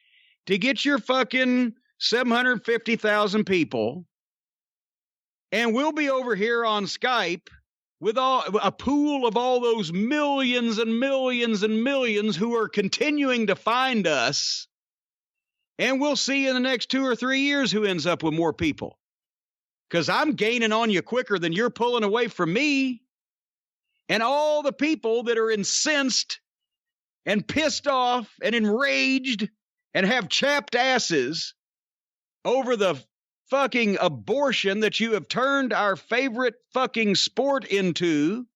to get your fucking 750,000 people, and we'll be over here on Skype with a pool of all those millions and millions and millions who are continuing to find us, and we'll see in the next 2 or 3 years who ends up with more people. Because I'm gaining on you quicker than you're pulling away from me. And all the people that are incensed and pissed off and enraged and have chapped asses over the fucking abortion that you have turned our favorite fucking sport into,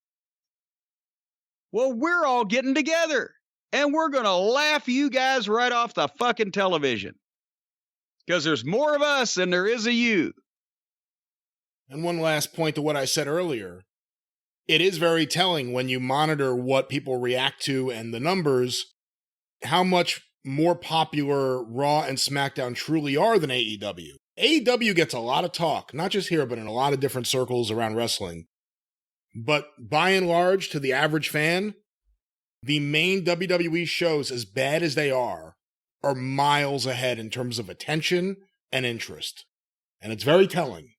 well, we're all getting together and we're going to laugh you guys right off the fucking television. Because there's more of us than there is of you. And one last point to what I said earlier. It is very telling when you monitor what people react to and the numbers, how much more popular Raw and SmackDown truly are than AEW. AEW gets a lot of talk, not just here, but in a lot of different circles around wrestling. But by and large, to the average fan, the main WWE shows, as bad as they are miles ahead in terms of attention and interest. And it's very telling.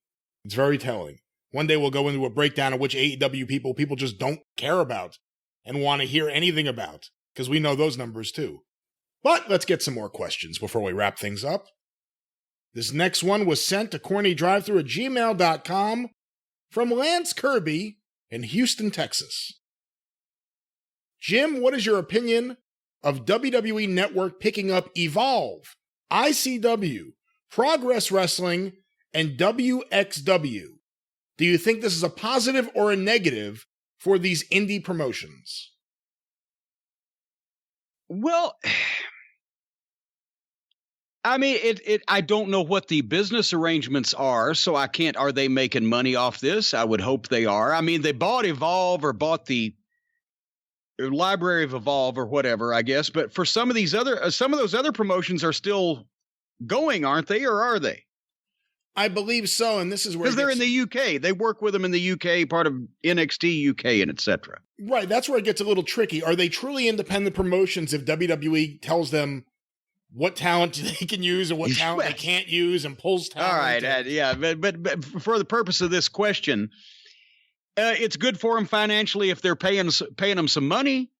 It's very telling. One day we'll go into a breakdown of which AEW people just don't care about and want to hear anything about, because we know those numbers too. But let's get some more questions before we wrap things up. This next one was sent to CornyDriveThru@gmail.com from Lance Kirby in Houston, Texas. Jim, what is your opinion of WWE Network picking up Evolve, ICW, Progress Wrestling, and WXW? Do you think this is a positive or a negative for these indie promotions? Well, I mean, I don't know what the business arrangements are, so I can't, are they making money off this? I would hope they are. I mean, they bought Evolve or bought the Library of Evolve or whatever, I guess. But for some of these some of those other promotions are still going, aren't they? Or are they? I believe so, and this is where... Because they're in the UK. They work with them in the UK, part of NXT UK and etc. Right, that's where it gets a little tricky. Are they truly independent promotions if WWE tells them what talent they can use and what talent they can't use and pulls talent? All right, yeah, but for the purpose of this question, it's good for them financially if they're paying them some money.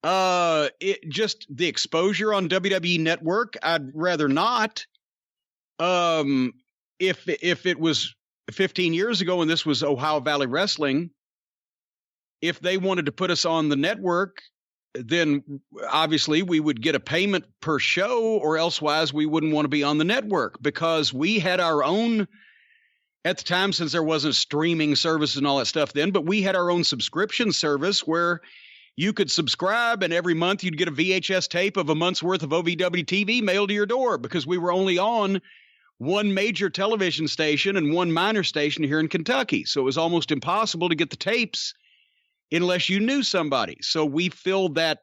Just the exposure on WWE Network, I'd rather not. If it was 15 years ago and this was Ohio Valley Wrestling, if they wanted to put us on the network, then obviously we would get a payment per show, or elsewise we wouldn't want to be on the network, because we had our own, at the time, since there wasn't streaming services and all that stuff then, but we had our own subscription service where you could subscribe and every month you'd get a VHS tape of a month's worth of OVW TV mailed to your door, because we were only on one major television station and one minor station here in Kentucky. So it was almost impossible to get the tapes unless you knew somebody. So we filled that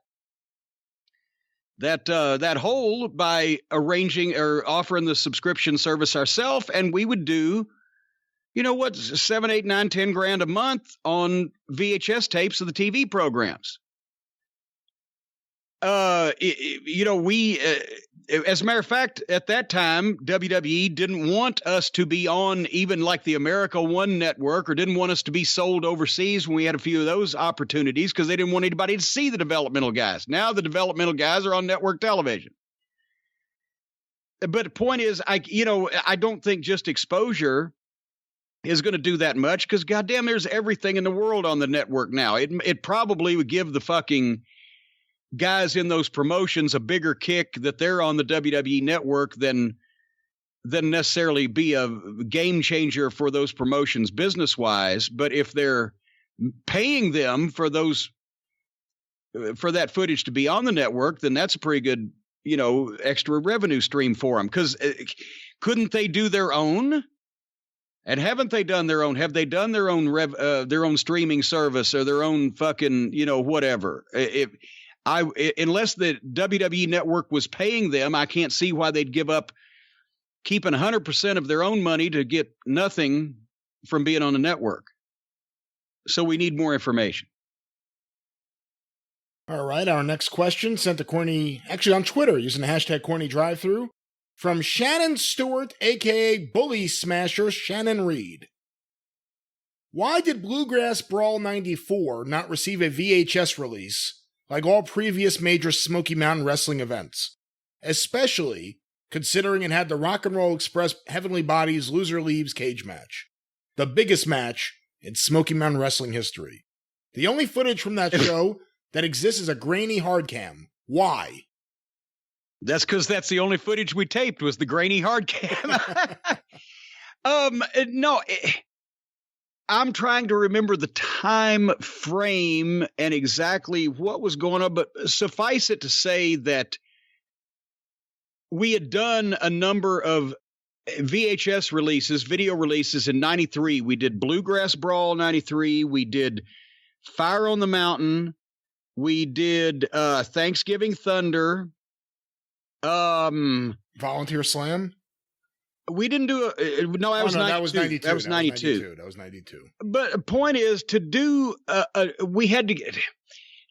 hole by arranging or offering the subscription service ourselves. And we would do, $7, $8, $9, $10 a month on VHS tapes of the TV programs. As a matter of fact, at that time, WWE didn't want us to be on even like the America One network, or didn't want us to be sold overseas when we had a few of those opportunities, because they didn't want anybody to see the developmental guys. Now the developmental guys are on network television. But the point is, I don't think just exposure is going to do that much, because goddamn, there's everything in the world on the network now. It probably would give the fucking guys in those promotions a bigger kick that they're on the WWE network than necessarily be a game changer for those promotions business wise. But if they're paying them for that footage to be on the network, then that's a pretty good, extra revenue stream for them. Because couldn't they do their own? And haven't they done their own? Have they done their own streaming service or their own fucking, whatever? Unless the WWE network was paying them, I can't see why they'd give up keeping 100% of their own money to get nothing from being on the network. So we need more information. All right, our next question sent to Corny, actually on Twitter, using the hashtag CornyDriveThru. from Shannon Stewart, a.k.a. Bully Smasher Shannon Reed. Why did Bluegrass Brawl 94 not receive a VHS release like all previous major Smoky Mountain Wrestling events? Especially considering it had the Rock and Roll Express Heavenly Bodies Loser Leaves cage match. The biggest match in Smoky Mountain Wrestling history. The only footage from that show that exists is a grainy hard cam. Why? That's because that's the only footage we taped was the grainy hard cam. No, I'm trying to remember the time frame and exactly what was going on, but suffice it to say that we had done a number of VHS releases, video releases in 93. We did Bluegrass Brawl 93. We did Fire on the Mountain. We did Thanksgiving Thunder. Volunteer Slam? We didn't do that was 92. That was 92. That was 92. But the point is to do we had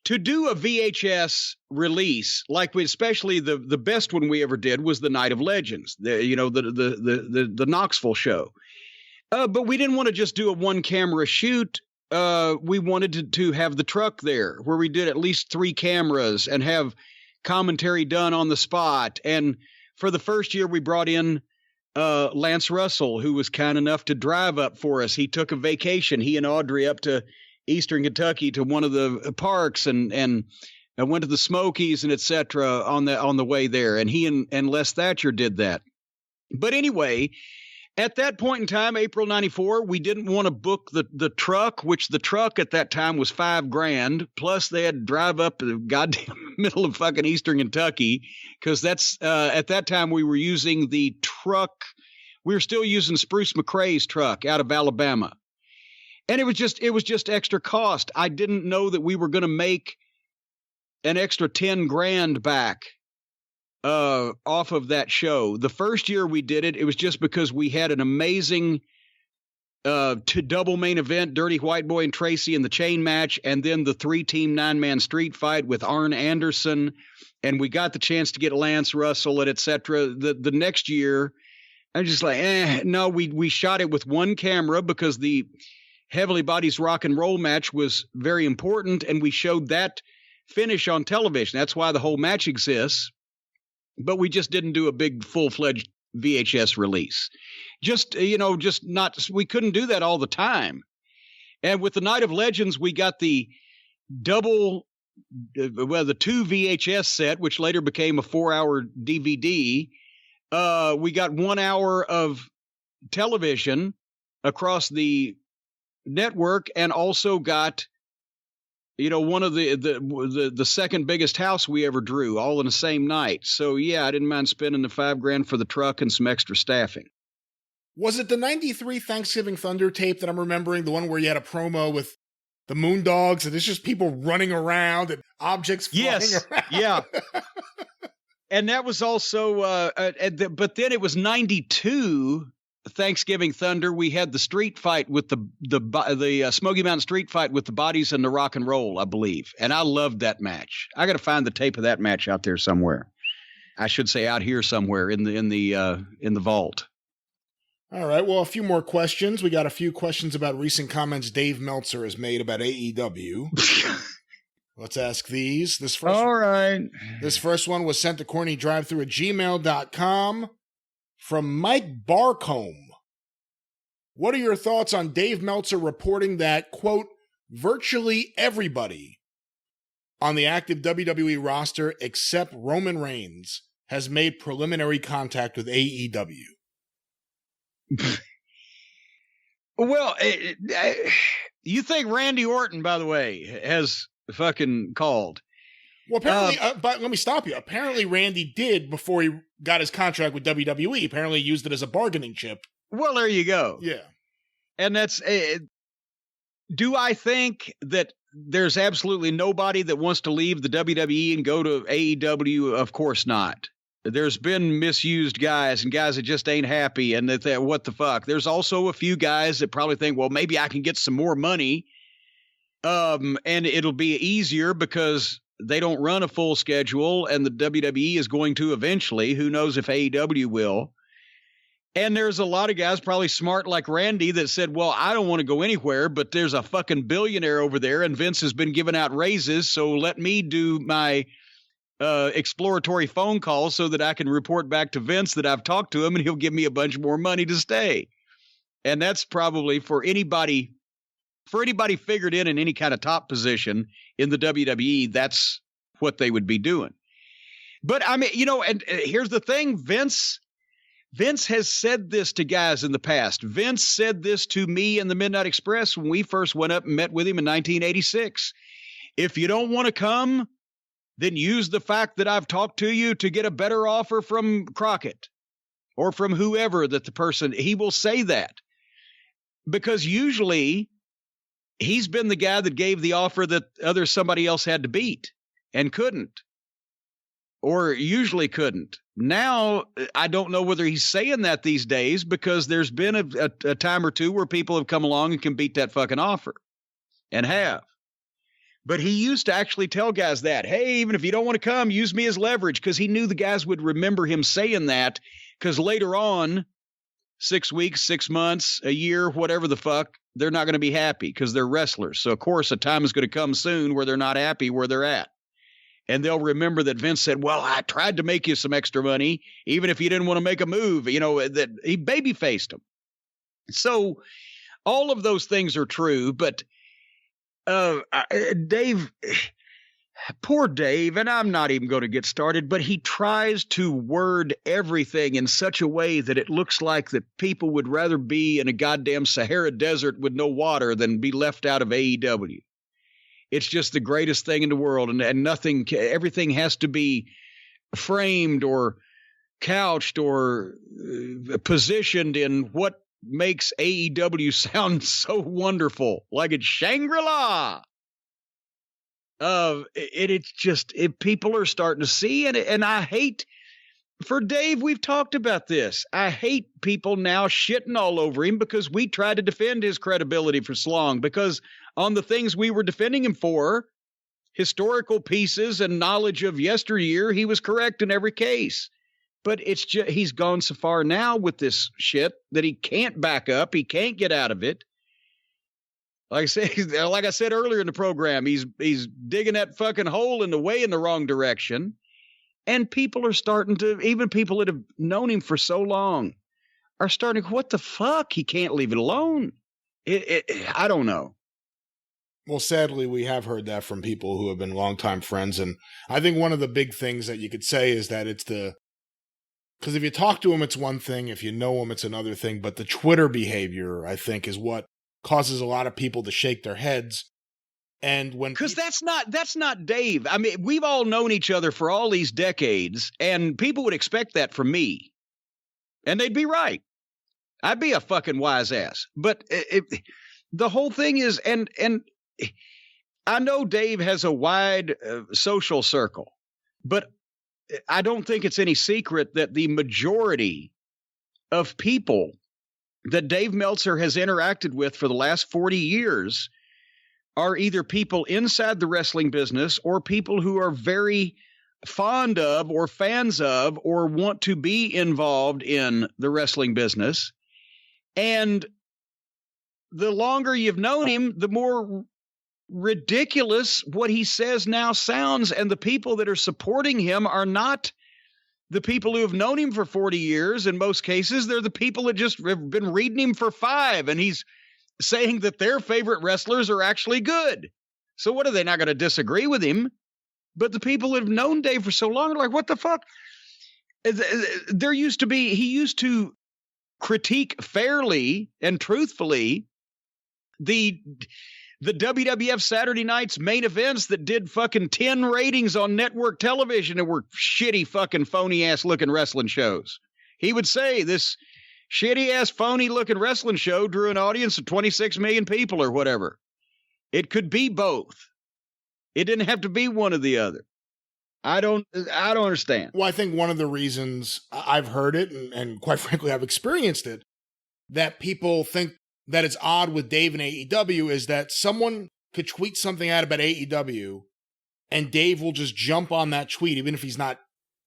to do a VHS release, especially the best one we ever did was the Night of Legends, the Knoxville show. But we didn't want to just do a one camera shoot. We wanted to have the truck there where we did at least 3 cameras and have commentary done on the spot. And for the first year we brought in Lance Russell, who was kind enough to drive up for us. He took a vacation, he and Audrey, up to Eastern Kentucky to one of the parks and went to the Smokies and etc. on the way there. And he and Les Thatcher did that. But anyway, at that point in time, April 94, we didn't want to book the truck, which the truck at that time was $5,000. Plus they had to drive up the goddamn middle of fucking Eastern Kentucky. Cause that's, at that time we were using the truck. We were still using Spruce McCrae's truck out of Alabama. And it was just extra cost. I didn't know that we were going to make an extra $10,000 back off of that show. The first year we did it, it was just because we had an amazing double main event, Dirty White Boy and Tracy in the chain match, and then the 3-team 9-man street fight with Arn Anderson, and we got the chance to get Lance Russell and etc. The next year, I'm just like, no, we shot it with one camera because the Heavenly Bodies Rock and Roll match was very important, and we showed that finish on television. That's why the whole match exists. But we just didn't do a big full-fledged VHS release. We couldn't do that all the time. And with the Night of Legends, we got the the 2 VHS set, which later became a 4-hour DVD. We got 1 hour of television across the network, and also got one of the second biggest house we ever drew, all in the same night. So yeah, I didn't mind spending the $5,000 for the truck and some extra staffing. Was it the 93 Thanksgiving Thunder tape that I'm remembering, the one where you had a promo with the Moondogs and it's just people running around and objects flying around? Yeah. And that was also but then it was 92 Thanksgiving Thunder. We had the street fight with the Smoky Mountain street fight with the Bodies and the Rock and Roll, I believe. And I loved that match. I got to find the tape of that match out there somewhere. I should say out here somewhere in the vault. All right. Well, a few more questions. We got a few questions about recent comments Dave Meltzer has made about AEW. Let's ask these. This first one was sent to CornyDriveThru@gmail.com from Mike Barcombe. What are your thoughts on Dave Meltzer reporting that, quote, virtually everybody on the active WWE roster except Roman Reigns has made preliminary contact with AEW? Well, you think Randy Orton, by the way, has fucking called? Well, apparently, but let me stop you. Apparently, Randy did before he got his contract with WWE. Apparently, he used it as a bargaining chip. Well, there you go. Yeah. And that's, do I think that there's absolutely nobody that wants to leave the WWE and go to AEW? Of course not. There's been misused guys and guys that just ain't happy and that what the fuck. There's also a few guys that probably think, well, maybe I can get some more money. And it'll be easier because they don't run a full schedule, and the WWE is going to eventually. Who knows if AEW will? And there's a lot of guys probably smart like Randy that said, well, I don't want to go anywhere, but there's a fucking billionaire over there, and Vince has been giving out raises, so let me do my exploratory phone call so that I can report back to Vince that I've talked to him, and he'll give me a bunch more money to stay. And that's probably for anybody figured in any kind of top position in the WWE, that's what they would be doing. But I mean, and here's the thing, Vince has said this to guys in the past. Vince said this to me in the Midnight Express when we first went up and met with him in 1986. If you don't want to come, then use the fact that I've talked to you to get a better offer from Crockett or from whoever he will say that. Because usually he's been the guy that gave the offer that somebody else had to beat and couldn't, or usually couldn't. Now, I don't know whether he's saying that these days because there's been a time or two where people have come along and can beat that fucking offer and have. But he used to actually tell guys that, hey, even if you don't want to come, use me as leverage, because he knew the guys would remember him saying that, because later on, 6 weeks, 6 months, a year, whatever the fuck, they're not going to be happy because they're wrestlers. So, of course, a time is going to come soon where they're not happy where they're at. And they'll remember that Vince said, well, I tried to make you some extra money, even if you didn't want to make a move, that he baby-faced them. So all of those things are true, but Dave, poor Dave, and I'm not even going to get started, but he tries to word everything in such a way that it looks like that people would rather be in a goddamn Sahara desert with no water than be left out of AEW. It's just the greatest thing in the world, and everything has to be framed or couched or positioned in what makes AEW sound so wonderful, like it's Shangri-La. People are starting to see, and I hate, for Dave, we've talked about this. I hate people now shitting all over him because we tried to defend his credibility for so long, because on the things we were defending him for, historical pieces and knowledge of yesteryear, he was correct in every case. But it's just, he's gone so far now with this shit that he can't back up. He can't get out of it. Like I said earlier in the program, he's digging that fucking hole in the wrong direction. And people are starting to, even people that have known him for so long, are starting, what the fuck? He can't leave it alone. I don't know. Well, sadly, we have heard that from people who have been longtime friends. And I think one of the big things that you could say is that because if you talk to him, it's one thing. If you know him, it's another thing. But the Twitter behavior, I think, is what causes a lot of people to shake their heads. And because that's not Dave. I mean, we've all known each other for all these decades, and people would expect that from me. And they'd be right. I'd be a fucking wise ass. But the whole thing is, and I know Dave has a wide social circle, but I don't think it's any secret that the majority of people that Dave Meltzer has interacted with for the last 40 years are either people inside the wrestling business or people who are very fond of or fans of or want to be involved in the wrestling business. And the longer you've known him, the more ridiculous what he says now sounds, and the people that are supporting him are not the people who have known him for 40 years. In most cases, they're the people that just have been reading him for 5, and he's saying that their favorite wrestlers are actually good. So what are they not going to disagree with him? But the people that have known Dave for so long are like, what the fuck? He used to critique fairly and truthfully the WWF Saturday night's main events that did fucking 10 ratings on network television and were shitty fucking phony ass looking wrestling shows. He would say this shitty ass phony looking wrestling show drew an audience of 26 million people or whatever. It could be both. It didn't have to be one or the other. I don't understand. Well, I think one of the reasons I've heard it, and quite frankly, I've experienced it, that people think that it's odd with Dave and AEW is that someone could tweet something out about AEW and Dave will just jump on that tweet, even if he's not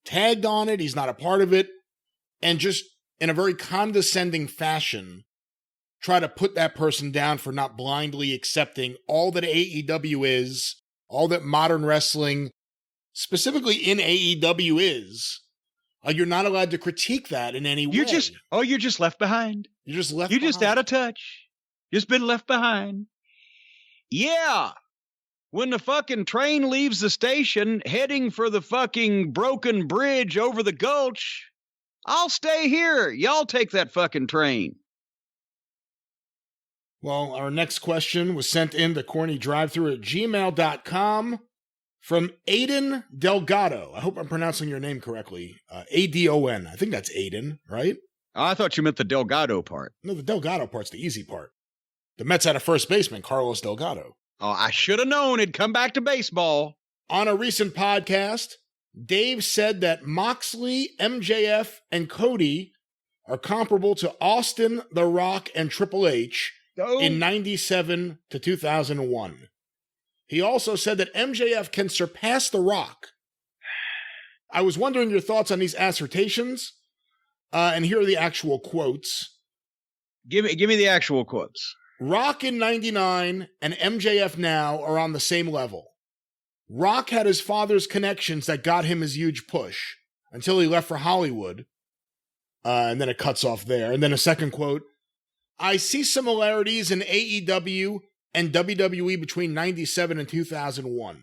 tagged on it, he's not a part of it, and just in a very condescending fashion, try to put that person down for not blindly accepting all that AEW is, all that modern wrestling, specifically in AEW is. You're not allowed to critique that in any way. You're just left behind. You're just left You're behind. just out of touch. Just been left behind. Yeah. When the fucking train leaves the station heading for the fucking broken bridge over the gulch, I'll stay here. Y'all take that fucking train. Well, our next question was sent in to CornyDriveThru@gmail.com from Aiden Delgado. I hope I'm pronouncing your name correctly. Adon. I think that's Aiden, right? I thought you meant the Delgado part. No, the Delgado part's the easy part. The Mets had a first baseman, Carlos Delgado. Oh, I should have known it'd come back to baseball. On a recent podcast, Dave said that Moxley, MJF, and Cody are comparable to Austin, The Rock, and Triple H in 97 to 2001. He also said that MJF can surpass The Rock. I was wondering your thoughts on these assertions, and here are the actual quotes. Give me the actual quotes. Rock in 99 and MJF now are on the same level. Rock had his father's connections that got him his huge push until he left for Hollywood. And then it cuts off there. And then a second quote. I see similarities in AEW and WWE between 97 and 2001.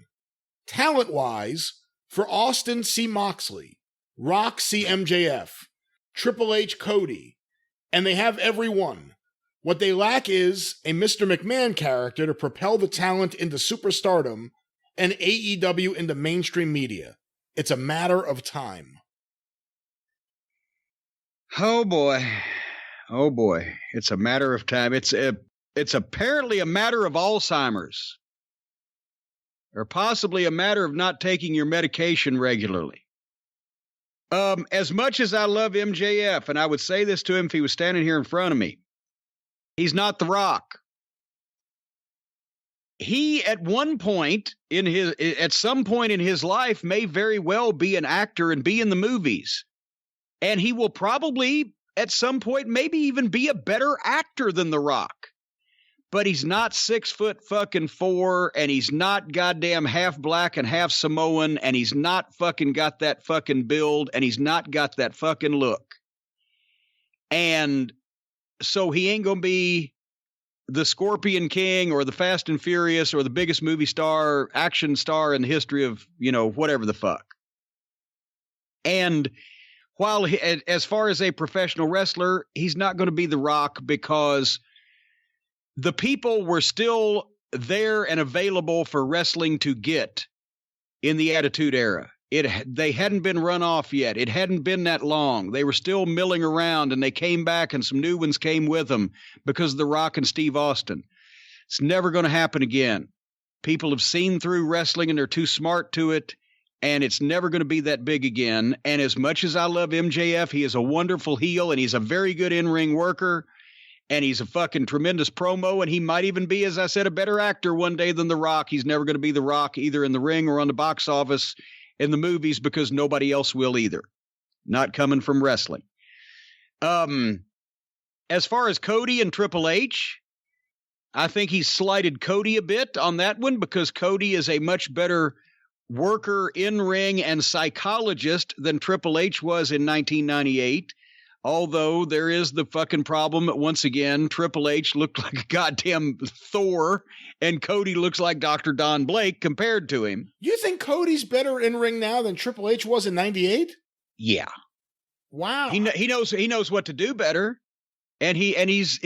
Talent-wise, for Austin, see Moxley. Rock, see MJF. Triple H, Cody. And they have every one. What they lack is a Mr. McMahon character to propel the talent into superstardom and AEW into mainstream media. It's a matter of time. Oh boy. Oh boy. It's a matter of time. It's apparently a matter of Alzheimer's. Or possibly a matter of not taking your medication regularly. As much as I love MJF, and I would say this to him if he was standing here in front of me, he's not The Rock. He, at some point in his life, may very well be an actor and be in the movies. And he will probably, at some point, maybe even be a better actor than The Rock. But he's not 6'4", and he's not goddamn half black and half Samoan, and he's not fucking got that fucking build, and he's not got that fucking look. And so he ain't going to be the Scorpion King or the Fast and Furious or the biggest movie star, action star in the history of, whatever the fuck. And while as far as a professional wrestler, he's not going to be The Rock because the people were still there and available for wrestling to get in the Attitude Era. They hadn't been run off yet. It hadn't been that long. They were still milling around, and they came back, and some new ones came with them because of The Rock and Steve Austin. It's never going to happen again. People have seen through wrestling, and they're too smart to it, and it's never going to be that big again. And as much as I love MJF, he is a wonderful heel, and he's a very good in-ring worker, and he's a fucking tremendous promo, and he might even be, as I said, a better actor one day than The Rock. He's never going to be The Rock either in the ring or on the box office in the movies because nobody else will either. Not coming from wrestling. As far as Cody and Triple H, I think he slighted Cody a bit on that one because Cody is a much better worker in ring and psychologist than Triple H was in 1998. Although there is the fucking problem, once again, Triple H looked like a goddamn Thor, and Cody looks like Dr. Don Blake compared to him. You think Cody's better in ring now than Triple H was in 98? Yeah. Wow. He knows what to do better, and he's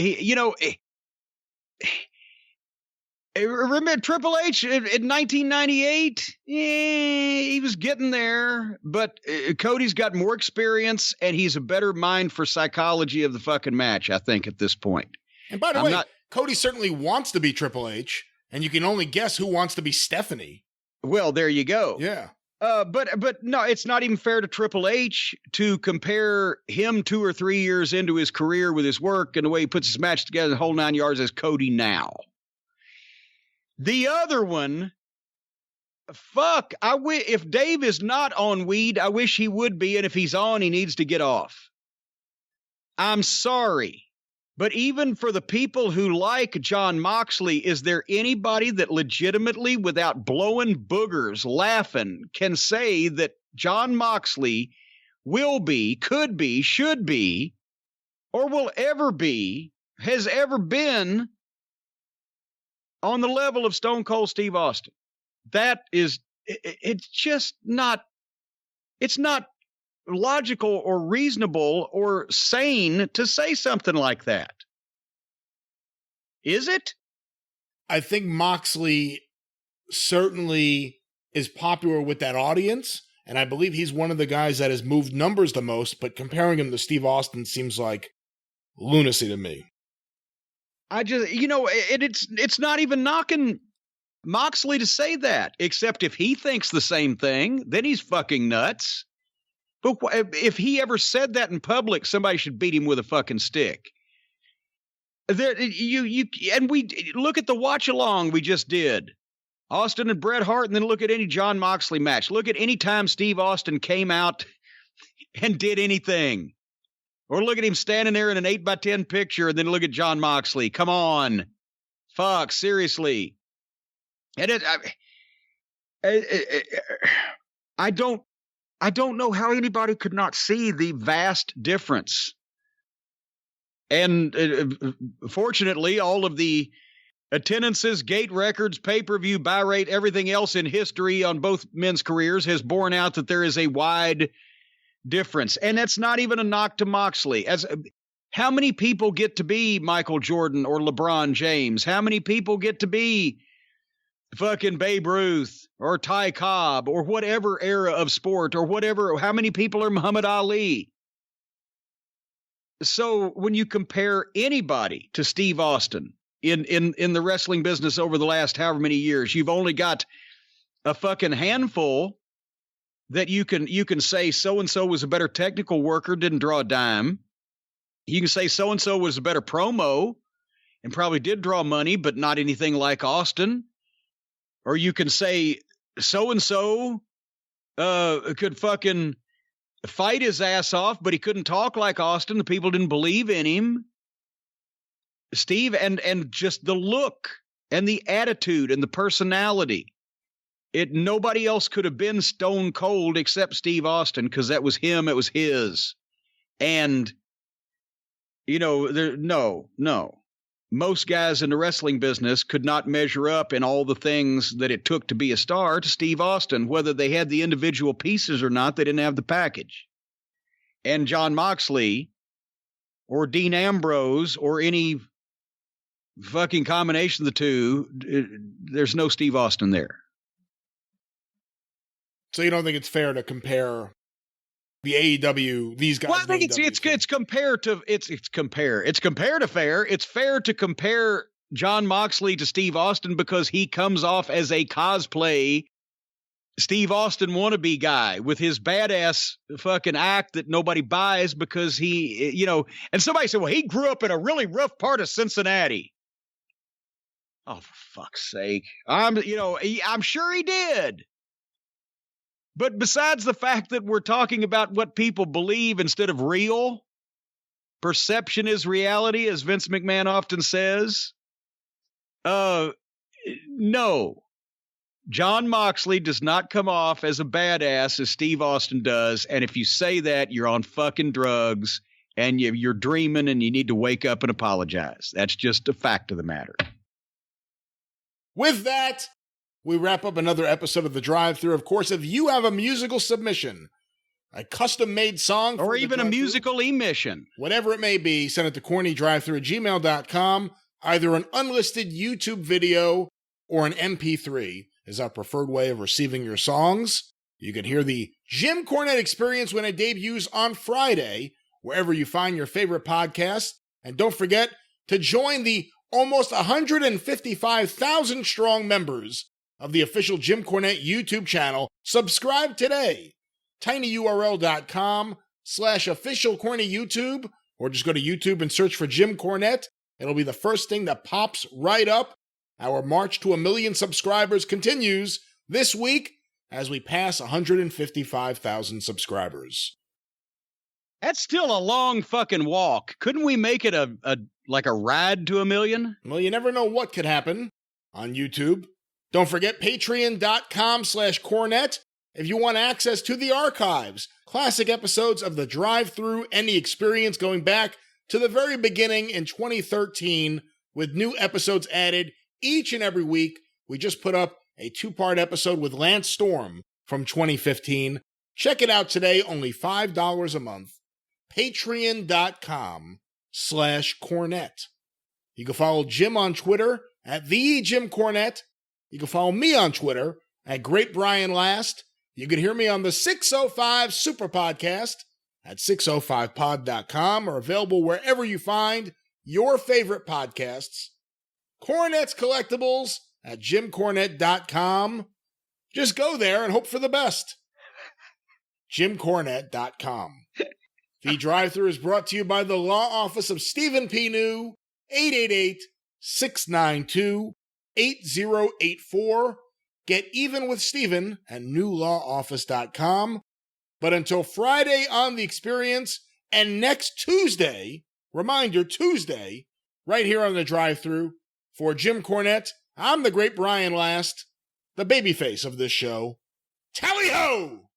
remember Triple H in 1998? He was getting there, but Cody's got more experience, and he's a better mind for psychology of the fucking match, I think, at this point. And by the way, Cody certainly wants to be Triple H, and you can only guess who wants to be Stephanie. Well, there you go. Yeah. But no, it's not even fair to Triple H to compare him 2 or 3 years into his career with his work and the way he puts his match together the whole 9 yards as Cody now. The other one fuck, if Dave is not on weed, I wish he would be, and if he's on, he needs to get off. I'm sorry, but even for the people who like Jon Moxley, is there anybody that legitimately, without blowing boogers, laughing, can say that Jon Moxley will be, could be, should be, or will ever be, has ever been on the level of Stone Cold Steve Austin? That is, it's just not, it's not logical or reasonable or sane to say something like that. Is it? I think Moxley certainly is popular with that audience, and I believe he's one of the guys that has moved numbers the most, but comparing him to Steve Austin seems like lunacy to me. I just, it's not even knocking Moxley to say that, except if he thinks the same thing, then he's fucking nuts. But if he ever said that in public, somebody should beat him with a fucking stick. And we look at the watch along we just did, Austin and Bret Hart, and then look at any Jon Moxley match. Look at any time Steve Austin came out and did anything, or look at him standing there in an 8x10 picture, and then look at Jon Moxley. Come on, fuck, seriously. And I don't know how anybody could not see the vast difference. And fortunately, all of the attendances, gate records, pay-per-view, buy rate, everything else in history on both men's careers has borne out that there is a wide difference. And that's not even a knock to Moxley. How many people get to be Michael Jordan or LeBron James? How many people get to be fucking Babe Ruth or Ty Cobb or whatever era of sport or whatever? How many people are Muhammad Ali? So when you compare anybody to Steve Austin in the wrestling business over the last however many years, you've only got a fucking handful that you can say so-and-so was a better technical worker, didn't draw a dime. You can say so-and-so was a better promo and probably did draw money, but not anything like Austin. Or you can say so-and-so could fucking fight his ass off, but he couldn't talk like Austin. The people didn't believe in him. Steve, and just the look and the attitude and the personality. Nobody else could have been Stone Cold except Steve Austin, because that was him. It was his. And, no. Most guys in the wrestling business could not measure up in all the things that it took to be a star to Steve Austin. Whether they had the individual pieces or not, they didn't have the package. And Jon Moxley or Dean Ambrose or any fucking combination of the two, there's no Steve Austin there. So you don't think it's fair to compare the AEW, these guys? Well, I think it's compared to fair. It's fair to compare Jon Moxley to Steve Austin because he comes off as a cosplay Steve Austin wannabe guy with his badass fucking act that nobody buys because he, and somebody said, well, he grew up in a really rough part of Cincinnati. Oh, for fuck's sake. I'm sure he did. But besides the fact that we're talking about what people believe instead of real, perception is reality, as Vince McMahon often says. No. Jon Moxley does not come off as a badass as Steve Austin does. And if you say that, you're on fucking drugs and you're dreaming and you need to wake up and apologize. That's just a fact of the matter. With that, we wrap up another episode of the Drive Thru. Of course, if you have a musical submission, a custom-made song, or even a musical emission, whatever it may be, send it to CornyDriveThru@gmail.com. Either an unlisted YouTube video or an MP3 is our preferred way of receiving your songs. You can hear the Jim Cornette Experience when it debuts on Friday, wherever you find your favorite podcast. And don't forget to join the almost 155,000 strong members of the official Jim Cornette YouTube channel. Subscribe today. tinyurl.com/officialcornyyoutube, or just go to YouTube and search for Jim Cornette. It'll be the first thing that pops right up. Our march to 1 million subscribers continues. this week as we pass 155,000 subscribers. That's still a long fucking walk. Couldn't we make it a ride to 1 million? Well, you never know what could happen on YouTube. Don't forget patreon.com/Cornette if you want access to the archives, classic episodes of the Drive Thru and the Experience going back to the very beginning in 2013 with new episodes added each and every week. We just put up a 2-part episode with Lance Storm from 2015. Check it out today, only $5 a month. Patreon.com/Cornette. You can follow Jim on Twitter at @TheJimCornette. You can follow me on Twitter at GreatBrianLast. You can hear me on the 605 Superpodcast at 605pod.com or available wherever you find your favorite podcasts. Cornette's Collectibles at JimCornette.com. Just go there and hope for the best. JimCornette.com. The Drive-Thru is brought to you by the Law Office of Stephen P. New, 888-692-8084. Get even with Stephen at newlawoffice.com. But until Friday on The Experience and next Tuesday, reminder Tuesday, right here on the Drive-Thru, for Jim Cornette, I'm the great Brian Last, the babyface of this show. Tally-ho!